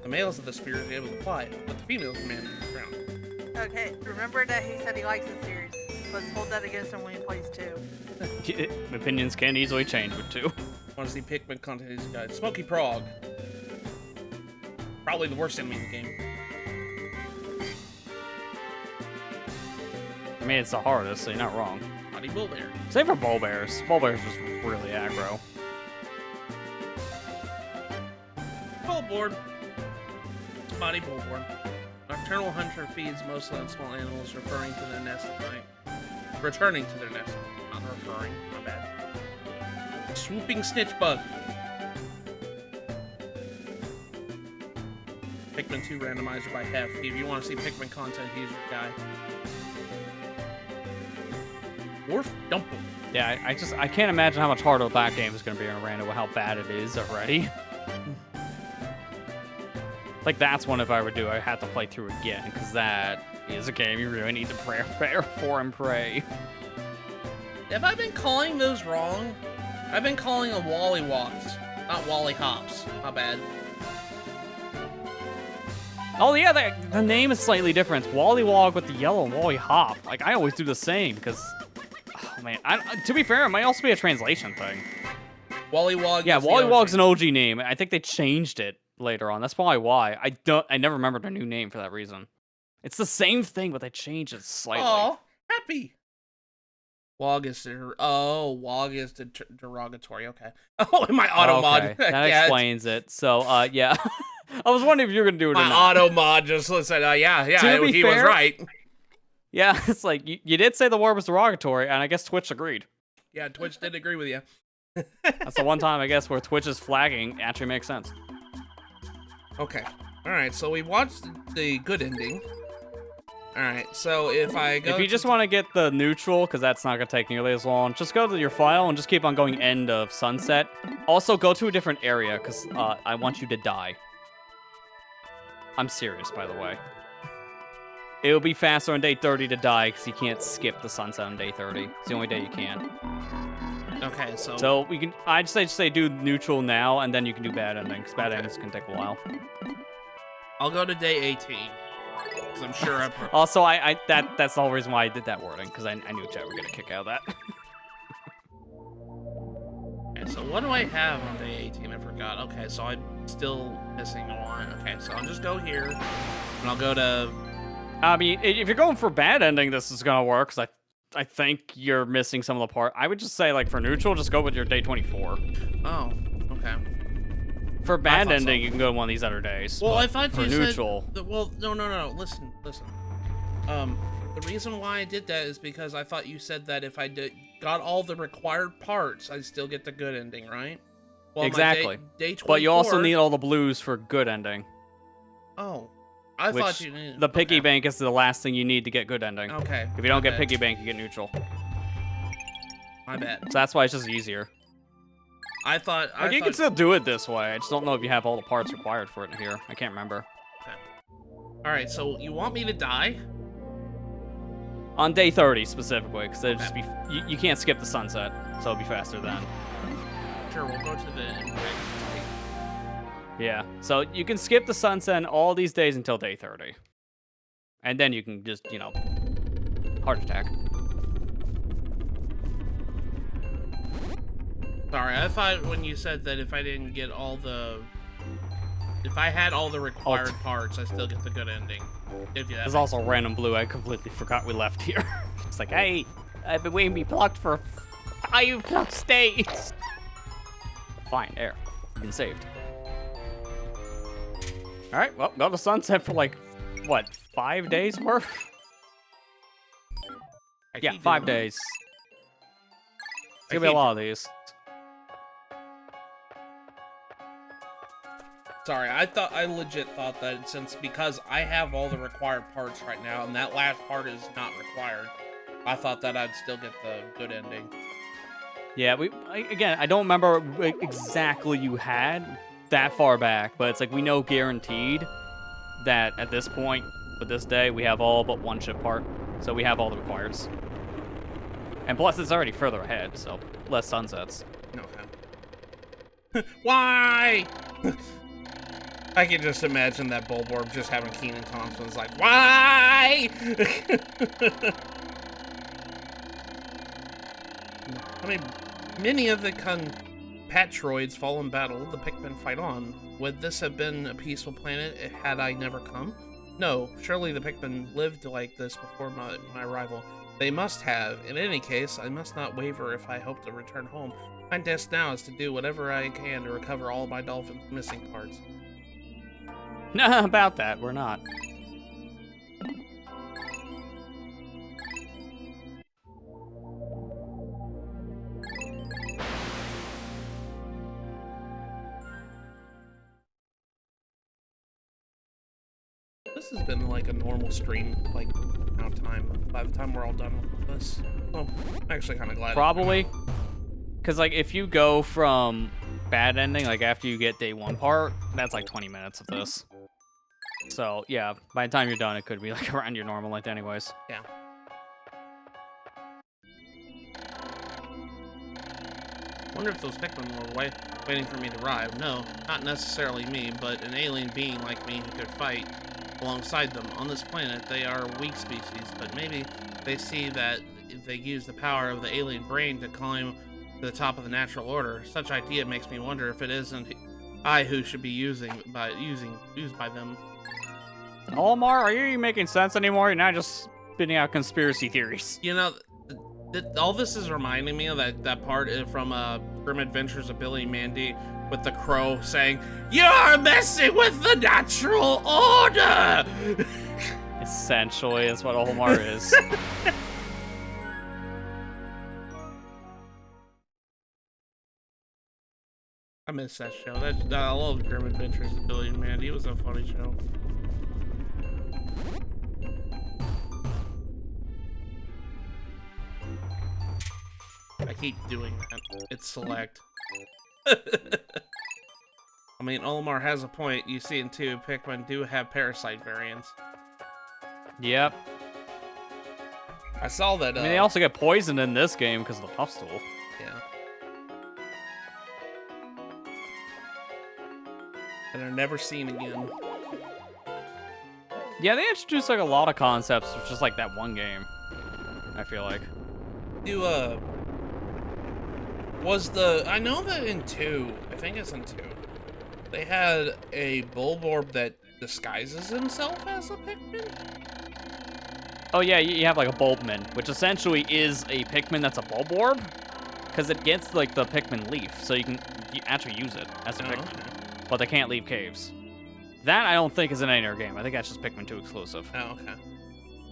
The males of the spear are able to fly, but the females command the ground. Okay, remember that he said he likes the series. Let's hold that against him when he plays 2. Opinions can easily change with 2. Want to see Pikmin content? These guys. Smoky Prog. Probably the worst enemy in the game. I mean, it's the hardest, so you're not wrong. Mighty Bull Bear. Same for Bull Bears. Bull Bears just really aggro. Bullboard. Mighty Bullboard. Nocturnal hunter feeds mostly on small animals, referring to their nest at night. Returning to their nest. Not referring. My bad. Swooping Snitch Bug. Pikmin 2 randomizer by Hef. If you want to see Pikmin content, he's your guy. Dwarf Dumple. Yeah, I can't imagine how much harder that game is going to be in a random with how bad it is already. Like, that's one if I were to do, I had to play through again, because that is a game you really need to prepare for and pray. Have I been calling those wrong? I've been calling them Wally Wops, not Wally Hops. My bad. Oh yeah, the name is slightly different. It's Wally Wog with the yellow and Wally Hop. Like, I always do the same, because... Oh, man. To be fair, it might also be a translation thing. Wally Wog. Yeah, Wally Wog's an OG name. I think they changed it later on. That's probably why. I never remembered their new name for that reason. It's the same thing, but they changed it slightly. Oh, happy. Wog is derogatory. Okay. Oh, in my auto mod. Okay. That explains it. So, yeah. I was wondering if you were gonna do it or not. My auto mod just said, yeah, he was right. Yeah, it's like, you did say the word was derogatory, and I guess Twitch agreed. Yeah, Twitch did agree with you. That's the one time, I guess, where Twitch is flagging actually makes sense. Okay. Alright, so we watched the good ending. Alright, so if I go... If you just want to get the neutral, because that's not going to take nearly as long, just go to your file and just keep on going end of sunset. Also, go to a different area, because I want you to die. I'm serious, by the way. It'll be faster on day 30 to die, because you can't skip the sunset on day 30. It's the only day you can. Okay, so... So, we can... I'd say do neutral now, and then you can do bad ending, because bad endings can take a while. I'll go to day 18. I'm sure Also, that's the whole reason why I did that wording, because I knew chat were gonna kick out of that. Okay, so what do I have on day 18? I forgot. Okay, so I'm still missing one. Okay, so I'll just go here, and I'll go to... I mean, if you're going for bad ending, this is gonna work, because I think you're missing some of the part. I would just say, like, for neutral, just go with your day 24. Oh, okay. For bad ending, you can go one of these other days. Well, I thought for you neutral. said... Well, no. Listen. The reason why I did that is because I thought you said that if I got all the required parts, I'd still get the good ending, right? Well, exactly. Day 24... But you also need all the blues for good ending. Oh. I thought you needed... The piggy bank is the last thing you need to get good ending. Okay. If you don't get piggy bank, you get neutral. My bad. So that's why it's just easier. You can still do it this way. I just don't know if you have all the parts required for it here. I can't remember. Okay. Alright, so you want me to die? On day 30, specifically, because it'd just be... You can't skip the sunset, so it'll be faster then. Sure, we'll go to the... Yeah, so you can skip the sunset all these days until day 30. And then you can just, heart attack. Sorry, I thought when you said that if I didn't get if I had all the required parts, I still get the good ending. There's also random blue. I completely forgot we left here. It's like, hey, I've been waiting to be blocked for 5+ days. Fine, there. You've been saved. All right, well, go to sunset for like, what, 5 days worth? Yeah, 5 days. It's gonna be a lot of these. Sorry, I legit thought that because I have all the required parts right now, and that last part is not required, I thought that I'd still get the good ending. Yeah, again, I don't remember what exactly you had that far back, but it's like we know guaranteed that at this point, with this day, we have all but one ship part, so we have all the requireds. And plus, it's already further ahead, so less sunsets. Okay. Why? I can just imagine that Bulborb just having Keenan Thompson's like, why? I mean, many of the Patroids fall in battle, the Pikmin fight on. Would this have been a peaceful planet had I never come? No, surely the Pikmin lived like this before my arrival. They must have. In any case, I must not waver if I hope to return home. My task now is to do whatever I can to recover all of my dolphin's missing parts. Nah, about that, we're not. This has been like a normal stream, like, amount of time. By the time we're all done with this. Well, I'm actually kind of glad. Probably. Because, like, if you go from bad ending, like, after you get day 1 part, that's like 20 minutes of this. So, yeah, by the time you're done, it could be, like, around your normal length anyways. Yeah. I wonder if those Pikmin were waiting for me to arrive. No, not necessarily me, but an alien being like me who could fight alongside them. On this planet, they are a weak species, but maybe they see that if they use the power of the alien brain to climb to the top of the natural order. Such idea makes me wonder if it isn't I who should be used by them. Olimar, are you making sense anymore? You're not just spitting out conspiracy theories. You know, all this is reminding me of that part from Grim Adventures of Billy and Mandy with the crow saying, "You're messing with the natural order!" Essentially, that's what Olimar is. I miss that show. I love Grim Adventures of Billy and Mandy. It was a funny show. keep doing that. It's select. I mean, Olimar has a point. You see in 2, Pikmin do have parasite variants. Yep. I saw that. I mean, they also get poisoned in this game because of the puff stool. Yeah. And they're never seen again. Yeah, they introduced like a lot of concepts with just like that one game. I feel like. I know that in 2, I think it's in 2, they had a Bulborb that disguises himself as a Pikmin? Oh yeah, you have like a Bulbmin, which essentially is a Pikmin that's a Bulborb, because it gets like the Pikmin leaf, so you can actually use it as a Pikmin, Okay. but they can't leave caves. That I don't think is in any other game. I think that's just Pikmin 2 exclusive. Oh, okay.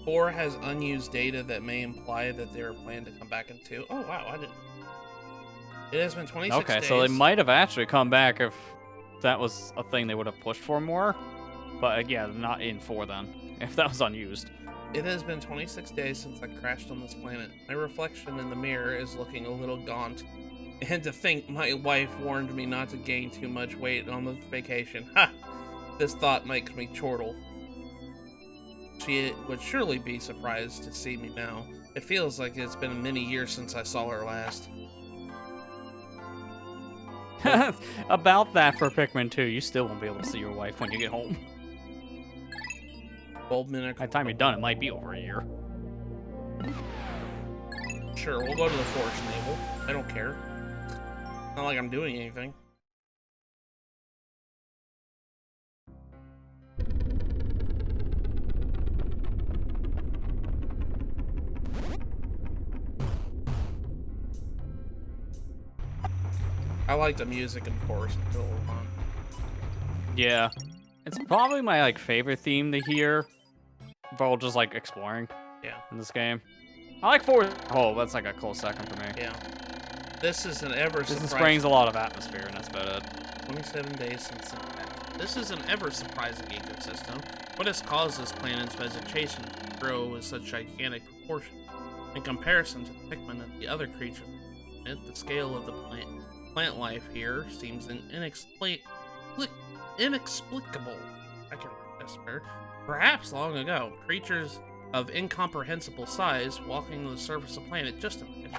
4 has unused data that may imply that they are planned to come back in 2. Oh wow, I didn't. It has been 26 days. Okay, so they might have actually come back if that was a thing they would have pushed for more. But yeah, not in 4 then, if that was unused. It has been 26 days since I crashed on this planet. My reflection in the mirror is looking a little gaunt. And to think my wife warned me not to gain too much weight on the vacation. Ha! This thought makes me chortle. She would surely be surprised to see me now. It feels like it's been many years since I saw her last. About that for Pikmin 2, you still won't be able to see your wife when you get home. Bulbmin. By the time you're done, it might be over a year. Sure, we'll go to the Forest Naval. I don't care. Not like I'm doing anything. I like the music, of course. It's a little fun. Yeah. It's probably my like favorite theme to hear. While just like exploring. Yeah. In this game. I like Forest. Oh, that's like a close second for me. Yeah. This is an ever surprising. This brings a lot of atmosphere, and that's about it. 27 days since impact. This is an ever surprising ecosystem. What has caused this planet's vegetation to grow with such gigantic proportions? In comparison to the Pikmin and the other creatures, the scale of the plant life here seems inexplicable. I can whisper. Perhaps long ago, creatures of incomprehensible size walking on the surface of the planet. Just imagine.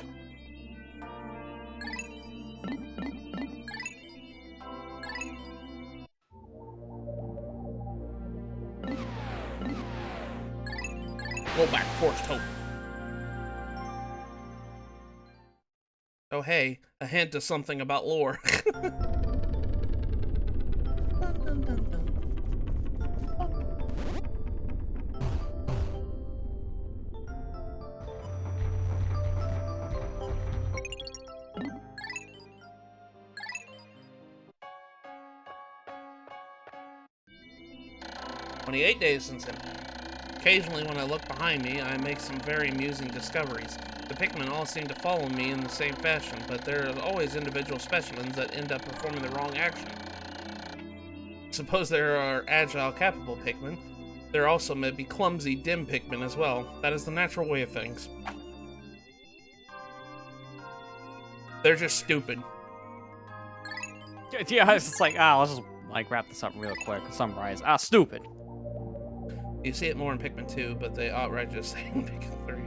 Go back, Forced Hope. Oh hey, a hint of something about lore. Dun, dun, dun, dun. 28 days since impact. Occasionally when I look behind me, I make some very amusing discoveries. The Pikmin all seem to follow me in the same fashion, but there are always individual specimens that end up performing the wrong action. Suppose there are agile, capable Pikmin. There also may be clumsy, dim Pikmin as well. That is the natural way of things. They're just stupid. Yeah, it's just like, let's just like wrap this up real quick. Summarize. Stupid. You see it more in Pikmin 2, but they outright just say in Pikmin 3.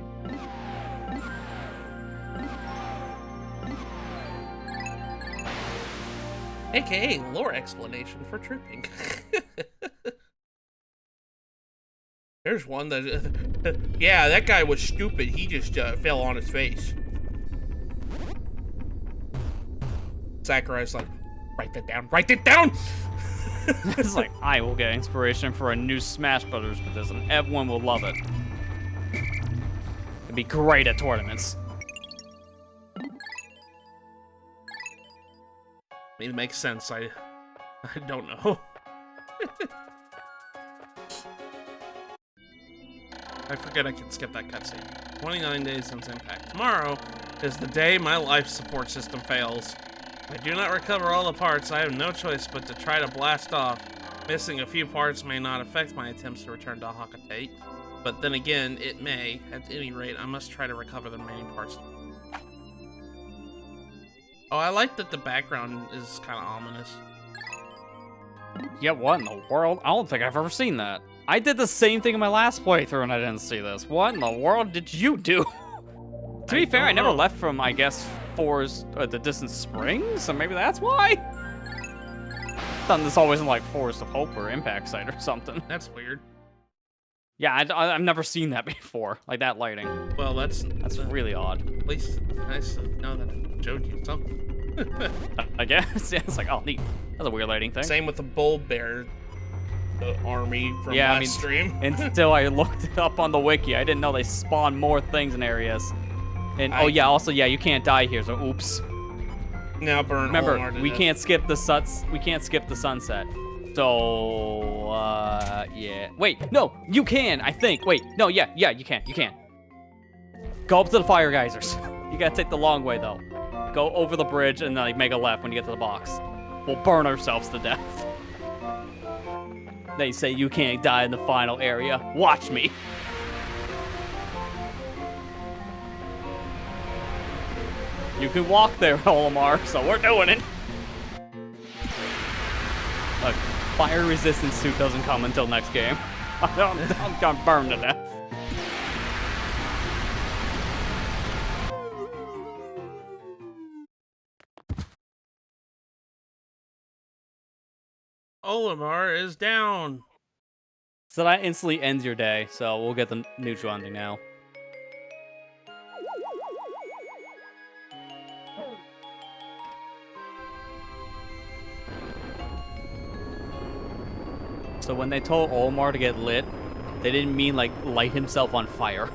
AKA lore explanation for tripping. There's one that... yeah, that guy was stupid. He just fell on his face. Sakurai's like, write that down, write it down! It's like, I will get inspiration for a new Smash Brothers with this, and everyone will love it. It'd be great at tournaments. It makes sense. I don't know. I forget I can skip that cutscene. 29 days since impact. Tomorrow is the day my life support system fails. If I do not recover all the parts, I have no choice but to try to blast off. Missing a few parts may not affect my attempts to return to Hakatate, but then again, it may. At any rate, I must try to recover the remaining parts. Oh, I like that the background is kind of ominous. Yeah, what in the world? I don't think I've ever seen that. I did the same thing in my last playthrough and I didn't see this. What in the world did you do? To be fair, I never left from, I guess, the Distant Springs, so maybe that's why? Thought this always in like Forest of Hope or Impact Site or something. That's weird. Yeah, I've never seen that before, like that lighting. Well, that's really odd. At least it's nice to know that I showed you something. I guess. Yeah, it's like, oh, neat. That's a weird lighting thing. Same with the bull bear army from last stream. Until I looked it up on the wiki, I didn't know they spawn more things in areas. And oh yeah, also yeah, you can't die here, so oops. Now burn. Remember, we can't skip the sunset. So yeah. Wait, no, you can. I think. Wait, no, yeah, you can. Go up to the fire geysers. You gotta take the long way though. Go over the bridge and then like, make a left when you get to the box. We'll burn ourselves to death. They say you can't die in the final area. Watch me. You can walk there, Olimar, so we're doing it. Look, fire resistance suit doesn't come until next game. I'm gonna burn to death. Olimar is down. So that instantly ends your day, so we'll get the neutral ending now. So when they told Olimar to get lit, they didn't mean like light himself on fire.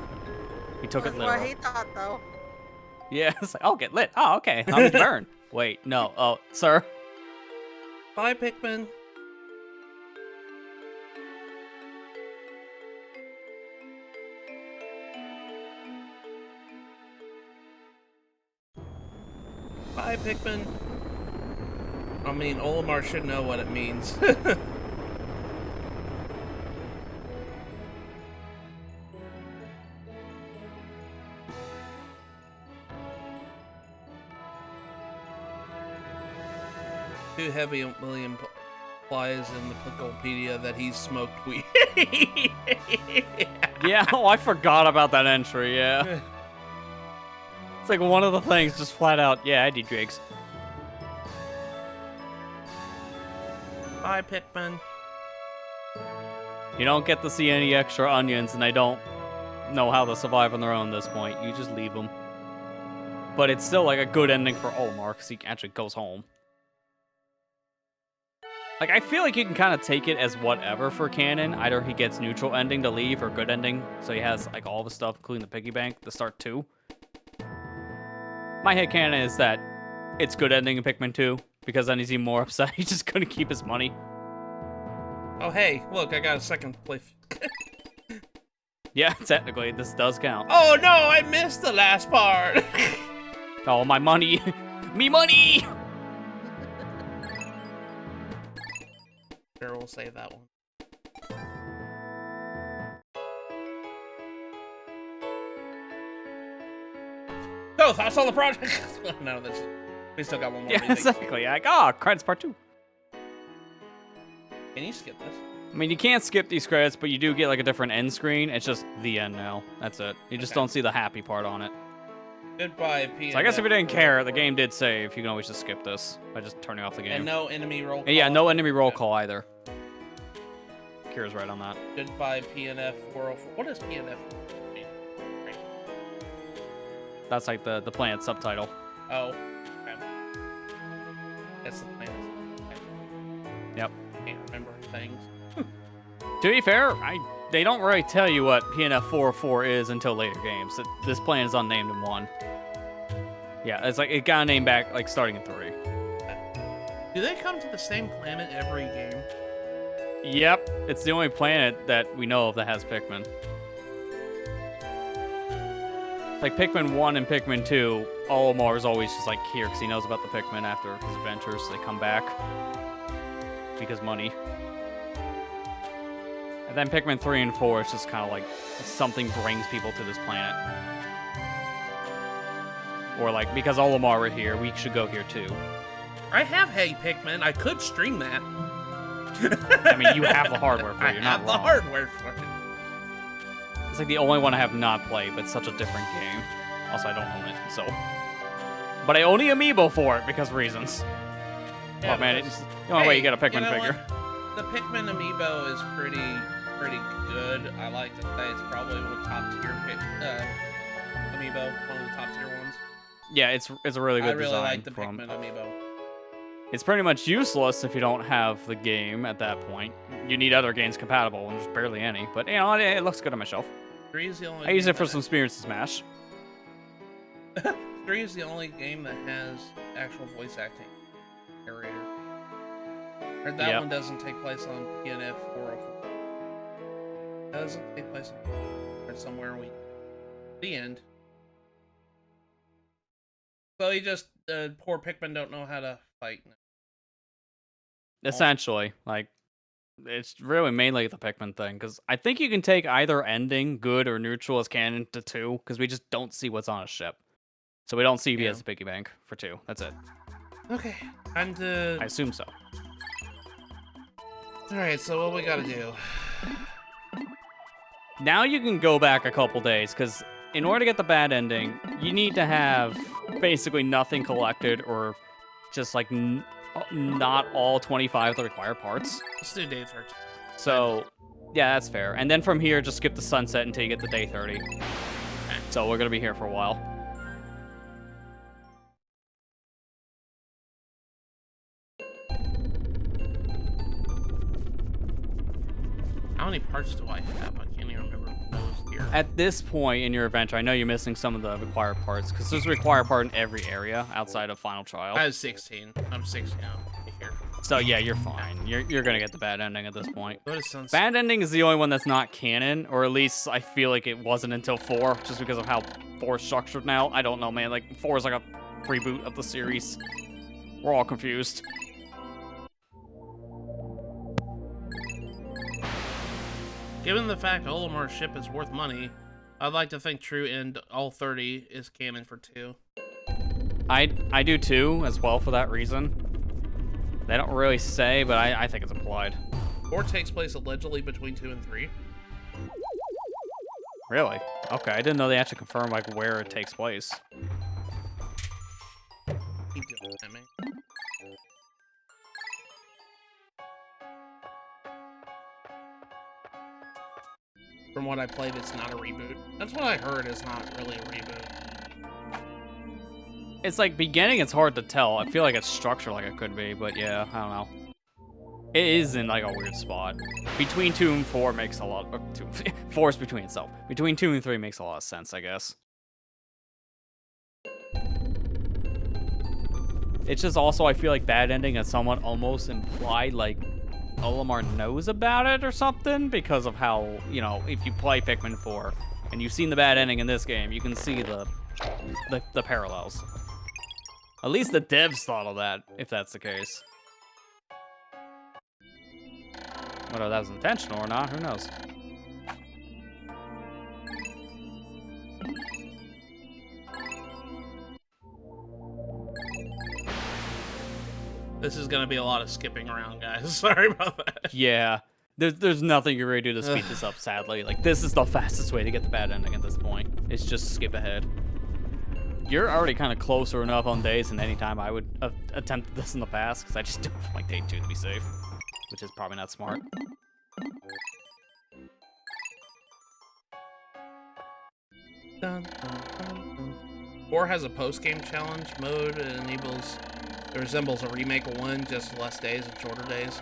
He took it literal. That's what he thought, though. Yeah, it's like, oh, get lit. Oh, okay. I'll need to burn. Wait, no. Oh, sir. Bye, Pikmin. Bye, Pikmin. I mean, Olimar should know what it means. Too heavy, William implies in the Picklepedia that he smoked weed. Yeah, oh, I forgot about that entry, yeah. It's like one of the things just flat out, yeah, I did drugs. Bye, Pikmin. You don't get to see any extra onions, and they don't know how to survive on their own at this point. You just leave them. But it's still like a good ending for Olimar, because he actually goes home. Like, I feel like you can kind of take it as whatever for canon. Either he gets neutral ending to leave or good ending. So he has, like, all the stuff, including the piggy bank, to start 2. My headcanon is that it's good ending in Pikmin 2, because then he's even more upset. He's just gonna keep his money. Oh, hey, look, I got a second place. Yeah, technically, this does count. Oh, no, I missed the last part. Oh, my money. Me money! Sure, we'll save that one. Oh, that's all the project. No, we still got one more. Yeah, exactly. Like, oh, credits part 2. Can you skip this? I mean, you can't skip these credits, but you do get like a different end screen. It's just the end now. That's it. You just don't see the happy part on it. Goodbye, PNF. So I guess if you didn't care, the game did save. You can always just skip this by just turning off the game. And no enemy roll call. Yeah, no enemy roll call either. Kira's right on that. Goodbye, PNF 404. What is PNF? That's like the planet subtitle. Oh, okay. That's the planet. Okay. Yep. Can't remember things. To be fair, they don't really tell you what PNF 404 is until later games. This planet is unnamed in 1. Yeah, it's like it got a name back like starting in 3. Do they come to the same planet every game? Yep, it's the only planet that we know of that has Pikmin. Like Pikmin 1 and Pikmin 2, Olimar is always just like here because he knows about the Pikmin after his adventures. So they come back because money. And then Pikmin 3 and 4, it's just kind of like something brings people to this planet. Or like, because Olimar were here, we should go here too. I have Hey Pikmin. I could stream that. I mean, you have the hardware for it. You're not wrong. I have the hardware for it. It's like the only one I have not played, but it's such a different game. Also, I don't own it, so. But I own the amiibo for it because reasons. Yeah, oh man, it's the only way you get a Pikmin figure. What? The Pikmin amiibo is pretty good. I like to say it's probably one of the top tier amiibo, one of the top tier ones. Yeah, it's a really good design. I really like the Pikmin amiibo. It's pretty much useless if you don't have the game at that point. You need other games compatible, and there's barely any. But you know, it looks good on my shelf. 3 is the only. I use it for some Spirits to Smash. 3 is the only game that has actual voice acting narrator. Or that one doesn't take place on PNF 404. That doesn't take place on or somewhere the end. So he just poor Pikmin don't know how to fight. Essentially, like it's really mainly the Pikmin thing, because I think you can take either ending, good or neutral, as canon to 2, because we just don't see what's on a ship. So we don't see B as a piggy bank for 2. That's it. Okay, and I assume so. Alright, so what we gotta do? Now you can go back a couple days, because in order to get the bad ending, you need to have basically nothing collected, or just like not all 25 of the required parts. Let's do day 13. So, yeah, that's fair. And then from here, just skip the sunset until you get to day 30. Okay. So we're gonna be here for a while. How many parts do I have? I can't even remember those here. At this point in your adventure, I know you're missing some of the required parts, because there's a required part in every area outside of Final Trial. I have 16. I'm 16 now. Here. So yeah, you're fine. You're gonna get the bad ending at this point. What is sunset? Bad ending is the only one that's not canon, or at least I feel like it wasn't until 4, just because of how 4 is structured now. I don't know, man. Like 4 is like a reboot of the series. We're all confused. Given the fact Olimar's ship is worth money, I'd like to think True End all 30 is canon for 2. I do too, as well, for that reason. They don't really say, but I think it's implied. 4 takes place allegedly between 2 and 3. Really? Okay, I didn't know they actually confirmed like where it takes place. Keep doing that, man. From what I played, it's not a reboot. That's what I heard, it's not really a reboot. It's like beginning, it's hard to tell. I feel like it's structured like it could be, but yeah, I don't know. It is in like a weird spot. Between 2 and 4 makes a lot of 4 is between itself. Between 2 and 3 makes a lot of sense, I guess. It's just also, I feel like bad ending is somewhat almost implied, like Olimar knows about it or something, because of how, you know, if you play Pikmin 4 and you've seen the bad ending in this game, you can see the parallels. At least the devs thought of that, if that's the case. Whether that was intentional or not, who knows? This is gonna be a lot of skipping around, guys. Sorry about that. Yeah. There's nothing you're really do to speed this up, sadly. Like, this is the fastest way to get the bad ending at this point. It's just skip ahead. You're already kind of closer enough on days than any time I would have attempted this in the past, because I just do it from like day 2 to be safe, which is probably not smart. Dun, dun, dun, dun. 4 has a post-game challenge mode. It resembles a remake of 1, just less days and shorter days.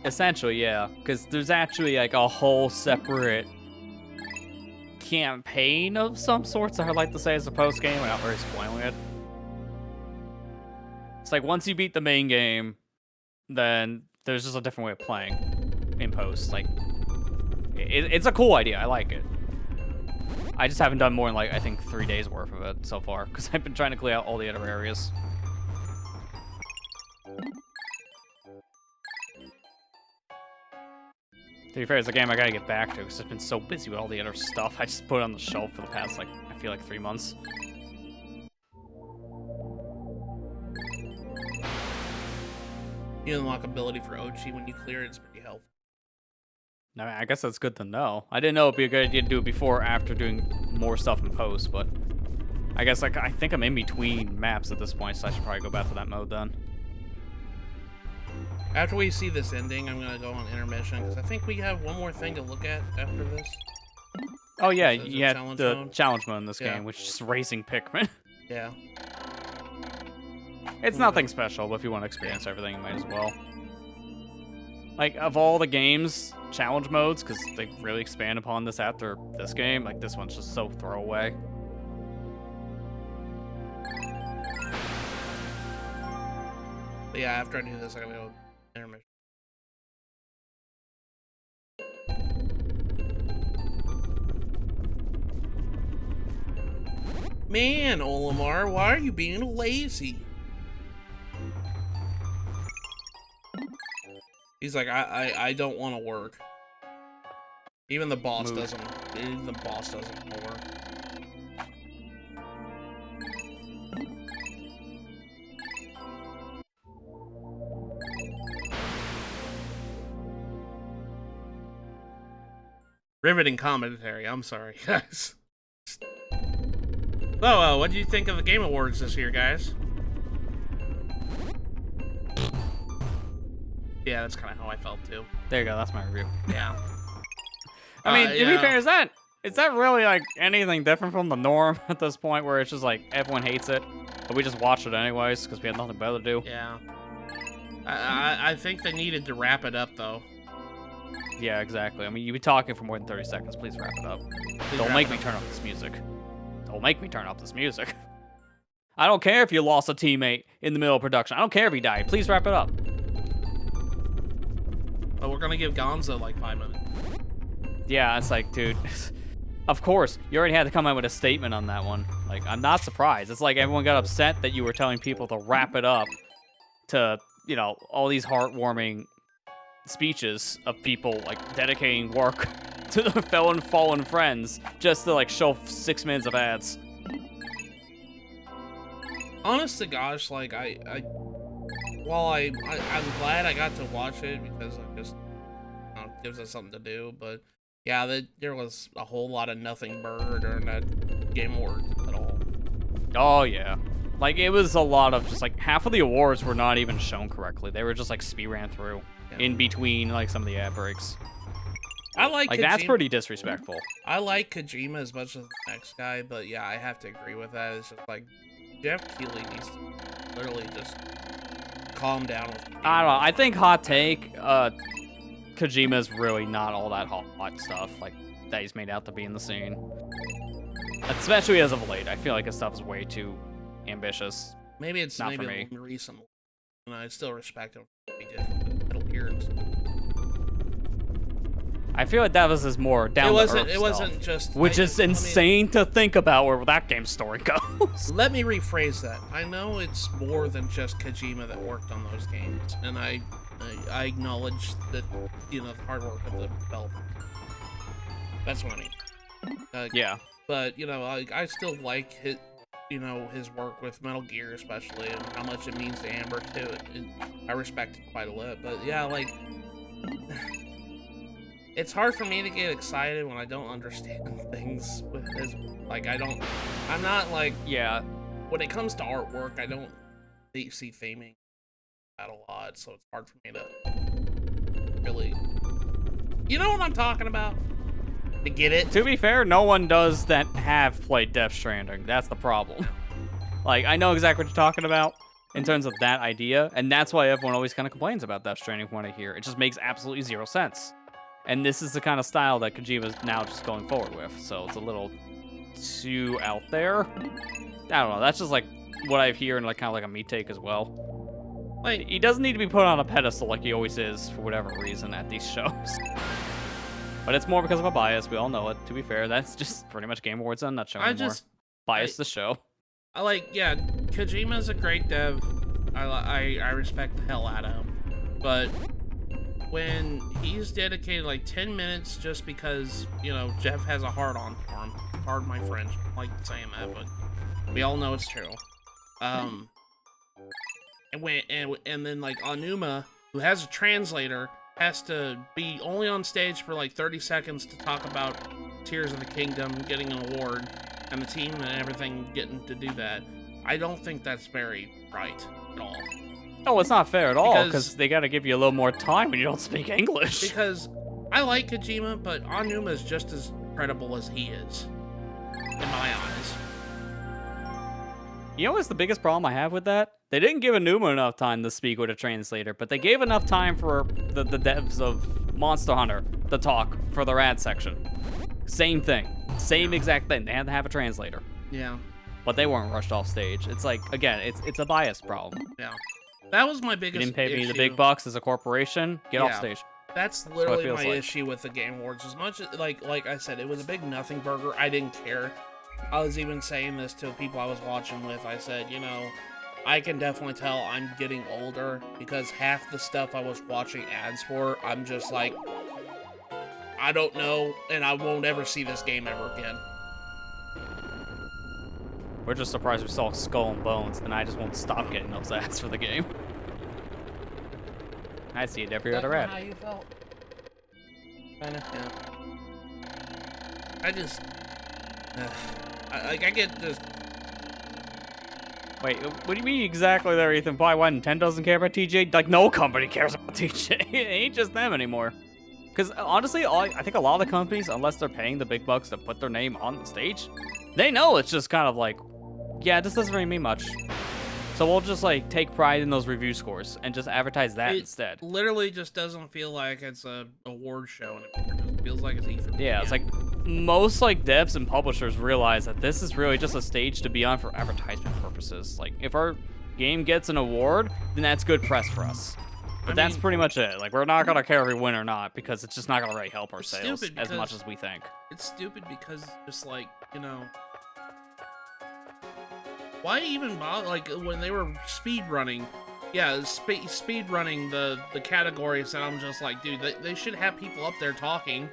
Essentially, yeah, because there's actually like a whole separate campaign of some sorts, I'd like to say, as a post-game without really spoiling it. It's like once you beat the main game, then there's just a different way of playing in post. Like, it's a cool idea. I like it. I just haven't done more than like, I think 3 days worth of it so far, because I've been trying to clear out all the other areas. To be fair, it's a game I gotta get back to, because I've been so busy with all the other stuff. I just put it on the shelf for the past, like, I feel like 3 months. You unlock ability for Ochi when you clear it. It's pretty helpful. I mean, I guess that's good to know. I didn't know it'd be a good idea to do it before or after doing more stuff in post, but I guess like I think I'm in between maps at this point, so I should probably go back to that mode then. After we see this ending, I'm gonna go on intermission because I think we have one more thing to look at after this. Oh yeah, So you had the mode? challenge mode in this game, which is just racing Pikmin. Yeah. It's nothing special, but if you want to experience everything, you might as well. Like, of all the games, challenge modes, because they really expand upon this after this game, like, this one's just so throwaway. But yeah, after I do this, I gotta go intermission. Man, Olimar, why are you being lazy? He's like, I don't want to work. Even the boss doesn't. Even the boss doesn't want to work. Riveting commentary. I'm sorry, guys. So, what do you think of the Game Awards this year, guys? Yeah, that's kind of how I felt too. There you go. That's my review. Yeah. I mean, to be fair, is that really like anything different from the norm at this point, where it's just like everyone hates it, but we just watch it anyways because we had nothing better to do? Yeah. I think they needed to wrap it up though. Yeah, exactly. I mean, you've been talking for more than 30 seconds. Please wrap it up. Don't make me turn off this music. Don't make me turn off this music. I don't care if you lost a teammate in the middle of production. I don't care if he died. Please wrap it up. But we're gonna give Gonzo like 5 minutes. Yeah, it's like, dude, of course, you already had to come out with a statement on that one. Like, I'm not surprised. It's like everyone got upset that you were telling people to wrap it up to, you know, all these heartwarming speeches of people, like, dedicating work to their fallen friends just to, like, show 6 minutes of ads. Honest to gosh, like, while I'm glad I got to watch it because it just gives us something to do, but yeah, there was a whole lot of nothing bird during that Game Awards at all. Oh yeah, like it was a lot of just like half of the awards were not even shown correctly. They were just like speed ran through in between like some of the ad breaks. I like Kojima. That's pretty disrespectful. I like Kojima as much as the next guy, but yeah, I have to agree with that. It's just like Jeff Keighley needs to literally just calm down with I don't know. I think hot take, Kojima's really not all that hot stuff like that he's made out to be in the scene. Especially as of late. I feel like his stuff is way too ambitious. Maybe it's not maybe for me. Recently. And I still respect him for what he did for Metal Gear and stuff. I feel like that was his more down to earth stuff. It wasn't just... Which is insane to think about where that game's story goes. Let me rephrase that. I know it's more than just Kojima that worked on those games, and I acknowledge that, you know, the hard work of the developer. That's what I mean. Yeah. But, you know, I still like his, you know, his work with Metal Gear especially, and how much it means to Amber too. I respect it quite a lot. But yeah, like... It's hard for me to get excited when I don't understand things with his, like, I'm not like, yeah, when it comes to artwork, I don't see theming that a lot, so it's hard for me to really, you know what I'm talking about? To get it? To be fair, no one does that have played Death Stranding. That's the problem. Like, I know exactly what you're talking about in terms of that idea, and that's why everyone always kind of complains about Death Stranding from what I hear. It just makes absolutely zero sense. And this is the kind of style that Kojima's now just going forward with, so it's a little too out there. I don't know, that's just like what I hear and like kind of like a me take as well. Like, he doesn't need to be put on a pedestal like he always is for whatever reason at these shows. But it's more because of a bias, we all know it, to be fair. That's just pretty much Game Awards in a nutshell anymore. Bias the show. Yeah, Kojima's a great dev. I respect the hell out of him. But when he's dedicated like 10 minutes just because, you know, Jeff has a hard-on for him. Pardon my French, I don't like saying that, but we all know it's true. And then like Onuma who has a translator, has to be only on stage for like 30 seconds to talk about Tears of the Kingdom getting an award and the team and everything getting to do that. I don't think that's very right at all. No, it's not fair at all, because they got to give you a little more time when you don't speak English. Because I like Kojima, but Aonuma is just as credible as he is, in my eyes. You know what's the biggest problem I have with that? They didn't give Aonuma enough time to speak with a translator, but they gave enough time for the devs of Monster Hunter to talk for their ad section. Same thing. Same exact thing. They had to have a translator. Yeah. But they weren't rushed off stage. It's like, again, it's a bias problem. Yeah. That was my biggest issue. You didn't pay me the big bucks as a corporation, get off stage. That's literally my issue with the Game Awards. As much as, like I said, it was a big nothing burger. I didn't care. I was even saying this to people I was watching with. I said, you know, I can definitely tell I'm getting older because half the stuff I was watching ads for, I'm just like, I don't know, and I won't ever see this game ever again. We're just surprised we saw Skull and Bones, and I just won't stop getting those ads for the game. I see it every other ad. How you felt? Kinda, yeah. I just, I get just. Wait, what do you mean exactly there, Ethan? Why Nintendo doesn't care about TJ? Like, no company cares about TJ. It ain't just them anymore. Because honestly, I think a lot of the companies, unless they're paying the big bucks to put their name on the stage, they know it's just kind of like, yeah, this doesn't really mean much. So we'll just like take pride in those review scores and just advertise that instead. Literally just doesn't feel like it's a award show anymore. It just feels like it's E3. Yeah, it's like most like devs and publishers realize that this is really just a stage to be on for advertisement purposes. Like if our game gets an award, then that's good press for us. But that's pretty much it. Like we're not gonna care if we win or not because it's just not gonna really help our sales as much as we think. It's stupid because just like, you know, why even bother? Like when they were speed running, yeah, speed running the categories, and I'm just like, dude, they should have people up there talking.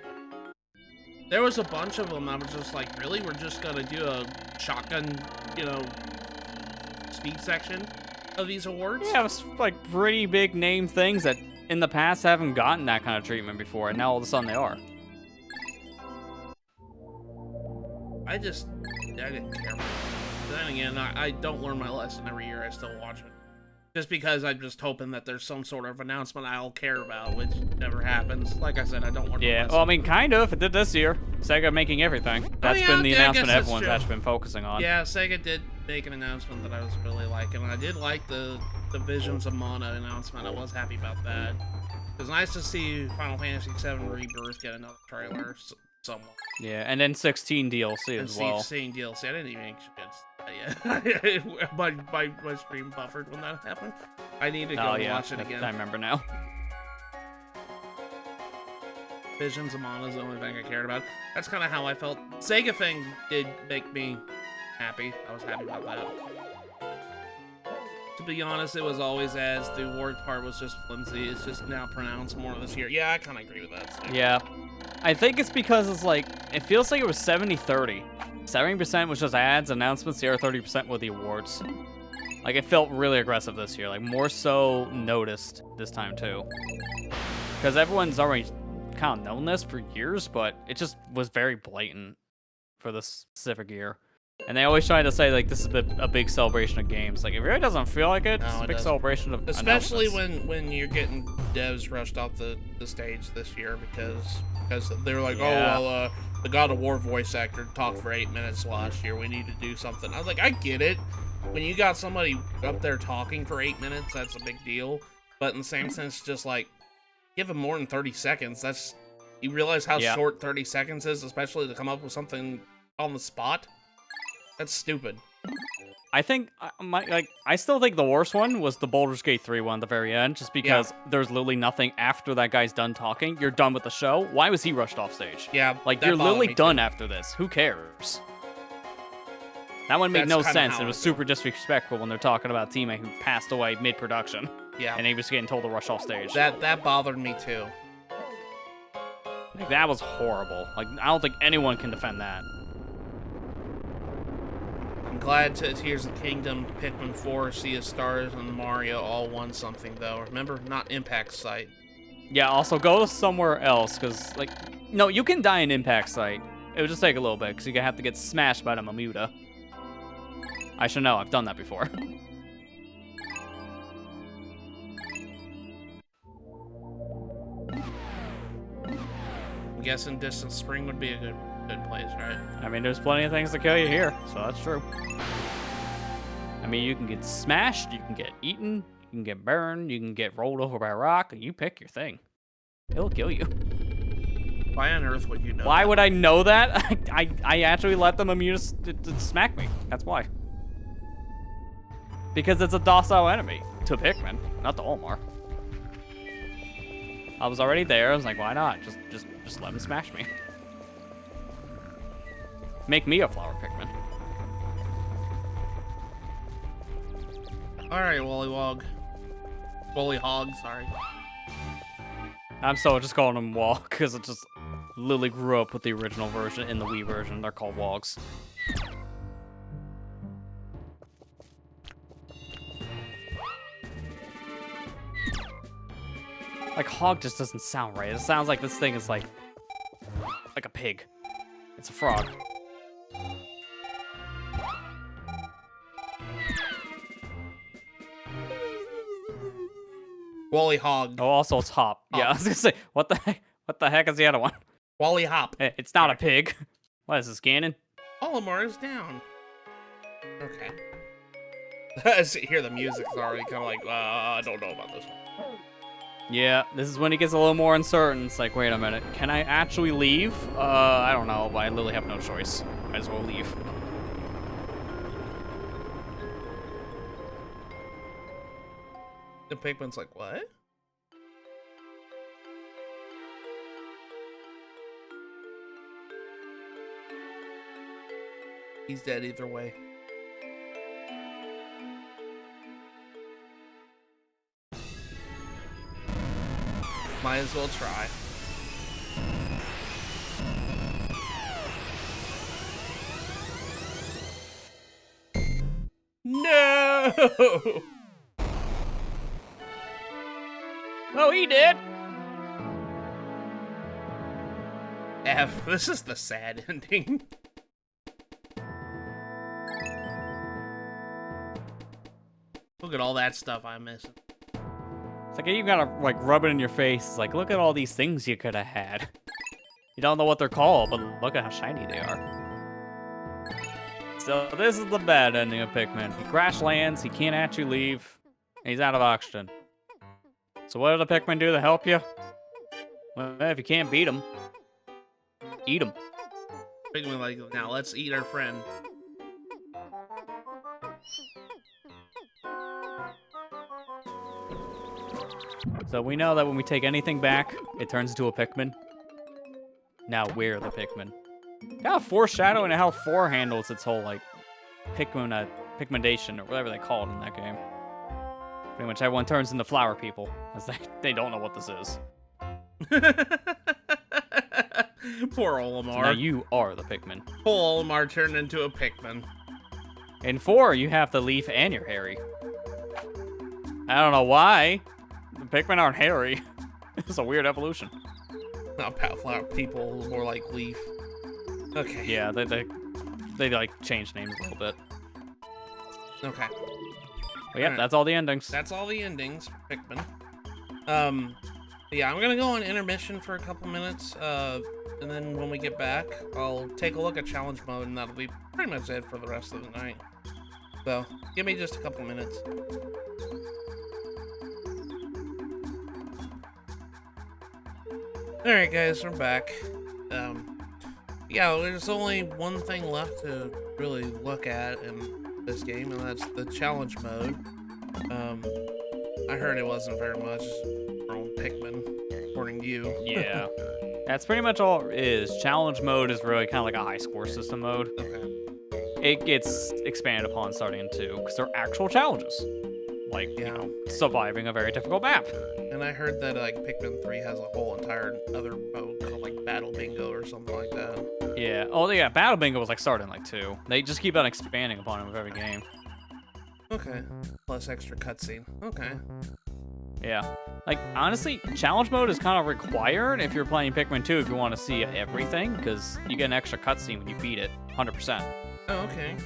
There was a bunch of them. I was just like, really? We're just gonna do a shotgun, you know, speed section of these awards? Yeah, it was like pretty big name things that in the past haven't gotten that kind of treatment before, and now all of a sudden they are. I didn't care. But then again, I don't learn my lesson every year. I still watch it. Just because I'm just hoping that there's some sort of announcement I'll care about, which never happens. Like I said, I don't learn my lesson. Yeah, well, I mean, kind of. It did this year. Sega making everything. That's been the announcement everyone's actually been focusing on. Yeah, Sega did make an announcement that I was really liking. I did like the Visions of Mana announcement. I was happy about that. It was nice to see Final Fantasy VII Rebirth get another trailer. Somewhat. Yeah, and then 16 DLC as well. 16 DLC. I didn't even actually my stream buffered when that happened. I need to go watch it again. I remember now. Visions of Mana is the only thing I cared about. That's kind of how I felt. Sega thing did make me happy. I was happy about that. To be honest, it was always as the award part was just flimsy. It's just now pronounced more this year. Yeah, I kind of agree with that. Steve. Yeah. I think it's because it's like, it feels like it was 70-30. 70% was just ads, announcements, the other 30% were the awards. Like, it felt really aggressive this year. Like, more so noticed this time, too. Because everyone's already kind of known this for years, but it just was very blatant for this specific year. And they always try to say, like, this is a big celebration of games. Like, it really doesn't feel like it. It's a big celebration of especially when you're getting devs rushed off the stage this year because they're like, oh, well, the God of War voice actor talked for 8 minutes last year. We need to do something. I was like, I get it. When you got somebody up there talking for 8 minutes, that's a big deal. But in the same sense, just, like, give them more than 30 seconds. You realize how short 30 seconds is, especially to come up with something on the spot? That's stupid. I think, I still think the worst one was the Baldur's Gate 3 one at the very end, just because there's literally nothing after that guy's done talking. You're done with the show. Why was he rushed off stage? Yeah, like, you're literally done after this. Who cares? That one made no sense. It was super disrespectful when they're talking about a teammate who passed away mid-production. Yeah. And he was getting told to rush off stage. That bothered me, too. Like, that was horrible. Like, I don't think anyone can defend that. I'm glad to Tears of the Kingdom, Pikmin 4, Sea of Stars, and Mario all won something, though. Remember, not Impact Site. Yeah, also go somewhere else, because, like, no, you can die in Impact Site. It would just take a little bit, because you're going to have to get smashed by the Mamuta. I should know, I've done that before. I'm guessing Distant Spring would be a good place, right? I mean, there's plenty of things to kill you here, so that's true. I mean, you can get smashed, you can get eaten, you can get burned, you can get rolled over by a rock. You pick your thing. It'll kill you. Why on earth would you know Why that? would I know that? I actually let them immune to smack me. That's why. Because it's a docile enemy to Pikmin, not to Olimar. I was already there. I was like, why not? Just let him smash me. Make me a flower Pikmin. Alright, Wollywog. Woollyhog, sorry. I'm so just calling them Wog because it just literally grew up with the original version in the Wii version. They're called Wogs. Like hog just doesn't sound right. It sounds like this thing is like a pig. It's a frog. Woollyhog. Oh, also it's hop. Yeah, I was gonna say, what the heck is the other one? Woollyhop. It's not a pig. What is this, Ganon? Olimar is down. Okay. I hear the music's already kind of like, I don't know about this one. Yeah, this is when he gets a little more uncertain. It's like, wait a minute, can I actually leave? I don't know, but I literally have no choice. Might as well leave. The Pikmin's like, what? He's dead either way. Might as well try. No! Oh, he did! F, this is the sad ending. Look at all that stuff I'm missing. It's like you gotta like rub it in your face. It's like, look at all these things you could have had. You don't know what they're called, but look at how shiny they are. So this is the bad ending of Pikmin. He crash lands, he can't actually leave, and he's out of oxygen. So what do the Pikmin do to help you? Well, if you can't beat them, eat them. Pikmin like, now let's eat our friend. So we know that when we take anything back, it turns into a Pikmin. Now we're the Pikmin. Kind of foreshadowing how 4 handles its whole, like, Pikmination, or whatever they call it in that game. Pretty much everyone turns into flower people, as they don't know what this is. Poor Olimar. So now you are the Pikmin. Poor Olimar turned into a Pikmin. In 4, you have the leaf and you're hairy. I don't know why. The Pikmin aren't hairy. It's a weird evolution. Not flower people, more like leaf. Okay. Yeah, they like change names a little bit. Okay. But yeah, that's all the endings. That's all the endings for Pikmin. Yeah, I'm gonna go on intermission for a couple minutes, and then when we get back, I'll take a look at challenge mode, and that'll be pretty much it for the rest of the night. So, give me just a couple minutes. Alright guys, we're back. Yeah, there's only one thing left to really look at in this game, and that's the challenge mode. I heard it wasn't very much from Pikmin, according to you. Yeah. That's pretty much all it is. Challenge mode is really kind of like a high score system mode. Okay. It gets expanded upon starting in 2, because they're actual challenges. Like, you know, surviving a very difficult map. And I heard that, like, Pikmin 3 has a whole entire other mode called, like, Battle Bingo or something like that. Yeah. Oh, yeah. Battle Bingo was like starting like 2. They just keep on expanding upon it with every game. Okay. Plus extra cutscene. Okay. Yeah. Like, honestly, challenge mode is kind of required if you're playing Pikmin 2 if you want to see everything, because you get an extra cutscene when you beat it, 100%. Oh, okay.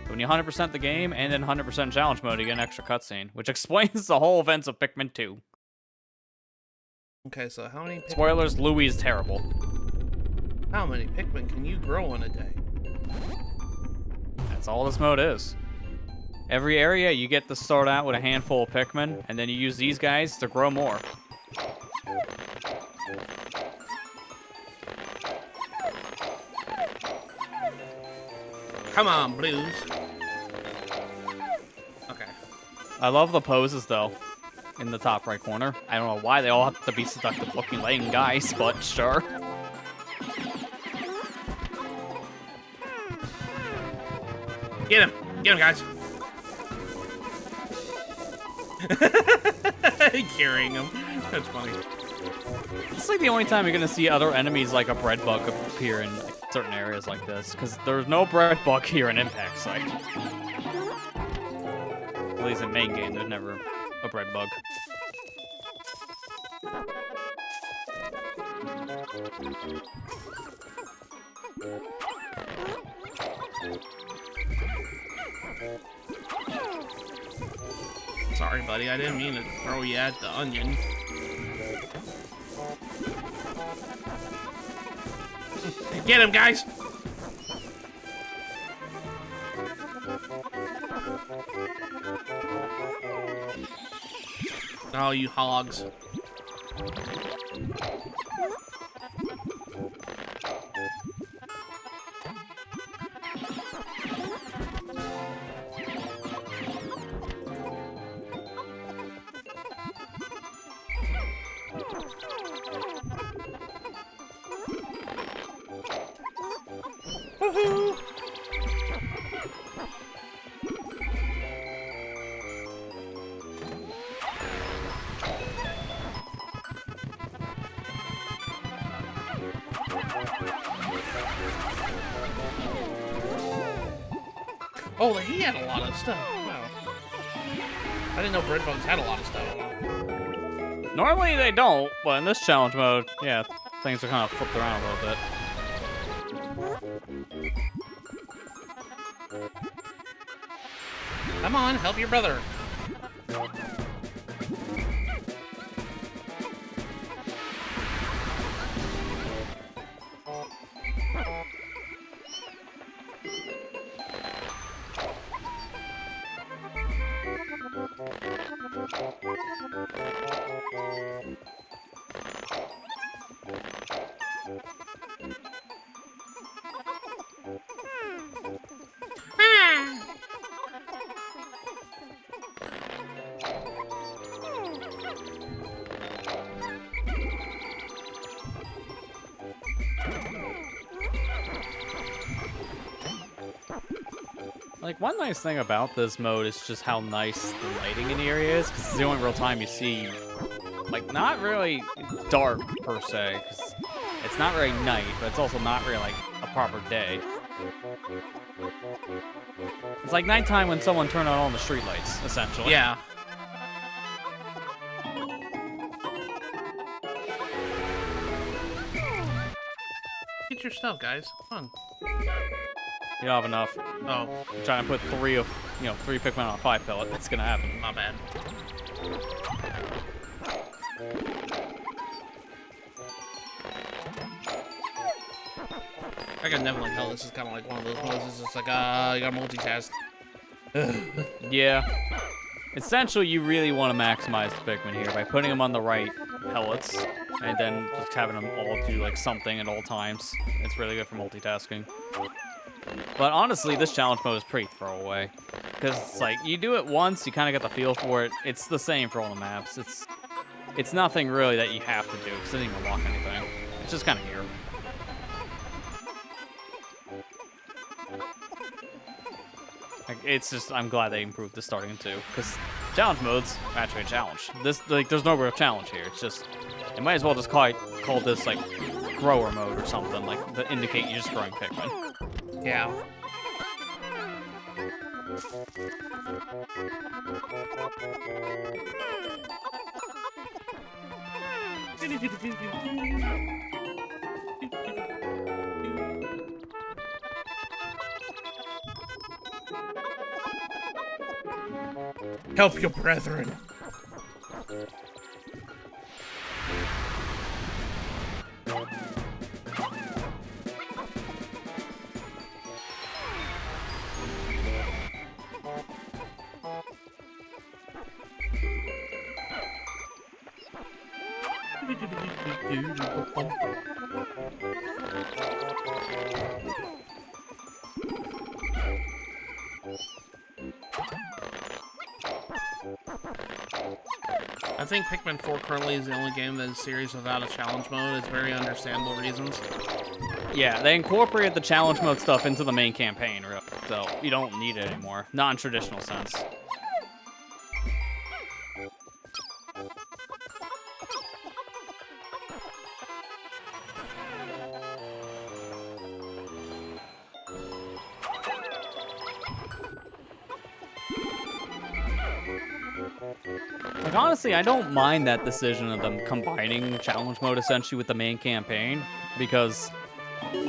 So when you 100% the game and then 100% challenge mode, you get an extra cutscene, which explains the whole events of Pikmin 2. Okay, so how many Pikmin... Spoilers, Louis is terrible. How many Pikmin can you grow in a day? That's all this mode is. Every area, you get to start out with a handful of Pikmin, and then you use these guys to grow more. Come on, Blues. Okay. I love the poses, though, in the top right corner. I don't know why they all have to be seductive-looking lame guys, but sure. Get him! Get him, guys! Carrying him. That's funny. It's like the only time you're gonna see other enemies like a bread bug appear in like, certain areas like this, because there's no bread bug here in Impact Site. At least in main game, there's never a bread bug. Sorry, buddy. I didn't mean to throw you at the onion. Get him, guys! Oh, you hogs. Woohoo! Oh, he had a lot of stuff. Wow. I didn't know bread bugs had a lot of stuff. Normally they don't, but in this challenge mode, yeah, things are kind of flipped around a little bit. Come on, help your brother. Like, one nice thing about this mode is just how nice the lighting in the area is, because it's the only real time you see, like, not really dark, per se, because it's not very night, but it's also not really, like, a proper day. It's like nighttime when someone turned on all the streetlights, essentially. Yeah. Get your stuff, guys. Come on. You don't have enough. Oh. I'm trying to put 3 Pikmin on a 5 pellet. That's gonna happen. My bad. I can definitely tell this is kind of like one of those modes. It's just like, you gotta multitask. Yeah. Essentially, you really want to maximize the Pikmin here by putting them on the right pellets and then just having them all do like something at all times. It's really good for multitasking. But honestly, this challenge mode is pretty throwaway. Because it's like, you do it once, you kind of get the feel for it. It's the same for all the maps. It's nothing really that you have to do, because it doesn't even unlock anything. It's just kind of here. Like, it's just, I'm glad they improved the starting 2, because challenge mode's actually a challenge. This, like, there's no real challenge here. It's just, it might as well just call this, like, grower mode or something, like, to indicate you're just growing Pikmin. Yeah. Help your brethren. I think Pikmin 4 currently is the only game that is series without a challenge mode. It's very understandable reasons. Yeah, they incorporated the challenge mode stuff into the main campaign, so you don't need it anymore. Not in traditional sense. Like, honestly, I don't mind that decision of them combining challenge mode essentially with the main campaign, because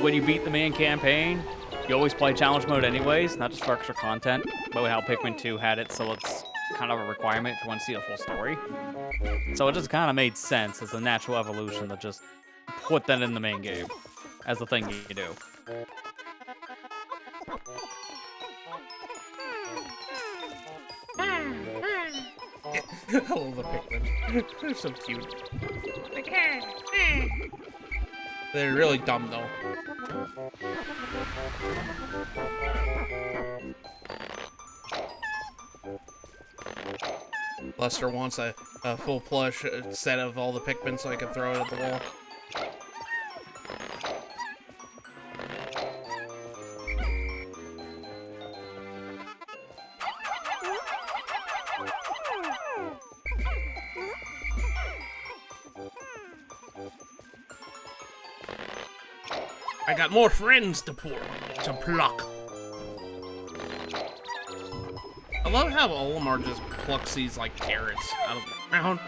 when you beat the main campaign, you always play challenge mode anyways, not just for extra content, but how Pikmin 2 had it, so it's kind of a requirement if you want to see the full story. So it just kind of made sense as a natural evolution to just put that in the main game as the thing you do. I love the Pikmin. They're so cute. They're really dumb, though. Lester wants a full plush set of all the Pikmin so I can throw it at the wall. I got more friends to pluck. I love how Olimar just plucks these, like, carrots out of the ground.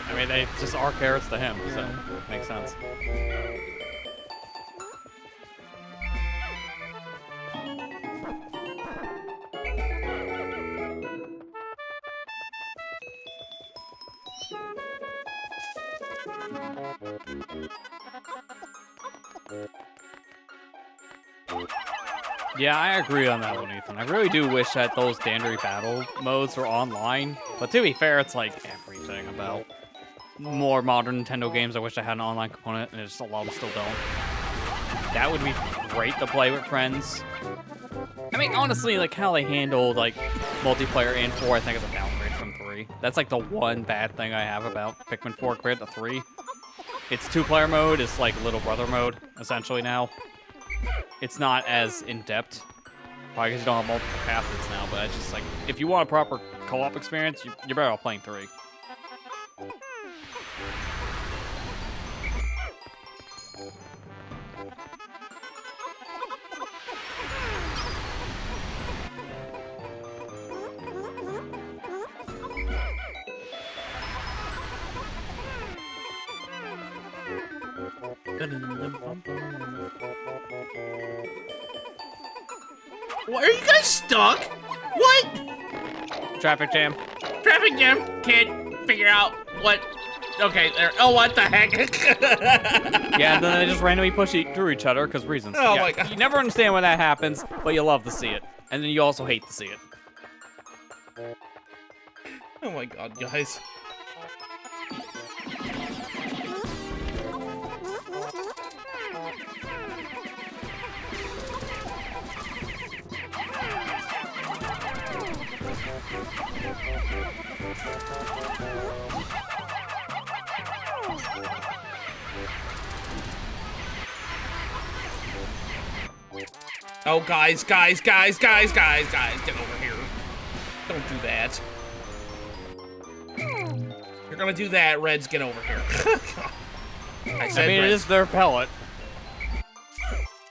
I mean, they just are carrots to him, so it makes sense. Yeah, I agree on that one, Ethan. I really do wish that those Dandery battle modes were online. But to be fair, it's like everything about more modern Nintendo games. I wish I had an online component, and just a lot of them still don't. That would be great to play with friends. I mean, honestly, like how they handled like multiplayer in 4, I think is a downgrade from 3. That's like the one bad thing I have about Pikmin 4 compared to 3. Its 2-player mode is like Little Brother mode, essentially now. It's not as in-depth, probably because you don't have multiple captains now, but it's just like, if you want a proper co-op experience, you're better off playing 3. What, are you guys stuck? What? Traffic jam. Traffic jam. Can't figure out what. Okay, there. Oh, what the heck? Yeah, and then they just randomly push through each other because reasons. Oh yeah, my god. You never understand when that happens, but you love to see it. And then you also hate to see it. Oh my god, guys. Oh, guys, get over here. Don't do that. You're gonna do that, Reds, get over here. I mean, it is their pellet.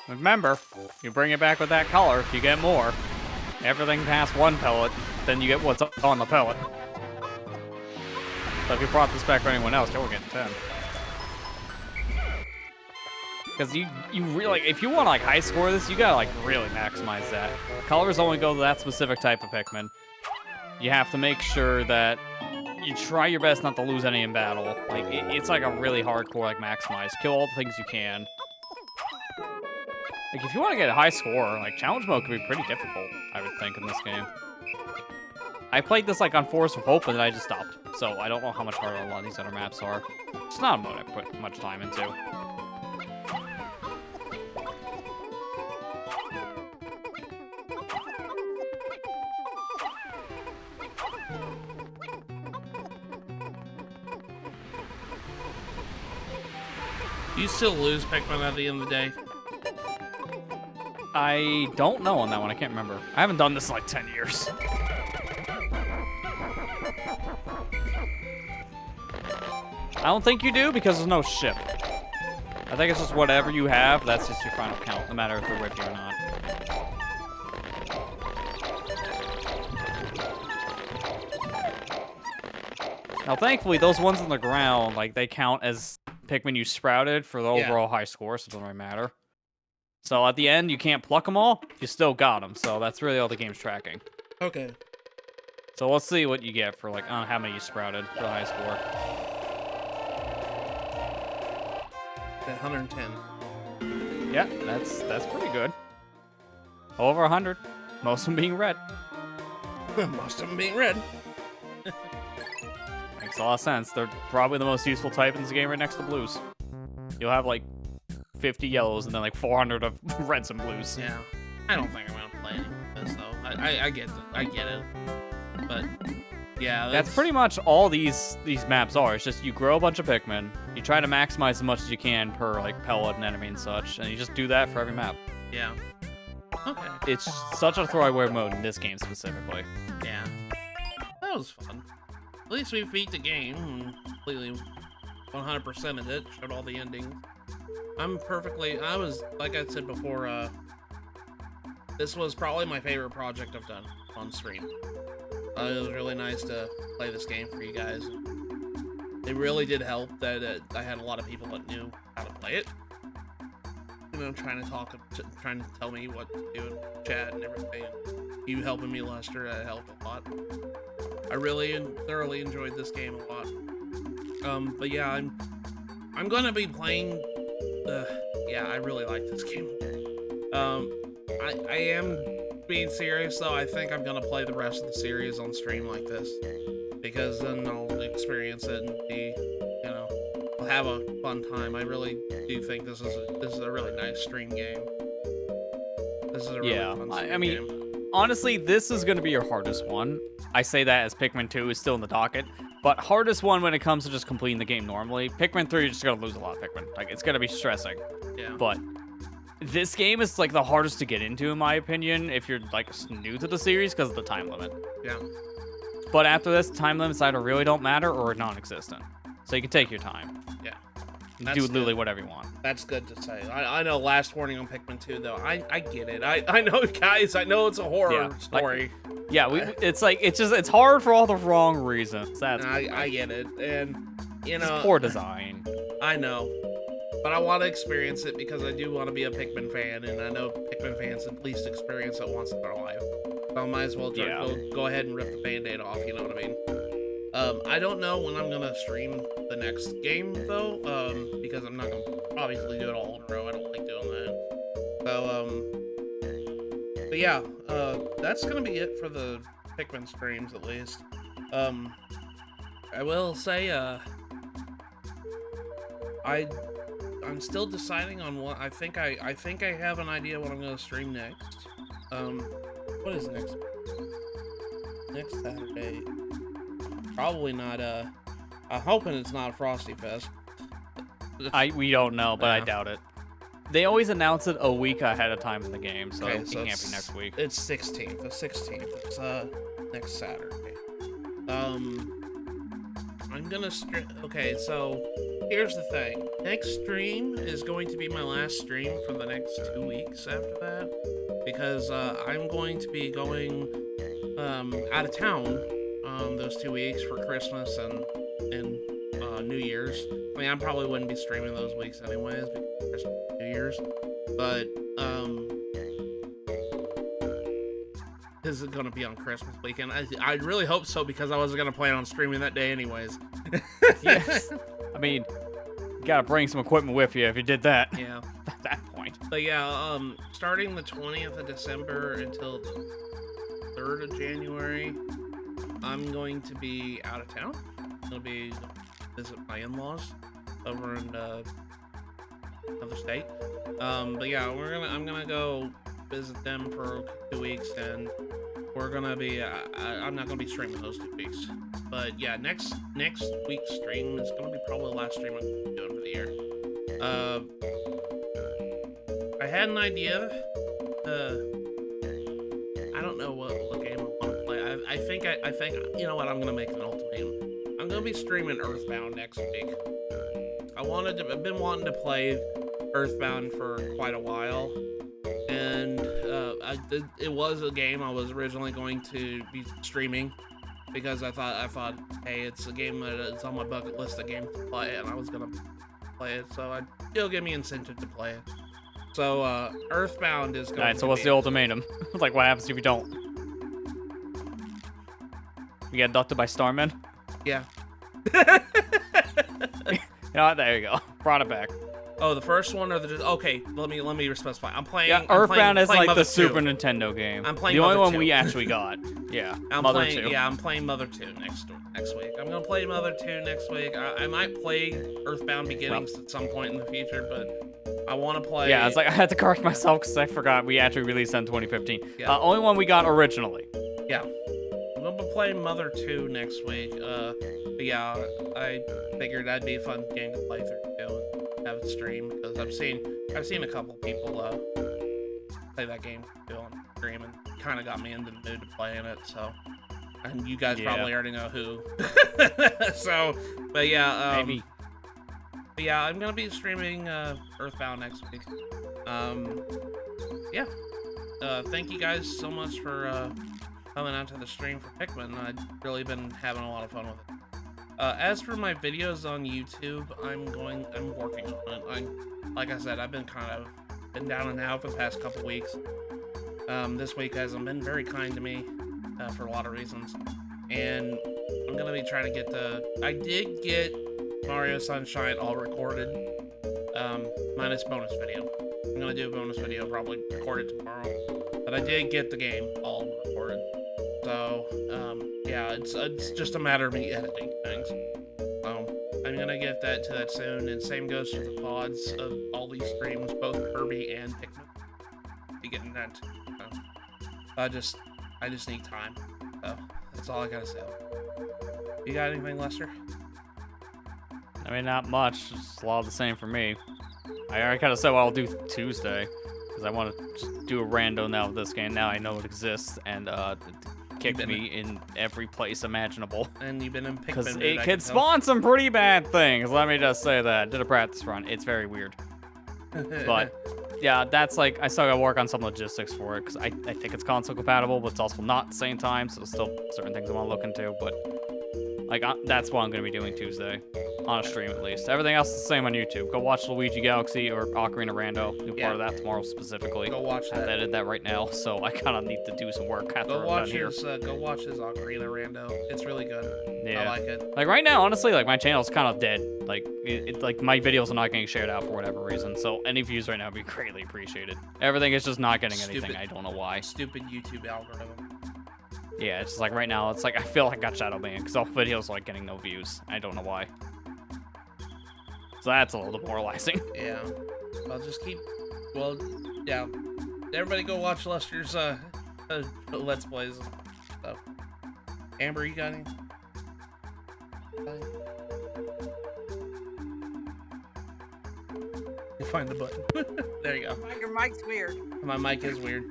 Remember, you bring it back with that color, you get more. Everything past one pellet, then you get what's on the pellet. So if you brought this back for anyone else, you'll get 10. Because you really, like, if you want to, like, high score this, you gotta, like, really maximize that. Colors only go to that specific type of Pikmin. You have to make sure that you try your best not to lose any in battle. Like, it's like a really hardcore, like, maximize. Kill all the things you can. Like, if you want to get a high score, like, challenge mode could be pretty difficult, I would think, in this game. I played this, like, on Force of Hope, and then I just stopped. So I don't know how much harder a lot of these other maps are. It's not a mode I put much time into. Do you still lose Pikmin at the end of the day? I don't know on that one. I can't remember. I haven't done this in like 10 years. I don't think you do because there's no ship. I think it's just whatever you have, that's just your final count, no matter if they're with you or not. Now, thankfully, those ones on the ground, like, they count as Pikmin you sprouted for the overall high score, so it doesn't really matter. So at the end, you can't pluck them all, you still got them, so that's really all the game's tracking. Okay. So let's see what you get for, like, how many you sprouted for the high score. 110. Yeah, that's pretty good. Over 100. Most of them being red. Most of them being red. Makes a lot of sense. They're probably the most useful type in this game right next to blues. You'll have like 50 yellows and then like 400 of reds and blues. Yeah. I don't think I'm gonna play any of this though. I get it. But yeah, that's pretty much all these maps are. It's just you grow a bunch of Pikmin, you try to maximize as much as you can per like pellet and enemy and such, and you just do that for every map. Yeah. Okay. It's such a throwaway mode in this game specifically. Yeah. That was fun. At least we beat the game and completely 100%ed it, showed all the endings. I was, like I said before, this was probably my favorite project I've done on stream. It was really nice to play this game for you guys. It really did help that I had a lot of people that knew how to play it. You know, trying to tell me what to do in chat and everything. You helping me, Lester, that helped a lot. I really thoroughly enjoyed this game a lot. But yeah, I'm gonna be playing. Yeah, I really like this game. I am being serious though. I think I'm gonna play the rest of the series on stream like this, because then I'll experience it and be, you know, I'll have a fun time. I really do think this is a really nice stream game. This is a really fun stream game. Honestly, this is going to be your hardest one. I say that as Pikmin 2 is still in the docket, but hardest one when it comes to just completing the game normally. Pikmin 3, you're just going to lose a lot of Pikmin. Like, it's going to be stressing. Yeah. But this game is, like, the hardest to get into, in my opinion, if you're, like, new to the series because of the time limit. Yeah. But after this, time limits either really don't matter or are non-existent. So you can take your time. Yeah. You do literally whatever you want. That's good to say. I know last warning on Pikmin 2, though. I get it. I know, guys. I know it's a horror story. It's hard for all the wrong reasons. I get it. And, you know. It's poor design. I know. But I want to experience it because I do want to be a Pikmin fan. And I know Pikmin fans at least experience it once in their life. So I might as well go ahead and rip the Band-Aid off, you know what I mean? I don't know when I'm gonna stream the next game though, because I'm not gonna obviously do it all in a row. I don't like doing that. So, but yeah, that's gonna be it for the Pikmin streams at least. I will say, I'm still deciding on what I think I have an idea what I'm gonna stream next. What is next? Next Saturday. Probably not, I'm hoping it's not a Frosty Fest. We don't know, but I doubt it. They always announce it a week ahead of time in the game, so it can't be next week. It's 16th, the 16th. It's, next Saturday. I'm gonna okay, so, here's the thing. Next stream is going to be my last stream for the next 2 weeks after that, because I'm going to be going out of town those 2 weeks for Christmas and New Year's. I mean, I probably wouldn't be streaming those weeks anyways because Christmas and New Year's, but this is going to be on Christmas weekend. I really hope so, because I wasn't going to plan on streaming that day anyways. Yes. I mean, you gotta bring some equipment with you if you did that. Yeah. At that point. But yeah, starting the 20th of December until the 3rd of January, I'm going to be out of town. I'm going to be visit my in-laws over in another state. But yeah, I'm gonna go visit them for 2 weeks, and we're gonna be I'm not gonna be streaming those 2 weeks. But yeah, next week's stream is gonna be probably the last stream I'm doing for the year. I had an idea. I don't know what game I want to play. I think you know what, I'm gonna make an ultimatum. I'm gonna be streaming Earthbound next week. I've been wanting to play Earthbound for quite a while, and it was a game I was originally going to be streaming, because I thought, hey, it's a game that it's on my bucket list, a game to play, and I was gonna play it, so it'll give me incentive to play it. So Earthbound is going. Alright, so what's the ultimatum? Like, what happens if you don't? You get abducted by Starmen? Yeah. You know what? There you go. Brought it back. Oh, the first one or the okay? Let me specify. I'm playing. Yeah, Earthbound is like Mother the 2. Super Nintendo game. I'm playing the only Mother one 2. we actually got. Yeah, I'm Mother playing. 2. Yeah, I'm playing Mother 2 next week. I'm gonna play Mother 2 next week. I might play Earthbound Beginnings at some point in the future, but I want to play. Yeah, it's like I had to correct myself because I forgot we actually released that in 2015. Yeah. Only one we got originally. Yeah. I'm gonna play Mother 2 next week. But yeah, I figured that'd be a fun game to play through too and have it stream, because I've seen a couple people play that game too on stream, and kind of got me into the mood to playing it. So, and you guys probably already know who. So, but yeah, Maybe. But yeah, I'm gonna be streaming Earthbound next week. Yeah. Thank you guys so much for coming out to the stream for Pikmin. I've really been having a lot of fun with it. As for my videos on YouTube, I'm working on it. Like I said, I've been been down and out for the past couple weeks. This week hasn't been very kind to me for a lot of reasons, and I'm gonna be trying to get I did get Mario Sunshine all recorded, minus bonus video. I'm gonna do a bonus video, probably record it tomorrow, but I did get the game all recorded. So, yeah, it's just a matter of me editing things. So, I'm gonna get that soon, and same goes for the pods of all these streams, both Kirby and Pikmin. Be getting that. I just need time. So, that's all I gotta say. You got anything, Lester? I mean, not much. It's a lot of the same for me. I already kind of said what I'll do Tuesday, because I want to just do a rando now with this game. Now I know it exists, and kick me in every place imaginable. And you've been in Pikmin. Because it can spawn some pretty bad things. Let me just say that. Did a practice run. It's very weird. But yeah, that's like, I still gotta work on some logistics for it, because I think it's console compatible, but it's also not at the same time, so still certain things I want to look into. But like, that's what I'm gonna be doing Tuesday. On a stream, at least. Everything else is the same on YouTube. Go watch Luigi Galaxy or Ocarina Rando. Do part of that tomorrow specifically. Go watch that. I edited that right now, so I kind of need to do some work after I'm done here. Go watch his Ocarina Rando. It's really good. Yeah. I like it. Like right now, honestly, like my channel's kind of dead. Like like my videos are not getting shared out for whatever reason. So any views right now would be greatly appreciated. Everything is just not getting anything. I don't know why. Stupid YouTube algorithm. Yeah, it's just like right now, it's like I feel like I got shadow banned because all videos are like getting no views. I don't know why. So that's a little demoralizing. Yeah. I'll just keep. Well, yeah. Everybody go watch Lester's Let's Plays and stuff. Amber, you got any? You find the button. There you go. Your mic's weird. My mic is weird.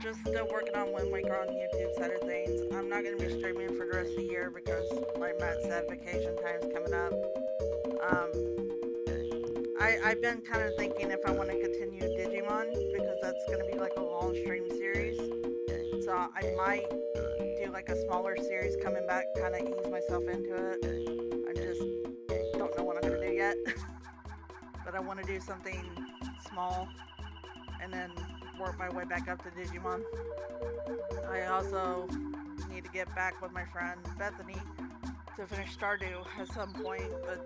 Just still working on Wind Waker on YouTube side of things. I'm not gonna be streaming for the rest of the year because, like Matt said, vacation time's coming up. I've been kind of thinking if I want to continue Digimon because that's gonna be like a long stream series. So I might do like a smaller series coming back, kind of ease myself into it. I just don't know what I'm gonna do yet. But I want to do something small and then work my way back up to Digimon. I also need to get back with my friend Bethany to finish Stardew at some point, but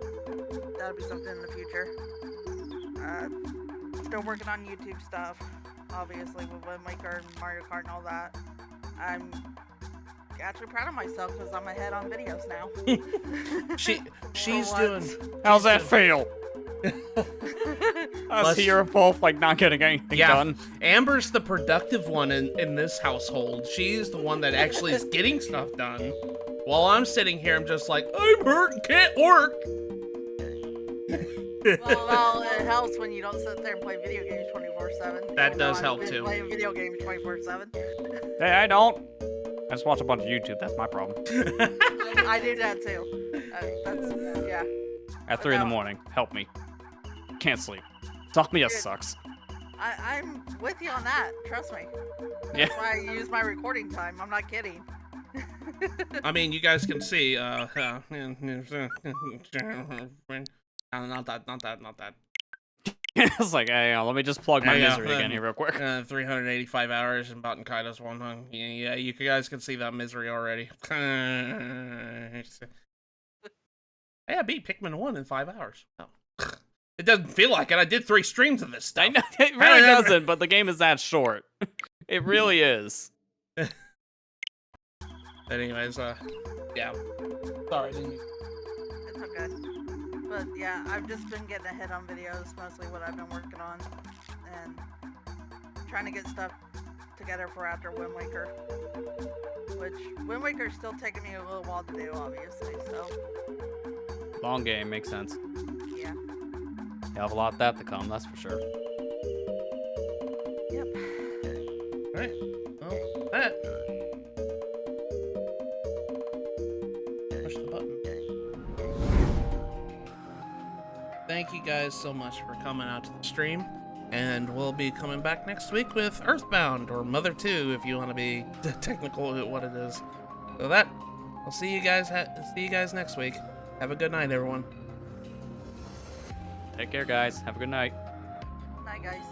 that'll be something in the future. Still working on YouTube stuff, obviously with Wind Waker and Mario Kart and all that. I'm actually proud of myself because I'm ahead on videos now. she's doing. How's that feel? Us here both like not getting anything done. Amber's the productive one in this household. She's the one that actually is getting stuff done. While I'm sitting here, I'm just like, I'm hurt, can't work. Well, it helps when you don't sit there and play video games 24/7. That does help too. Playing video games 24/7. Hey, I don't. I just watch a bunch of YouTube. That's my problem. I do that too. Yeah. At 3 in the morning, help me. Can't sleep. Insomnia sucks. I'm with you on that. Trust me. Yeah. That's why I use my recording time. I'm not kidding. I mean, you guys can see. Not that. It's like, hey, let me just plug my misery again here real quick. 385 hours in Batten Kaido's one hung. Yeah, you guys can see that misery already. Hey, I beat Pikmin 1 in 5 hours. Oh. It doesn't feel like it. I did 3 streams of this stuff. I know, it really doesn't, but the game is that short. It really is. Anyways, yeah. Sorry, didn't you? It's okay. But yeah, I've just been getting ahead on videos, mostly what I've been working on, and trying to get stuff together for after Wind Waker. Which, Wind Waker's still taking me a little while to do, obviously, so. Long game, makes sense. Yeah. You have a lot of that to come, that's for sure. Yep. Alright. Well, that. Push the button. Thank you guys so much for coming out to the stream. And we'll be coming back next week with Earthbound, or Mother 2, if you want to be technical at what it is. So that, I'll see you guys next week. Have a good night, everyone. Take care, guys. Have a good night. Night, guys.